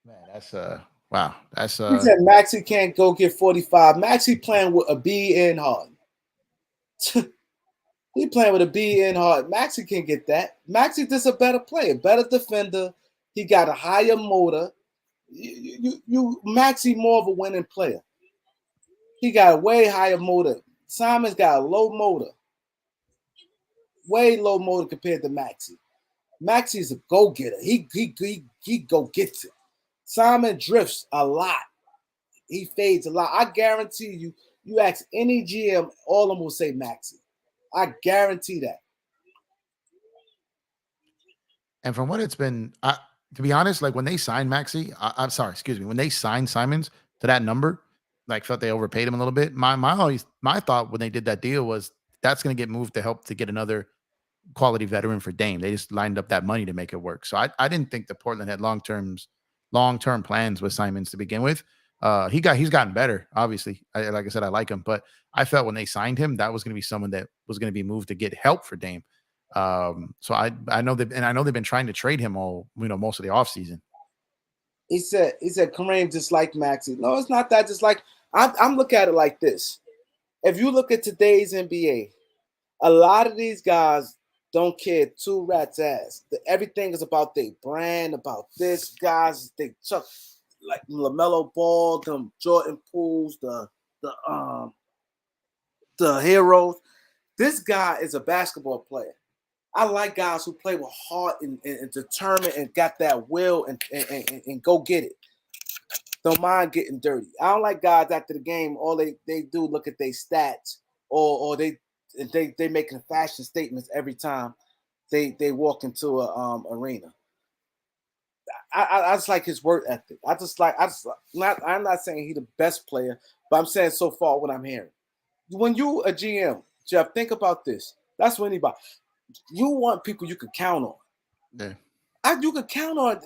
Man, that's wow. That's He said Maxey can't go get 45. Maxey playing with a B in Harden. He playing with a B in Harden. Maxey can get that. Maxey just a better player, better defender. He got a higher motor. You Maxey more of a winning player. He got a way higher motor. Simon's got a low motor. Way low motor compared to Maxey. Maxey's a go-getter. He go gets it. Simon drifts a lot. He fades a lot. I guarantee you ask any GM, all of them will say Maxey. I guarantee that. And from what it's been, to be honest, like when they signed Maxey, I'm sorry, excuse me, when they signed Simons to that number, like felt they overpaid him a little bit. My thought when they did that deal was that's going to get moved to help to get another quality veteran for Dame. They just lined up that money to make it work. So I didn't think that Portland had long-term plans with Simons to begin with. He's gotten better, obviously. Like I said, I like him, but I felt when they signed him, that was going to be someone that was going to be moved to get help for Dame. So I know they've been trying to trade him most of the offseason. He said Kareem just like Maxey. No, it's not that just like I'm looking at it like this. If you look at today's NBA, a lot of these guys don't care two rats ass. Everything is about their brand, about this guys. They chuck like LaMelo Ball, them Jordan Pools, the heroes. This guy is a basketball player. I like guys who play with heart and determined and got that will and go get it. Don't mind getting dirty. I don't like guys after the game. All they do look at their stats or they making fashion statements every time they walk into a arena. I just like his work ethic. I'm not saying he's the best player, but I'm saying so far what I'm hearing. When you a GM, Jeff, think about this. That's what anybody. You want people you can count on. Yeah. You can count on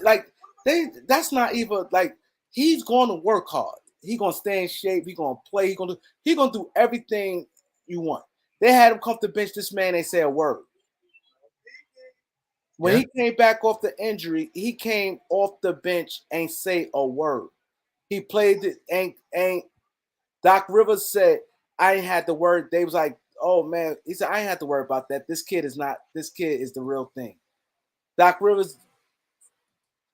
that's not even like he's going to work hard. He's gonna stay in shape, he's gonna play, he's gonna do everything you want. They had him come to the bench. This man ain't say a word. When he came back off the injury, he came off the bench, ain't say a word. He played it, ain't Doc Rivers said, I ain't had the word. They was like, oh man, he said, I ain't had to worry about that. This kid is the real thing. Doc Rivers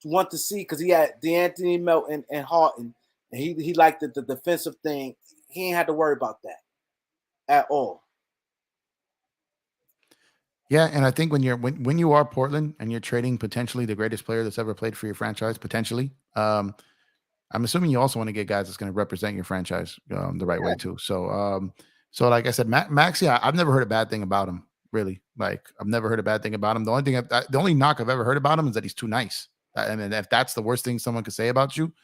want to see because he had DeAnthony Melton and Harden, and he liked the defensive thing. He ain't had to worry about that at all. Yeah, and I think when you are Portland and you're trading potentially the greatest player that's ever played for your franchise, potentially, I'm assuming you also want to get guys that's going to represent your franchise the right way too. So like I said, Maxey, I've never heard a bad thing about him. Really, like I've never heard a bad thing about him. The only knock I've ever heard about him is that he's too nice. And if that's the worst thing someone could say about you,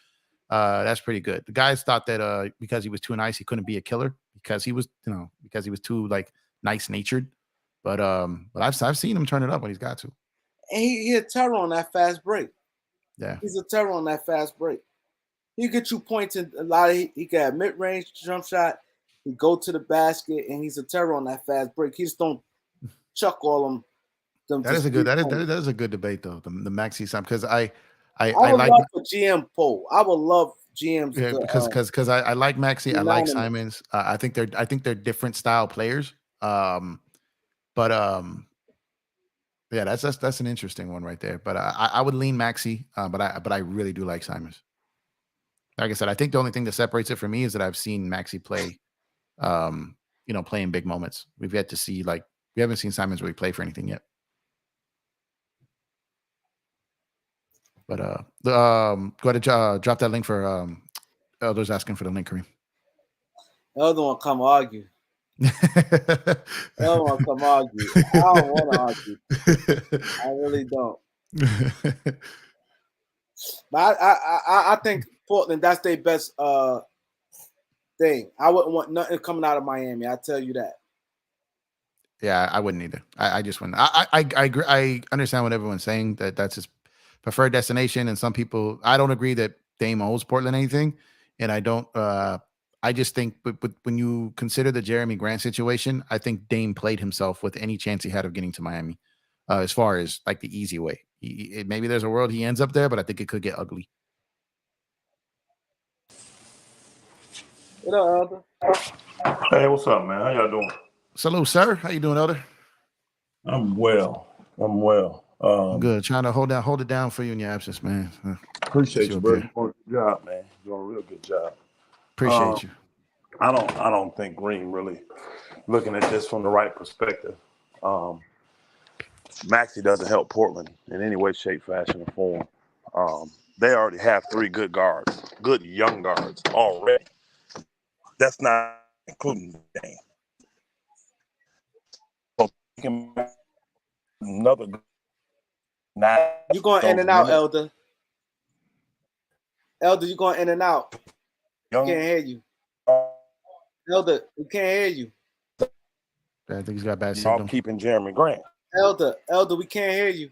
that's pretty good. The guys thought that because he was too nice, he couldn't be a killer because he was too like nice natured. But I've seen him turn it up when he's got to. And he a terror on that fast break. Yeah, he's a terror on that fast break. He get you points in a lot of. He got mid range jump shot. He go to the basket, and he's a terror on that fast break. He just don't chuck all them. That is a good debate though. The Maxey side because I would like love a GM poll. I would love GMs. Yeah, because I like Maxey. I like Simons. I think they're different style players. But yeah, that's an interesting one right there. But I would lean Maxey. But I really do like Simons. Like I said, I think the only thing that separates it for me is that I've seen Maxey play, play in big moments. We've yet to see we haven't seen Simons really play for anything yet. But go ahead and drop that link for others asking for the link, Kareem. The other one come argue. The other one come argue. I don't want to argue. I really don't. But I think Portland, that's their best thing. I wouldn't want nothing coming out of Miami. I tell you that. Yeah, I wouldn't either. I just wouldn't. I agree. I understand what everyone's saying. That's his preferred destination, and some people. I don't agree that Dame owes Portland anything, and I don't. I just think, but when you consider the Jeremy Grant situation, I think Dame played himself with any chance he had of getting to Miami, as far as like the easy way. Maybe there's a world he ends up there, but I think it could get ugly. What up, Elder? Hey, what's up, man? How y'all doing? Salute, sir. How you doing, Elder? I'm well. Good. Trying to hold it down for you in your absence, man. Appreciate you, bro. You're doing a good job, man. You're doing a real good job. Appreciate you. I don't think Green really looking at this from the right perspective. Maxey doesn't help Portland in any way, shape, fashion, or form. They already have 3 good guards, good young guards already. That's not including the game. So another. You going in and out, Elder. Elder, you going in and out. Can't hear you. Elder, we can't hear you. I think he's got bad signal. I'm keeping Jeremy Grant. Elder, we can't hear you.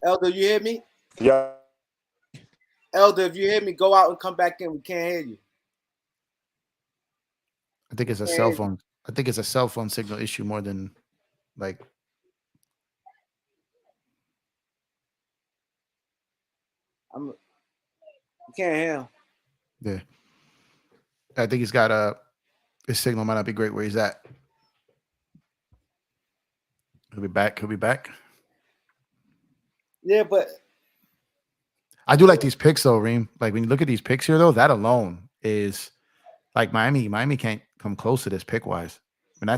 Elder, you hear me? Yeah. Elder, if you hear me, go out and come back in. We can't hear you. I think it's a cell phone. I think it's a cell phone signal issue more than like. You can't hear him. Yeah. I think he's got his signal might not be great where he's at. He'll be back. Yeah, but I do like these picks though, Reem. Like when you look at these picks here, though, that alone is like Miami. Miami can't come close to this pick wise. I mean,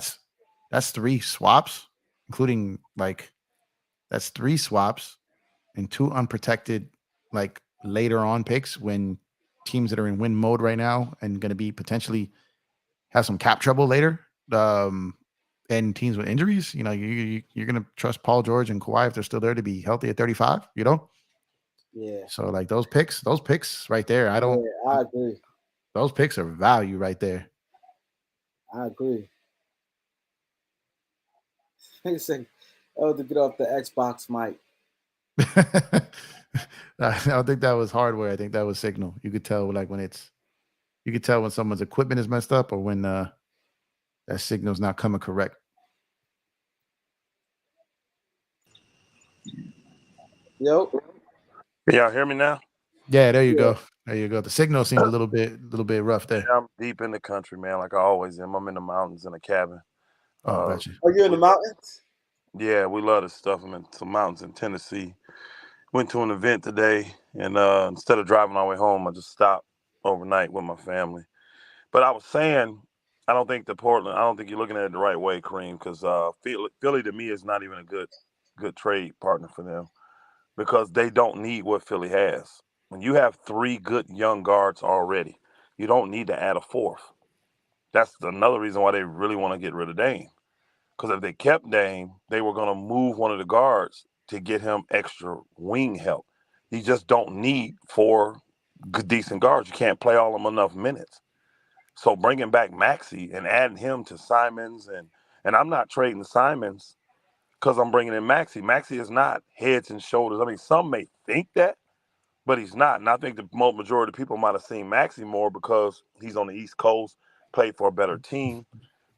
that's 3 swaps, including like that's 3 swaps and 2 unprotected, like later on picks when teams that are in win mode right now and going to be potentially have some cap trouble later. And teams with injuries, you know, you're going to trust Paul George and Kawhi if they're still there to be healthy at 35, you know? Yeah. So like those picks right there, I agree. Those picks are value right there. I agree. He said, to get off the Xbox mic. I don't think that was hardware. I think that was signal. You could tell like you could tell when someone's equipment is messed up or when that signal's not coming correct. Yo. Can y'all hear me now? Yeah, there you go. There you go. The signal seemed a little bit rough there. Yeah, I'm deep in the country, man, like I always am. I'm in the mountains in a cabin. Oh, gotcha. Are you in the mountains? Yeah, we love to stuff. I'm in some mountains in Tennessee. Went to an event today, and instead of driving our way home, I just stopped overnight with my family. But I was saying, I don't think you're looking at it the right way, Kareem, because Philly to me is not even a good trade partner for them because they don't need what Philly has. When you have 3 good young guards already, you don't need to add a 4th. That's another reason why they really want to get rid of Dame. Because if they kept Dame, they were going to move one of the guards to get him extra wing help. You just don't need 4 good, decent guards. You can't play all them enough minutes. So bringing back Maxey and adding him to Simons, and I'm not trading Simons because I'm bringing in Maxey. Maxey is not heads and shoulders. I mean, some may think that, but he's not. And I think the majority of people might have seen Maxey more because he's on the East Coast, played for a better team.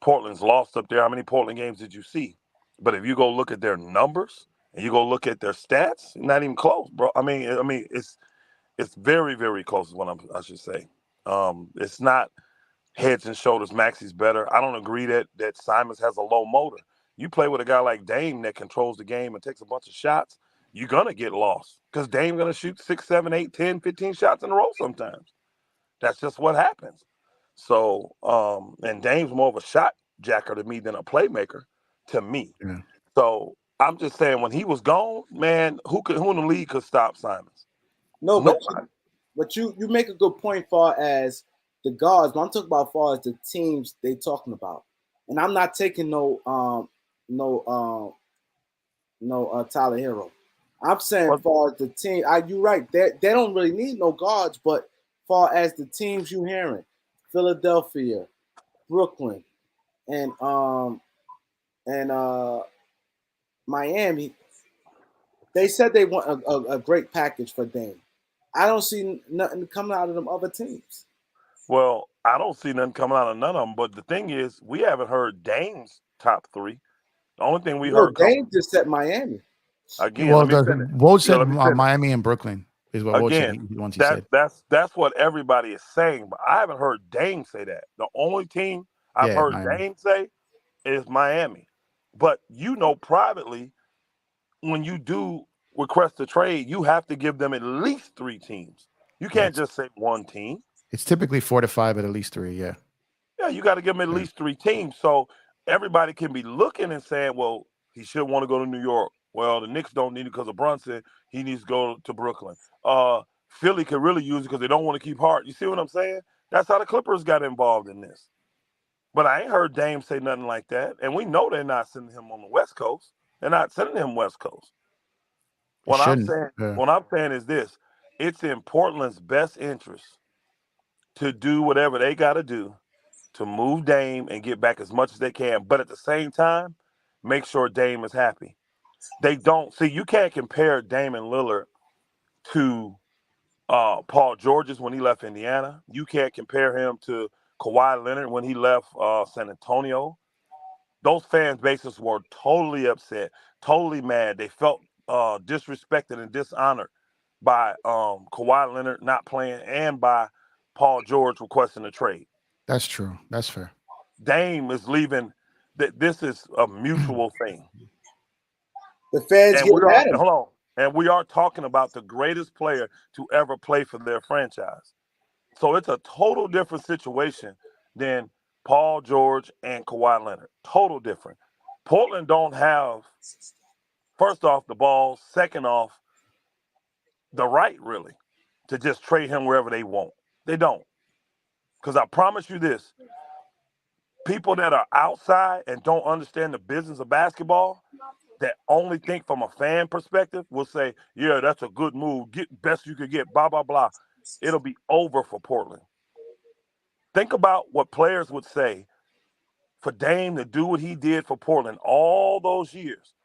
Portland's lost up there. How many Portland games did you see? But if you go look at their numbers and you go look at their stats, not even close, bro. I mean, it's very, very close is what I should say. It's not heads and shoulders. Maxey's better. I don't agree that Simons has a low motor. You play with a guy like Dame that controls the game and takes a bunch of shots, you're going to get lost because Dame's going to shoot 6, 7, 8, 10, 15 shots in a row sometimes. That's just what happens. So, and Dame's more of a shot jacker to me than a playmaker to me. Yeah. So I'm just saying when he was gone, man, who in the league could stop Simons? No, Nobody. but you make a good point far as the guards, but I'm talking about far as the teams they talking about. And I'm not taking no Tyler Hero. I'm saying far as the team, you're right. They don't really need no guards, but far as the teams you hearing, Philadelphia, Brooklyn, and Miami, They said they want a great package for Dame. I don't see nothing coming out of them other teams. Well, I don't see nothing coming out of none of them. But the thing is, we haven't heard Dame's top three. The only thing we heard Dame just said Miami. Again, Well, let me finish. Woj said Let me finish. Miami and Brooklyn is what Woj said. Again, The ones he said. that's what everybody is saying, but I haven't heard Dame say that. The only team I've heard Miami. Dame say is Miami. But privately, when you do request a trade, you have to give them at least 3 teams. You can't just say one team. It's typically 4 to 5, but at least 3. Yeah. Yeah, you got to give them at least 3 teams. So everybody can be looking and saying, well, he should want to go to New York. Well, the Knicks don't need it because of Brunson. He needs to go to Brooklyn. Philly could really use it because they don't want to keep Hart. You see what I'm saying? That's how the Clippers got involved in this. But I ain't heard Dame say nothing like that. And we know they're not sending him on the West Coast. They're not sending him West Coast. What I'm saying is this. It's in Portland's best interest to do whatever they got to do to move Dame and get back as much as they can. But at the same time, make sure Dame is happy. They don't. See, you can't compare Damian Lillard to Paul George's when he left Indiana. You can't compare him to Kawhi Leonard when he left San Antonio. Those fan bases were totally upset, totally mad. They felt disrespected and dishonored by Kawhi Leonard not playing and by Paul George requesting a trade. That's true. That's fair. Dame is leaving. This is a mutual thing. The fans get mad at him. Hold on. And we are talking about the greatest player to ever play for their franchise. So it's a total different situation than Paul George and Kawhi Leonard. Total different. Portland don't have, first off, the ball. Second off, the right, really, to just trade him wherever they want. They don't. Because I promise you this, people that are outside and don't understand the business of basketball, that only think from a fan perspective, will say, yeah, that's a good move. Get best you could get, blah, blah, blah. It'll be over for Portland. Think about what players would say for Dame to do what he did for Portland all those years.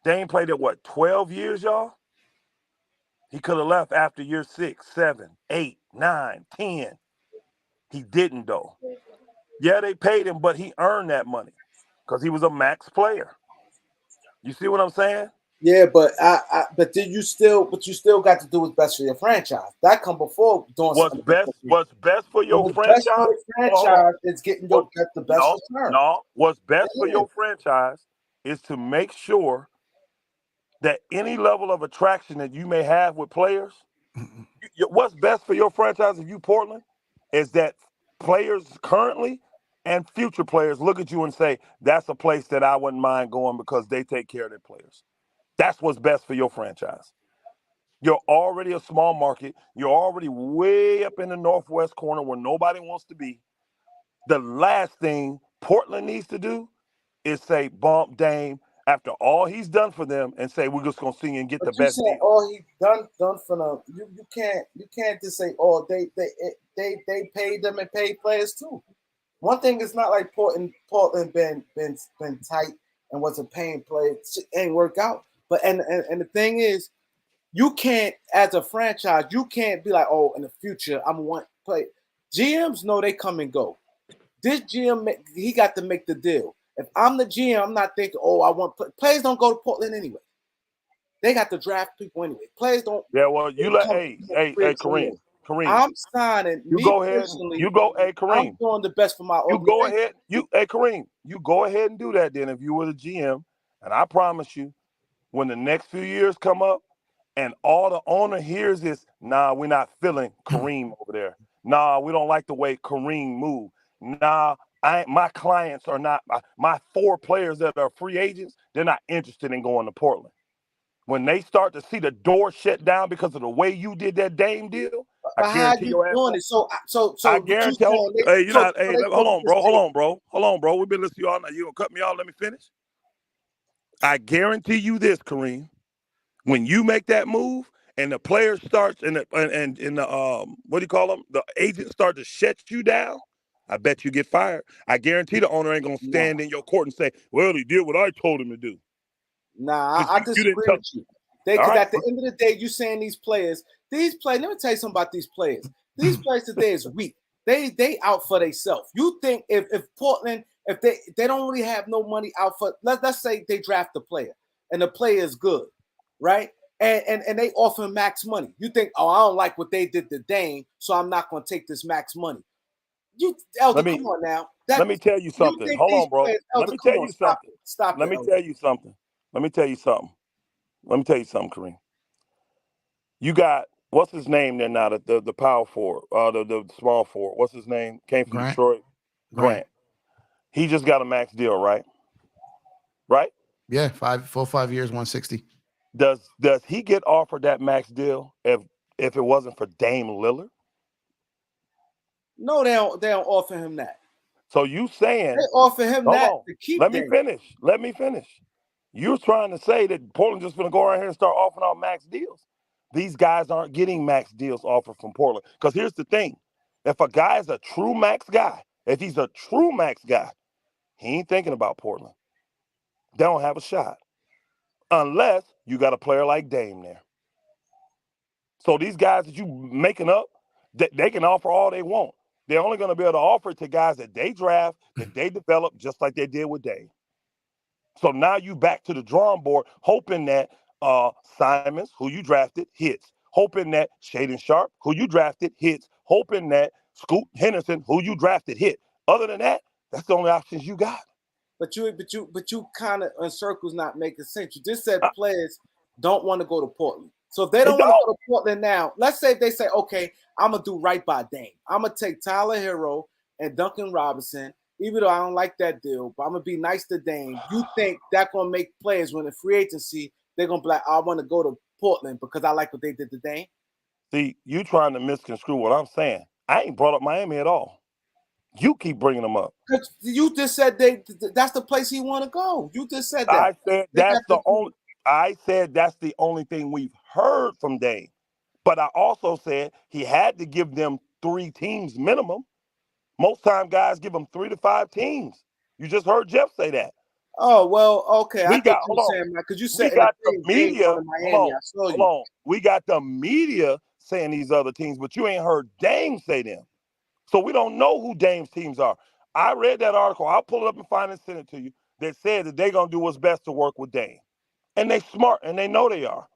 Dame played at 12 years, y'all? He could have left after year 6, 7, 8, 9, 10. He didn't, though. Yeah, they paid him, but he earned that money because he was a max player. You see what I'm saying? Yeah, but but you still got to do what's best for your franchise. That come before doing what's best for your franchise. Best for your franchise is getting the best return. No, what's best for your franchise is to make sure that any level of attraction that you may have with players, what's best for your franchise if you Portland is that players currently and future players look at you and say, that's a place that I wouldn't mind going because they take care of their players. That's what's best for your franchise. You're already a small market. You're already way up in the northwest corner where nobody wants to be. The last thing Portland needs to do is say, bump Dame after all he's done for them and say, we're just going to see and get the best deal. All he done for them. You can't just say, oh, they paid them and paid players too. One thing is not like Portland been tight and wasn't paying players. It ain't work out. But and the thing is, you can't, as a franchise, you can't be like, oh, in the future, I'm one play. GMs know they come and go. This GM, he got to make the deal. If I'm the GM, I'm not thinking, oh, I want players don't go to Portland anyway. They got to draft people anyway. Players don't. Yeah, well, you let Kareem. I'm signing. You go ahead. Kareem. I'm doing the best for my organization. You go ahead. Kareem. You go ahead and do that then if you were the GM. And I promise you, when the next few years come up and all the owner hears is, nah, we're not feeling Kareem over there. Nah, we don't like the way Kareem moved. Nah, my clients are not, my 4 players that are free agents, they're not interested in going to Portland. When they start to see the door shut down because of the way you did that Dame deal, I guarantee you doing it. So I guarantee hold on, bro. We've been listening to you all night. You gonna cut me off? Let me finish. I guarantee you this, Kareem. When you make that move and the player starts and the what do you call them? The agents start to shut you down. I bet you get fired. I guarantee the owner ain't gonna stand in your court and say, "Well, he did what I told him to do." Nah, I disagree with you. Because right. at the end of the day, you saying these players. Let me tell you something about these players. These players today is weak. They out for themselves. You think if Portland, if they don't really have no money out for, let's say they draft a player and the player is good, right? And they offer max money. You think, oh, I don't like what they did to Dame, so I'm not going to take this max money. You, Elder, come on now. Let me tell you something. Hold on, bro. Players, Elder, let me tell you something. Stop it. Let me tell you something. Let me tell you something. Let me tell you something, Kareem. You got, what's his name there now? The power forward, the small forward. What's his name? Came from Detroit. Grant. He just got a max deal, right? Right? Yeah, 5 years, 160. Does he get offered that max deal if it wasn't for Dame Lillard? No, they don't offer him that. So you saying they offer him that to keep Let Dame. me finish. You're trying to say that Portland just going to go around here and start offering out max deals. These guys aren't getting max deals offered from Portland. Because here's the thing. If a guy is a true max guy, if he's a true max guy, he ain't thinking about Portland. They don't have a shot. Unless you got a player like Dame there. So these guys that you making up, they can offer all they want. They're only going to be able to offer it to guys that they draft, that they develop, just like they did with Dame. So now you back to the drawing board, hoping that Simons, who you drafted, hits. Hoping that Shaedon Sharpe, who you drafted, hits. Hoping that Scoot Henderson, who you drafted, hit. Other than that, that's the only options you got. But you kind of in circles not making sense. You just said players don't want to go to Portland. So if they don't want to go to Portland now, let's say they say, okay, I'm gonna do right by Dame. I'm gonna take Tyler Hero and Duncan Robinson. Even though I don't like that deal, but I'm going to be nice to Dame. You think that's going to make players when in free agency, they're going to be like, I want to go to Portland because I like what they did to Dame? See, you trying to misconstrue what I'm saying. I ain't brought up Miami at all. You keep bringing them up. You just said that's the place he want to go. You just said that. I said that's the only thing we've heard from Dame. But I also said he had to give them 3 teams minimum. Most time guys give them 3 to 5 teams. You just heard Jeff say that. Oh, well, okay. We got the media. Hold on. We got the media saying these other teams, but you ain't heard Dame say them. So we don't know who Dame's teams are. I read that article. I'll pull it up and find it and send it to you. That said that they're going to do what's best to work with Dame. And they smart, and they know they are.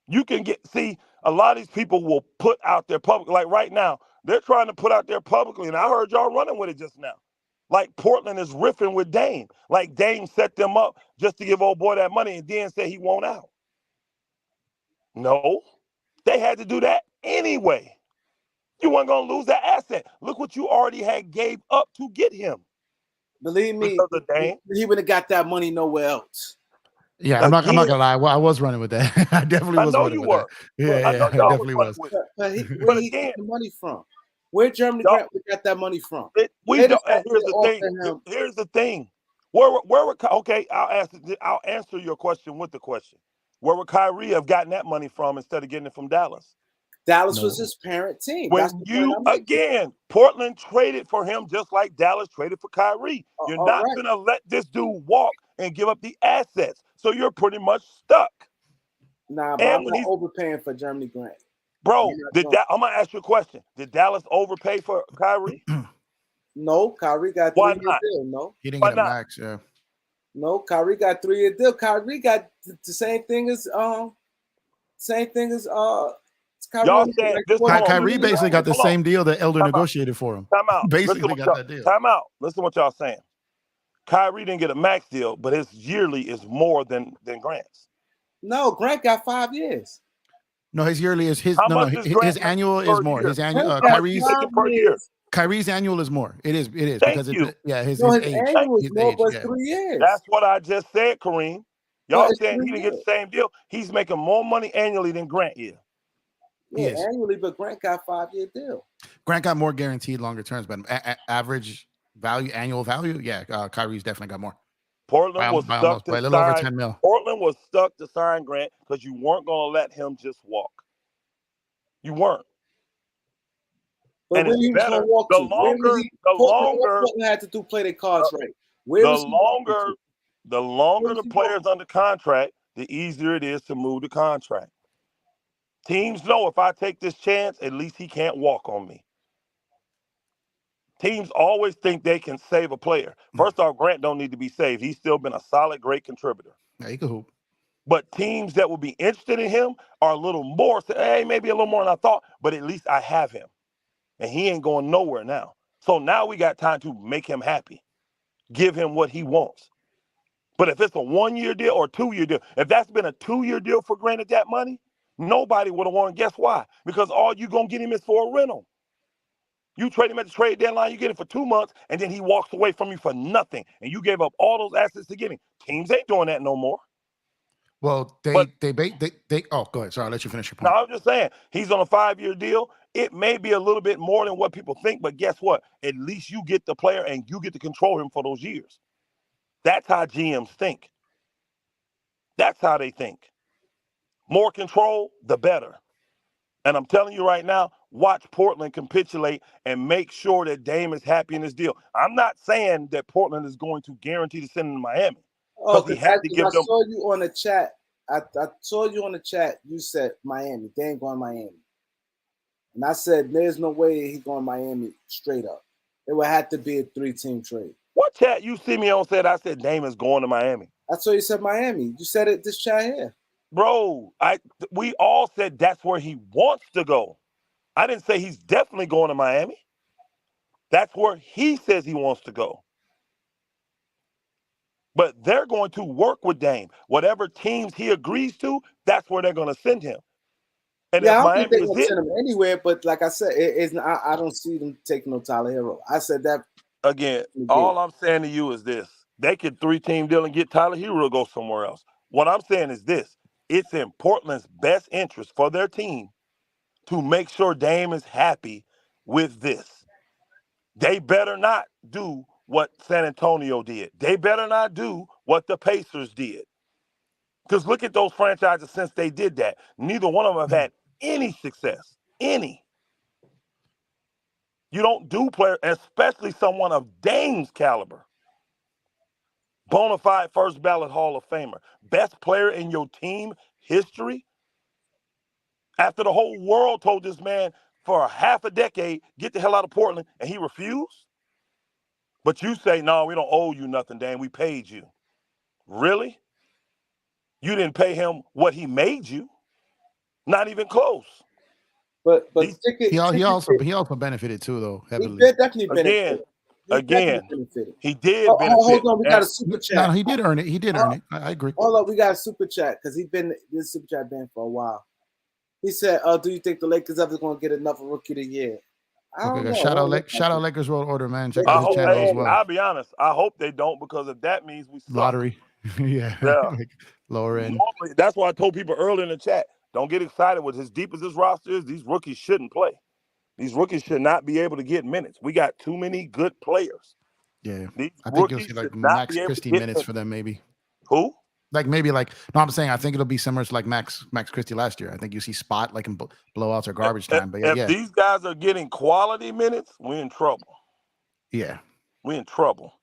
You can see, a lot of these people will put out their public, like right now, they're trying to put out there publicly, and I heard y'all running with it just now. Like Portland is riffing with Dame. Like Dame set them up just to give old boy that money and then say he won't out. No, they had to do that anyway. You weren't going to lose that asset. Look what you already had gave up to get him. Believe me, he would have got that money nowhere else. Yeah, I'm not gonna lie. Well, I was running with that. I definitely was running with that. Yeah, I definitely was. But where he got the money from? Where Germany got that money from? Here's the thing. I'll answer your question with the question. Where would Kyrie have gotten that money from instead of getting it from Dallas? Dallas was his parent team. Portland traded for him just like Dallas traded for Kyrie. You're not going to let this dude walk and give up the assets. So you're pretty much stuck. Nah, but I'm not overpaying for Jeremy Grant. Bro, I'm going to ask you a question. Did Dallas overpay for Kyrie? No, Kyrie got 3-year deal. No. He didn't get a max, yeah. No, Kyrie got 3-year deal. Kyrie got the same thing as Kyrie basically got the same deal that Elder negotiated for him. Time out. Basically got that deal. Time out. Listen to what y'all saying. Kyrie didn't get a max deal, but his yearly is more than Grant's. No, Grant got 5 years. No, his yearly is his. His annual is more. His annual. Kyrie's annual is more. It is because his annual is more, but 3 years. That's what I just said, Kareem. Y'all saying he didn't get the same deal. He's making more money annually than Grant is. Yeah, annually, but Grant got 5-year deal. Grant got more guaranteed longer terms, but average value, annual value, Kyrie's definitely got more. Portland was stuck to sign. Over 10 mil. Portland was stuck to sign Grant because you weren't going to let him just walk. You weren't. But and it's better. The longer had to play their cards right. The longer the player's under contract, the easier it is to move the contract. Teams know if I take this chance, at least he can't walk on me. Teams always think they can save a player. First off, Grant don't need to be saved. He's still been a solid, great contributor. Yeah, he could hoop. But teams that will be interested in him are a little more, hey, maybe a little more than I thought, but at least I have him. And he ain't going nowhere now. So now we got time to make him happy, give him what he wants. But if it's a 1-year deal or 2-year deal, if that's been a 2-year deal for Grant at that money, nobody would have won. Guess why? Because all you're going to get him is for a rental. You trade him at the trade deadline, you get him for 2 months, and then he walks away from you for nothing. And you gave up all those assets to get him. Teams ain't doing that no more. Well, they oh, go ahead. Sorry, I'll let you finish your point. No, I'm just saying, he's on a 5-year deal. It may be a little bit more than what people think, but guess what? At least you get the player and you get to control him for those years. That's how GMs think. That's how they think. More control, the better. And I'm telling you right now, watch Portland capitulate and make sure that Dame is happy in this deal. I'm not saying that Portland is going to guarantee to send him to Miami. Oh, He had to give I them. saw you on the chat. I saw you on the chat. You said Miami. They ain't going Miami. And I said, there's no way he's going Miami straight up. It would have to be a 3-team trade. What chat you see me on said I said Dame is going to Miami? I saw you said Miami. You said it this chat here. Bro, we all said that's where he wants to go. I didn't say he's definitely going to Miami. That's where he says he wants to go. But they're going to work with Dame. Whatever teams he agrees to, that's where they're going to send him. And Yeah, if I don't Miami think they're is going to it, send him anywhere, but like I said, I don't see them taking no Tyler Hero. I said that. Again, all I'm saying to you is this. They could 3-team deal and get Tyler Hero to go somewhere else. What I'm saying is this. It's in Portland's best interest for their team to make sure Dame is happy with this. They better not do what San Antonio did. They better not do what the Pacers did. Because look at those franchises since they did that. Neither one of them have had any success. Any. You don't do players, especially someone of Dame's caliber. Bona fide first ballot Hall of Famer. Best player in your team history. After the whole world told this man for a half a decade, get the hell out of Portland, and he refused? But you say, no, we don't owe you nothing, Dan. We paid you. Really? You didn't pay him what he made you. Not even close. But he also benefited too, though, heavily. He did definitely benefit. He did benefit. Hold on, we got a super chat. No, he did earn it. He did earn it. I agree. Hold up, we got a super chat because this super chat been for a while. He said, do you think the Lakers ever going to get another rookie of the year? Okay, shout out Lakers World Order, man. Check out his channel as well. I'll be honest. I hope they don't, because if that means we suck. Lottery. yeah. Like lower end. Normally, that's why I told people earlier in the chat, don't get excited with as deep as this roster is. These rookies shouldn't play. These rookies should not be able to get minutes. We got too many good players. Yeah. These I think you'll see like Max Christie minutes for them, maybe. Who? I'm saying I think it'll be similar to like Max Christie last year. I think you see Spot like in blowouts or garbage time. But if these guys are getting quality minutes, we're in trouble. Yeah. We're in trouble.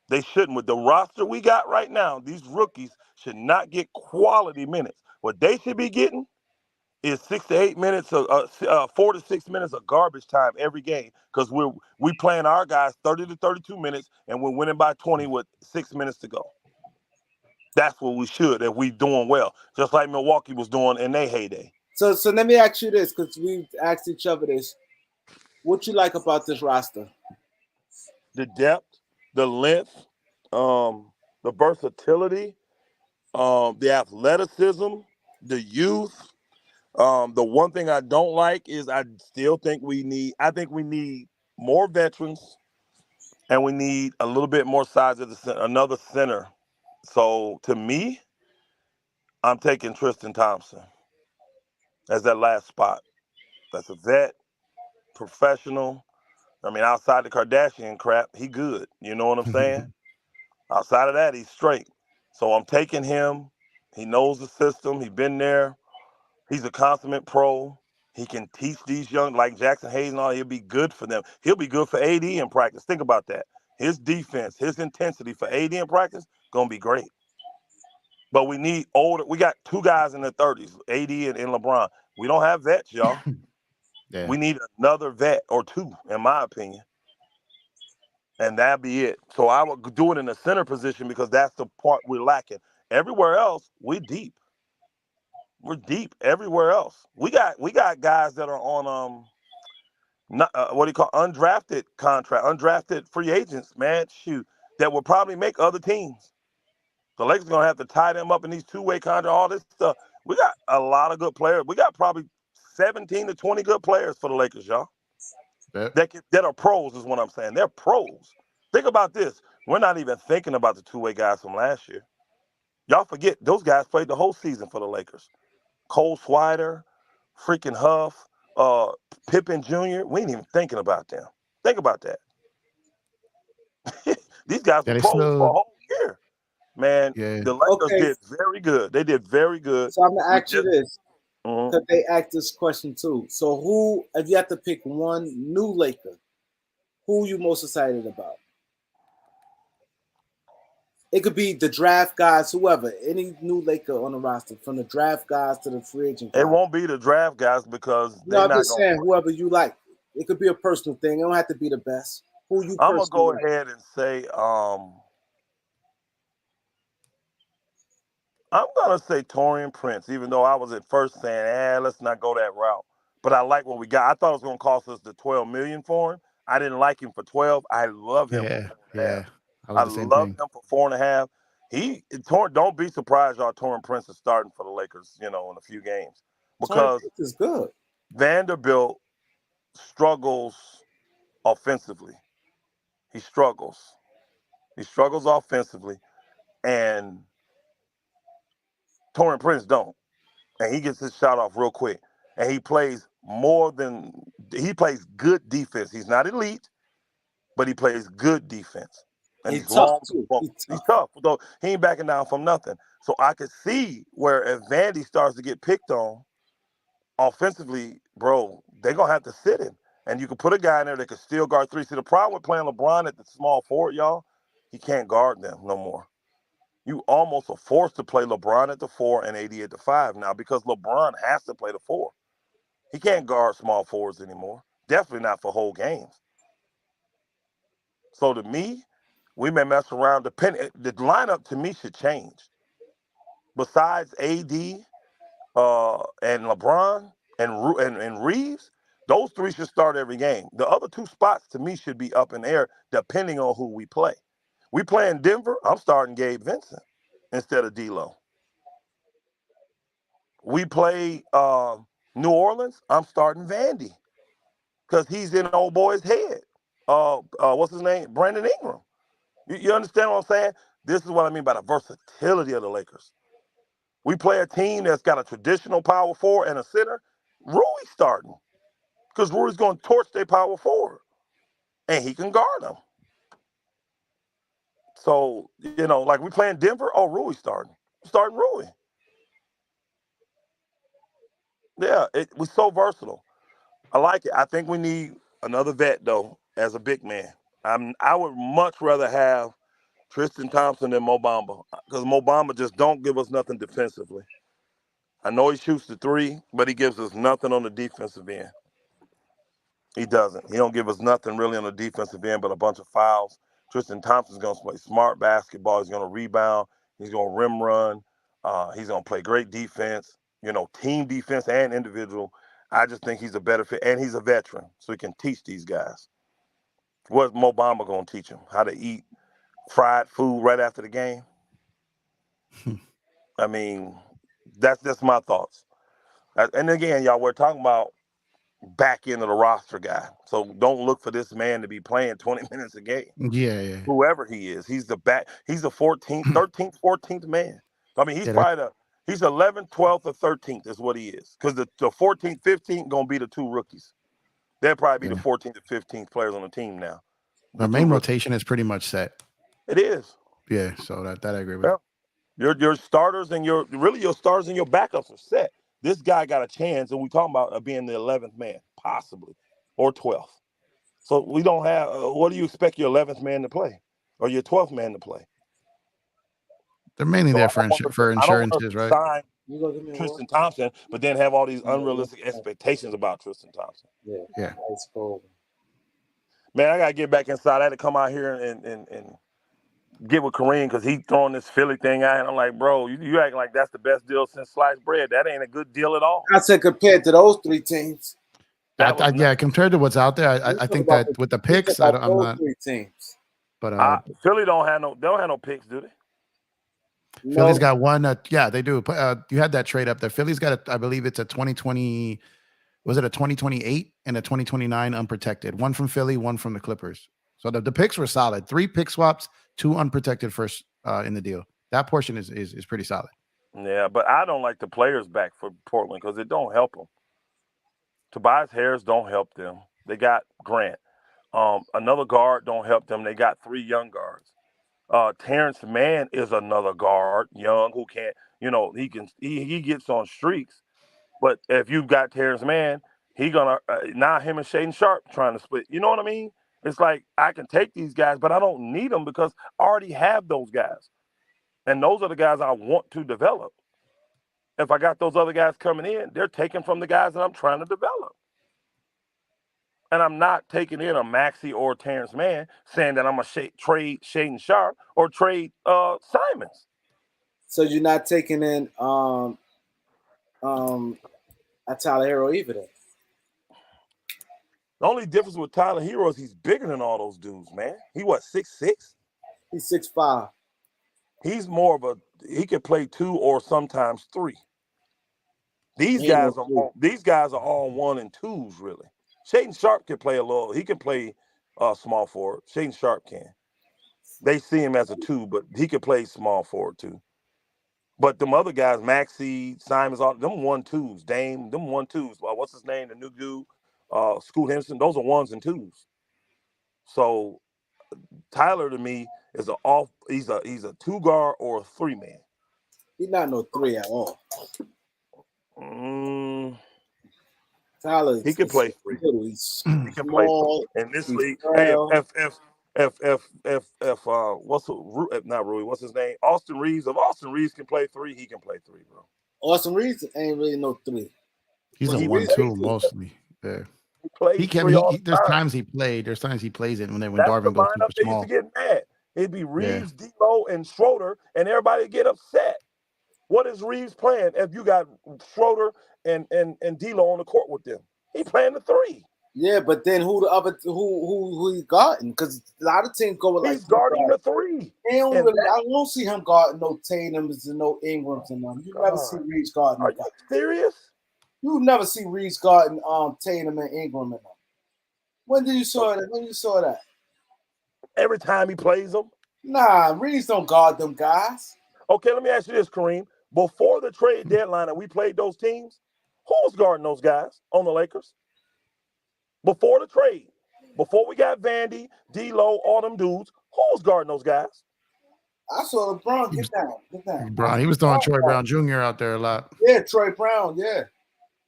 They shouldn't. With the roster we got right now, these rookies should not get quality minutes. What they should be getting is 6 to 8 minutes, 4 to 6 minutes of garbage time every game, because we playing our guys 30 to 32 minutes, and we're winning by 20 with 6 minutes to go. That's what we should if we doing well, just like Milwaukee was doing in their heyday. So let me ask you this, because we've asked each other this. What you like about this roster? The depth, the length, the versatility, the athleticism, the youth. The one thing I don't like is I think we need more veterans, and we need a little bit more size at another center. So to me, I'm taking Tristan Thompson as that last spot. That's a vet, professional. I mean, outside the Kardashian crap, he good. You know what I'm saying? Outside of that, he's straight. So I'm taking him. He knows the system. He's been there. He's a consummate pro. He can teach these young, like Jackson Hayes and all, he'll be good for them. He'll be good for AD in practice. Think about that. His defense, his intensity for AD in practice, going to be great. But we need older. We got two guys in their 30s, AD and LeBron. We don't have vets, y'all. Yeah. We need another vet or two, in my opinion. And that'd be it. So I would do it in the center position because that's the part we're lacking. Everywhere else, we're deep. We're deep everywhere else. We got guys that are on not, what do you call undrafted contract, undrafted free agents, man. Shoot, that will probably make other teams. The Lakers gonna have to tie them up in these two-way contracts, all this stuff. We got a lot of good players. We got probably 17 to 20 good players for the Lakers, y'all. Yep. That are pros is what I'm saying. They're pros. Think about this. We're not even thinking about the two-way guys from last year. Y'all forget those guys played the whole season for the Lakers. Cole Swider, freaking Huff, Pippen Jr. We ain't even thinking about them. Think about that. These guys Yeah, were they pros for a still. whole year. Man, Yeah. the Lakers Okay, did very good. They did very good. so I'm gonna We ask you just this mhm. because they asked this question too. So, who, if you have to pick one new Laker, who you most excited about? It could be the draft guys, whoever, any new Laker on the roster, from the draft guys to the free agent It guys. won't be the draft guys because No, they're I'm not just going to saying play. whoever you like. It could be a personal thing. It don't have to be the best. Who you I'm gonna personally go like. ahead and say I'm gonna say Torian Prince, even though I was at first saying, let's not go that route. But I like what we got. I thought it was gonna cost us the 12 million for him. I didn't like him for 12. I love him for Yeah. 4.5. Yeah. I was I the same love thing. him for 4.5. Don't be surprised y'all Torian Prince is starting for the Lakers, in a few games. Tony Because Prince is good. Vanderbilt struggles offensively. He struggles. He struggles offensively. And Torian Prince don't. And he gets his shot off real quick. And he plays good defense. He's not elite, but he plays good defense. And He's he's tough long. too. He's He's tough. tough. Though he ain't backing down from nothing. So I could see where if Vandy starts to get picked on offensively, bro, they're gonna have to sit him. And you can put a guy in there that can still guard three. See, the problem with playing LeBron at the small forward, y'all, he can't guard them no more. You almost are forced to play LeBron at the 4 and AD at the 5 now because LeBron has to play the 4. He can't guard small forwards anymore. Definitely not for whole games. So to me, we may mess around. The lineup to me should change. Besides AD and LeBron and Reeves, those three should start every game. The other two spots to me should be up in the air depending on who we play. We play in Denver, I'm starting Gabe Vincent instead of D'Lo. We play New Orleans, I'm starting Vandy because he's in old boy's head. What's his name? Brandon Ingram. You understand what I'm saying? This is what I mean by the versatility of the Lakers. We play a team that's got a traditional power forward and a center. Rui starting because Rui's going to torch their power forward, and he can guard them. So like we play in Denver. Oh, Rui starting Rui. Yeah, we're so versatile. I like it. I think we need another vet though as a big man. I would much rather have Tristan Thompson than Mo Bamba because Mo Bamba just don't give us nothing defensively. I know he shoots the three, but he gives us nothing on the defensive end. He doesn't. He don't give us nothing really on the defensive end but a bunch of fouls. Tristan Thompson's going to play smart basketball. He's going to rebound. He's going to rim run. He's going to play great defense, team defense and individual. I just think he's a better fit, and he's a veteran, so he can teach these guys. What's Mo Bamba going to teach them? How to eat fried food right after the game? I mean, that's just my thoughts. And again, y'all, we're talking about back end of the roster guy. So don't look for this man to be playing 20 minutes a game. Yeah. Yeah. Whoever he is, he's the 14th, 13th, 14th man. I mean, he's Yeah. probably he's 11th, 12th, or 13th is what he is. Because the 14th, 15th going to be the two rookies. They'll probably be the Yeah. 14th and 15th players on the team now. The Our two main rookies. rotation is pretty much set. It is. Yeah. So that I agree with. Yeah. Your starters and your starters and your backups are set. This guy got a chance, and we talking about being the 11th man, possibly, or 12th. So we don't have. What do you expect your 11th man to play, or your 12th man to play? They're mainly So there I don't want for to, I don't want insurances, to right? sign You gonna give me Tristan Thompson, but then have all these unrealistic Yeah. expectations about Tristan Thompson. Yeah. Ice cold. Man, I gotta get back inside. I had to come out here and get with Kareem because he throwing this Philly thing out, and I'm like, bro, you acting like that's the best deal since sliced bread. That ain't a good deal at all. I said compared to those three teams. That was Yeah, compared to what's out there, I think that with the picks, I'm not. Three teams. But Philly don't have no picks, do they? Philly's No, got one. Yeah, they do. You had that trade up there. Philly's got, I believe it's a 2020. Was it a 2028 and a 2029 unprotected? One from Philly, one from the Clippers. So the picks were solid. 3 pick swaps, 2 unprotected first in the deal. That portion is pretty solid. Yeah, but I don't like the players back for Portland because it don't help them. Tobias Harris don't help them. They got Grant. Another guard don't help them. They got 3 young guards. Terrence Mann is another guard, young, who can't, he gets on streaks. But if you've got Terrence Mann, he gonna now him and Shaden Sharp trying to split. You know what I mean? It's like I can take these guys, but I don't need them because I already have those guys, and those are the guys I want to develop. If I got those other guys coming in, they're taking from the guys that I'm trying to develop. And I'm not taking in a Maxey or Terrence Mann saying that I'm going to trade Shaden Sharp or trade Simons. so you're not taking in a Tyler Hero either. Then. The only difference with Tyler Hero is he's bigger than all those dudes, man. He what, 6'6"? He's 6'5". He's more of he can play 2 or sometimes 3. These guys are all 1 and 2s, really. Shaden Sharp can play he can play small forward. Shaden Sharp can. They see him as a 2, but he can play small forward too. But them other guys, Maxey, Simons, all them 1-2s, Dame, them 1-2s. What's his name? The new dude, Scoot Henderson. Those are 1s and 2s. So Tyler to me is he's a 2 guard or a 3 man. He's not no 3 at all. Tyler, he can play 3. He's he can play 3 in this league. Hey, not Rui? What's his name? Austin Reeves. If Austin Reeves can play 3, he can play 3, bro. Austin Reeves ain't really no 3. He's a 1-2 mostly. Yeah. He can. There's times he played. There's times he plays it when That's Darvin goes super they small. used to get mad. It'd be Reeves, D'Lo, and Schroeder, and everybody get upset. What is Reeves playing if you got Schroeder and D'Lo on the court with them? He playing the 3. Yeah, but then who he guarding? Because a lot of teams go with he's guarding the 3. I don't see him guarding no Tatum's and no Ingrams and them. You never see Reeves guarding. Are you serious? You never see Reeves guarding Tatum and Ingram and them. When you saw that? Every time he plays them. Nah, Reeves don't guard them guys. Okay, let me ask you this, Kareem. Before the trade deadline and we played those teams, who was guarding those guys on the Lakers? Before the trade, before we got Vandy, D'Lo, all them dudes, who was guarding those guys? I saw LeBron get down. Brown, he was throwing Troy Brown Jr. out there a lot. Yeah, Troy Brown, yeah.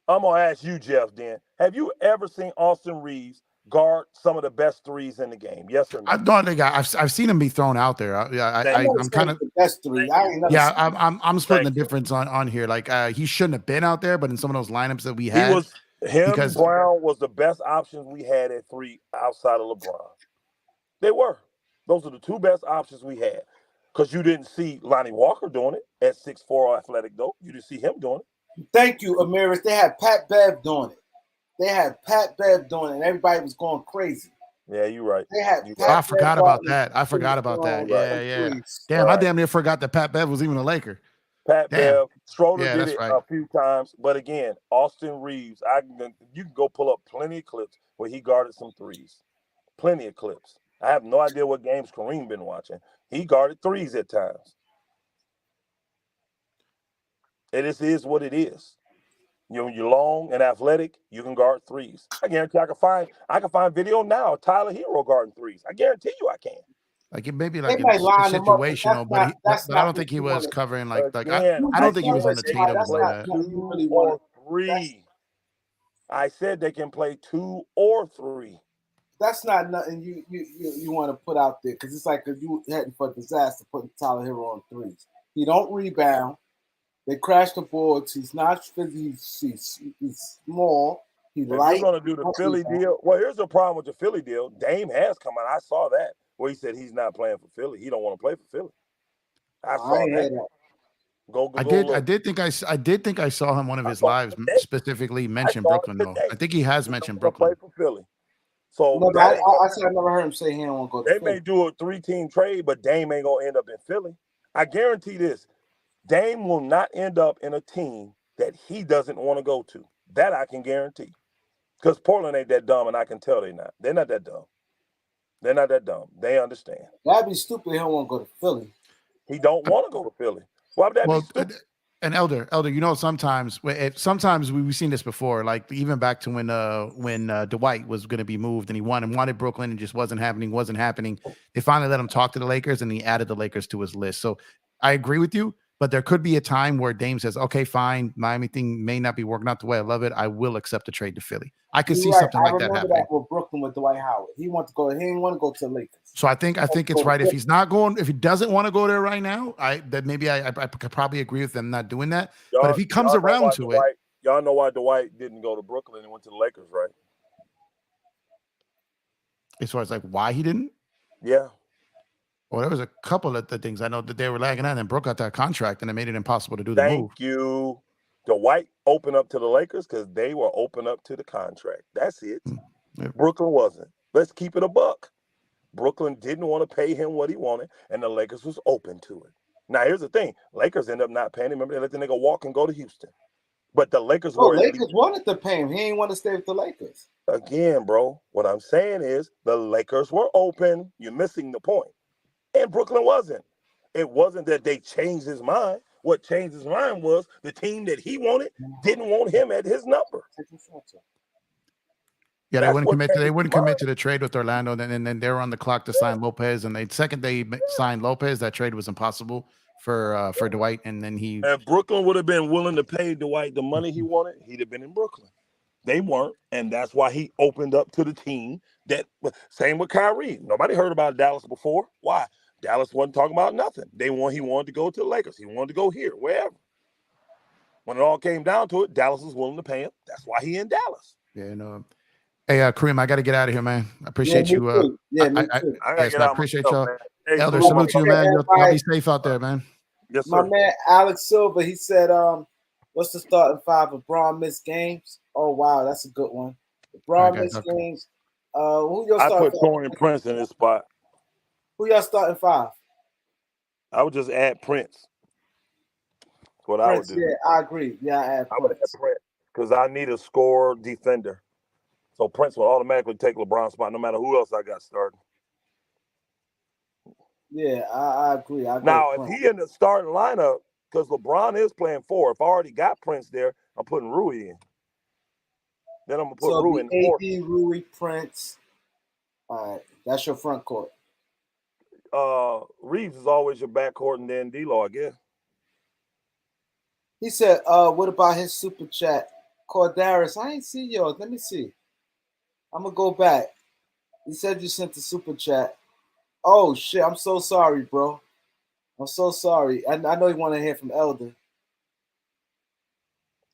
I'm going to ask you, Jeff, then. Have you ever seen Austin Reeves guard some of the best 3s in the game? Yes or no? I don't think I've seen him be thrown out there. I'm kind of the best 3. I'm splitting the difference on here. Like he shouldn't have been out there, but in some of those lineups that we had, Brown was the best options we had at 3 outside of LeBron. They were. Those are the 2 best options we had. Because you didn't see Lonnie Walker doing it at 6'4" athletic, though. You didn't see him doing it. Thank you, Amiris. They had Pat Bev doing it. And everybody was going crazy. Yeah, you're right. They had I forgot about that. Yeah. Damn, I damn near forgot that Pat Bev was even a Laker. Bev, Schroeder did it right. a few times. But again, Austin Reeves, you can go pull up plenty of clips where he guarded some 3s. Plenty of clips. I have no idea what games Kareem been watching. He guarded 3s at times. It is what it is. You're long and athletic, you can guard 3s. I guarantee I can find video now of Tyler Hero guarding 3s. I guarantee you I can. Like it may be like situational, but I don't think he was covering I don't think he was on the Tatum or that. 2 or 3. I said they can play 2 or 3. That's not nothing you want to put out there because it's like you heading for disaster putting Tyler Hero on 3s. He don't rebound. They crash the boards. He's not physically. He's small. He If light. you're going to do the Philly deal, well, here's the problem with the Philly deal. Dame has come out. I saw that where he said he's not playing for Philly. He don't want to play for Philly. I saw that. Go I look. did think I saw him one of his lives specifically mention Brooklyn though. I think he has mentioned Brooklyn. Play for Philly. So no, I said I never heard him say he don't want to go to They Philly. may do a 3-team trade, but Dame ain't gonna end up in Philly. I guarantee this. Dame will not end up in a team that he doesn't want to go to. That I can guarantee. Because Portland ain't that dumb, and I can tell they're not. They're not that dumb. They're not that dumb. They understand. That'd be stupid. He don't want to go to Philly. He don't want to go to Philly. Why would that be stupid? And Elder, sometimes we've seen this before. Like even back to when Dwight was going to be moved and he wanted Brooklyn and just wasn't happening. They finally let him talk to the Lakers and he added the Lakers to his list. So I agree with you, but there could be a time where Dame says, "Okay, fine, Miami thing may not be working out the way I love it. I will accept a trade to Philly." I could see something like that happening. That with Brooklyn with Dwight Howard. He didn't want to go to the Lakers. So I think it's right if he's not going, if he doesn't want to go there right now, I could probably agree with them not doing that. But if he comes around to it, y'all know why Dwight didn't go to Brooklyn and went to the Lakers, right? As far as like why he didn't, yeah. Well, there was a couple of the things I know that they were lagging on and broke out that contract and it made it impossible to do the move. Thank you. Dwight opened up to the Lakers because they were open up to the contract. That's it. Yeah. Brooklyn wasn't. Let's keep it a buck. Brooklyn didn't want to pay him what he wanted, and the Lakers was open to it. Now, here's the thing. Lakers end up not paying him. Remember, they let the nigga walk and go to Houston. But the Lakers were... Lakers wanted to pay him. He ain't want to stay with the Lakers. Again, bro, what I'm saying is the Lakers were open. You're missing the point. And Brooklyn wasn't. It wasn't that they changed his mind. What changed his mind was the team that he wanted didn't want him at his number. Yeah, they wouldn't commit to the trade with Orlando, and then they were on the clock to sign Lopez. And the second they signed Lopez, that trade was impossible for Dwight. And then if Brooklyn would have been willing to pay Dwight the money he wanted, he'd have been in Brooklyn. They weren't, and that's why he opened up to the team. That same with Kyrie. Nobody heard about Dallas before. Why? Dallas wasn't talking about nothing. He wanted to go to the Lakers. He wanted to go here, wherever. When it all came down to it, Dallas was willing to pay him. That's why he in Dallas. Yeah, no. Hey, Kareem, I got to get out of here, man. I appreciate you. I appreciate y'all. Hey, Elder, salute to you, man. Y'all be safe out there, man. Yes, sir. My man Alex Silver, he said, what's the starting five if Braun missed games? Oh, wow, that's a good one. If Braun missed games, who your starting five? I put Taurean Prince in his spot. Who y'all starting five? I would just add Prince. That's what I would do. Yeah, I agree. Yeah, I would add Prince because I need a scorer defender. So Prince will automatically take LeBron's spot no matter who else I got starting. Yeah, I agree. Now, if he in the starting lineup, because LeBron is playing 4, if I already got Prince there, I'm putting Rui in. Then I'm going to put Rui in the 4. AD, Rui, Prince. All right, that's your front court. Reeves is always your backcourt, and then D-Law, I guess. He said, what about his super chat? Cordaris, I ain't see yours. Let me see. I'm going to go back. He said you sent the super chat. Oh, shit. I'm so sorry, bro. I'm so sorry. I know you want to hear from Elder.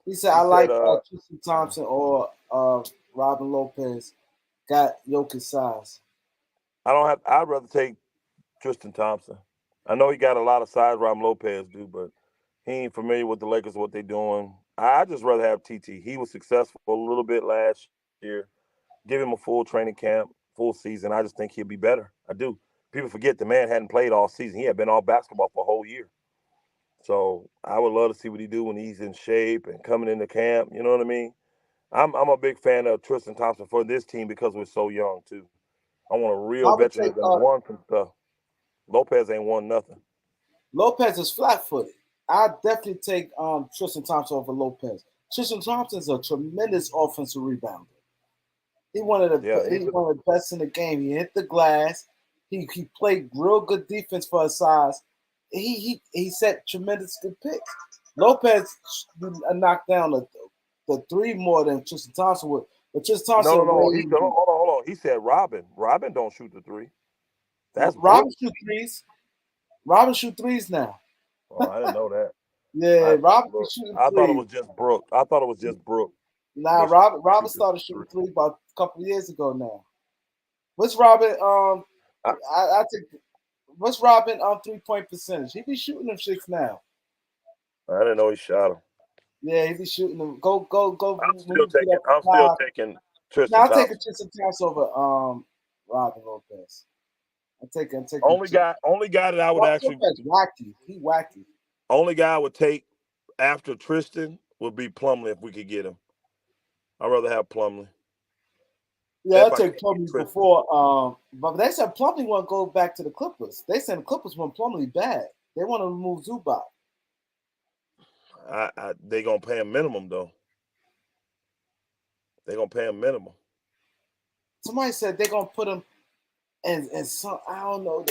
He said, I like Tristan Thompson or Robin Lopez. Got Jokic size. I'd rather take Tristan Thompson. I know he got a lot of size Robin Lopez do, but he ain't familiar with the Lakers, what they're doing. I'd just rather have TT. He was successful a little bit last year. Give him a full training camp, full season. I just think he'll be better. I do. People forget the man hadn't played all season. He had been off basketball for a whole year. So I would love to see what he do when he's in shape and coming into camp. You know what I mean? I'm a big fan of Tristan Thompson for this team because we're so young, too. I want a real veteran that's won some stuff. Lopez ain't won nothing. Lopez is flat-footed. I'd definitely take Tristan Thompson over Lopez. Tristan Thompson is a tremendous offensive rebounder. He's one of the best in the game. He hit the glass. He played real good defense for his size. He set tremendous good picks. Lopez knocked down the three more than Tristan Thompson would. But Tristan Thompson hold on. He said Robin. Robin don't shoot the three. That's Robin shoot threes. Robin shoot threes now. Oh, I didn't know that. Yeah, Robert was shooting I thought it three. was just Brooke. I thought it was just Brooke. Nah, Robert started shooting three about a couple of years ago now. What's Robin? I think what's Robin 3-point percentage? He be shooting them shits now. I didn't know he shot him. Yeah, he be shooting them. Go. I'm still taking Tristan I'll Thompson. take a Tristan Thompson over Robin Lopez. I'm taking Only guy that I would actually wacky. He wacky. Only guy I would take after Tristan would be Plumlee if we could get him. I'd rather have Plumlee. Yeah, I'll take Plumlee before. But they said Plumlee won't go back to the Clippers. They said the Clippers want Plumlee bad. They want to remove Zubac. They gonna pay him minimum though. They gonna pay him minimum. Somebody said they're gonna put him and some I don't know.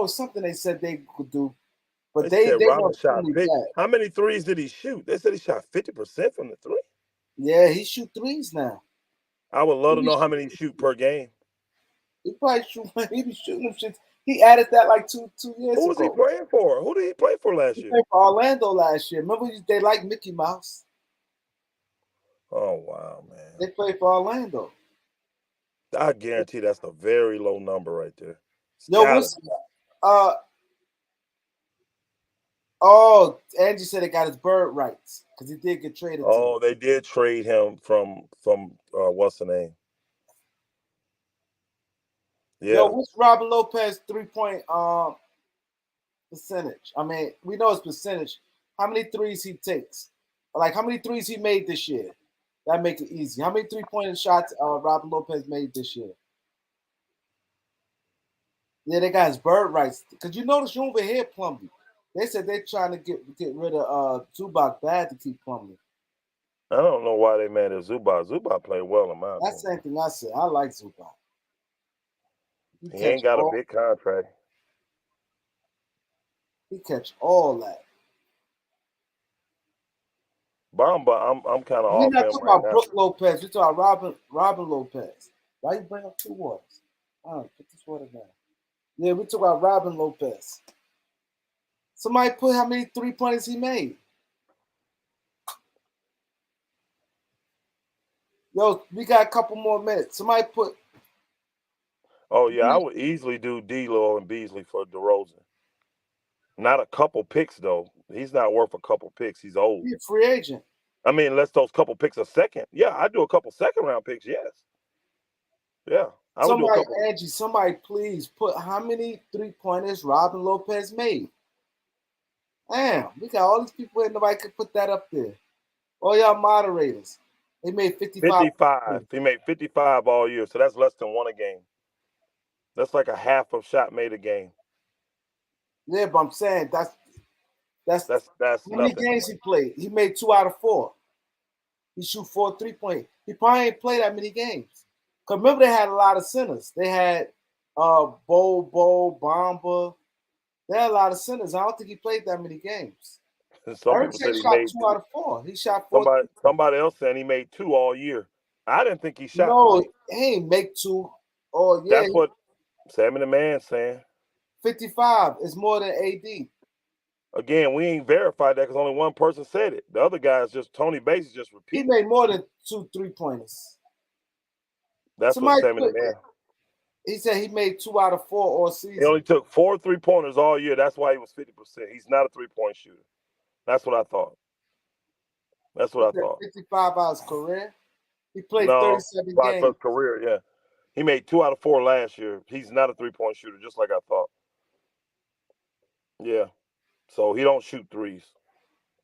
It's something they said they could do. But they want Plumlee bad. How many threes did he shoot? They said he shot 50% from the three. Yeah, he shoot threes now. I would love to know how many he shoot per game. He probably he be shooting them shit. He added that like two years ago. Who was he playing for? Who did he play for last year? He played for Orlando last year. Remember they like Mickey Mouse? Oh wow, man. They played for Orlando. I guarantee that's a very low number right there. Angie said they got his bird rights because he did get traded. Oh, they did trade him from what's the name? Yeah. Yo, what's Robin Lopez 3-point percentage? I mean, we know his percentage. How many threes he takes? Like how many threes he made this year? That make it easy. How many 3-point shots Robin Lopez made this year? Yeah, they got his bird rights. Because you notice you over here, Plumlee. They said they're trying to get rid of Zubac bad to keep Plumlee. I don't know why they mad at Zubac. Zubac played well in my opinion. That's the same thing I said. I like Zubac. He ain't got a big contract. He catch all that. Bamba, I'm kind of off. We're not talking about Brooke Lopez. We're talking about Robin Lopez. Why you bring up two waters? All right, put this water down. Yeah, we're talking about Robin Lopez. Somebody put how many 3-pointers he made. Yo, we got a couple more minutes. Somebody put. Oh, yeah, I would easily do D'Lo and Beasley for DeRozan. Not a couple picks, though. He's not worth a couple picks. He's old. He's a free agent. I mean, unless those couple picks are second. Yeah, I'd do a couple second-round picks, yes. Yeah, I would do a couple. Angie, somebody please put how many 3-pointers Robin Lopez made. Damn, we got all these people and nobody could put that up there. All y'all moderators. They made 55. 55. He made 55 all year, so that's less than one a game. That's like a half of shot made a game. Yeah, but I'm saying that's how many games he played. He made 2 out of 4. He shoot 4 3-point. He probably ain't played that many games. Cause remember they had a lot of centers. They had Bo, Bomba. They had a lot of centers. I don't think he played that many games. Eric said he shot 2 out of 4. He shot 4. Somebody else said he made 2 all year. I didn't think he shot. No, 3. he ain't make 2 all year. That's what Sammy the Man saying. 55 is more than AD. Again, we ain't verified that because only one person said it. The other guy is just Tony Bates just repeating. He made more than 2 3-pointers. That's what Sammy the Man. He said he made 2 out of 4 all season. He only took 4 3-pointers all year. That's why he was 50%. He's not a 3-point shooter. That's what I thought. 55 out of his career. He played 37 games. For his career, yeah. He made 2 out of 4 last year. He's not a 3-point shooter, just like I thought. Yeah. So he don't shoot threes.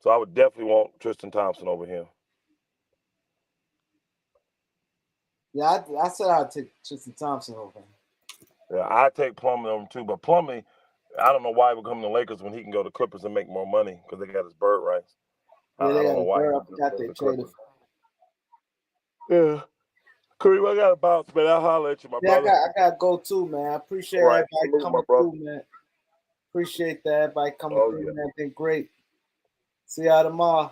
So I would definitely want Tristan Thompson over him. Yeah, I said I'd take Tristan Thompson over him. Yeah, I'd take Plumlee over too. But Plumlee, I don't know why he would come to the Lakers when he can go to Clippers and make more money because they got his bird rights. Yeah, they got his bird. I forgot they traded. Yeah. Kareem, I got to bounce, man. I'll holler at you, my brother. I got to go too, man. I appreciate everybody coming through, man. Appreciate that. Everybody coming through, man. Been great. See y'all tomorrow.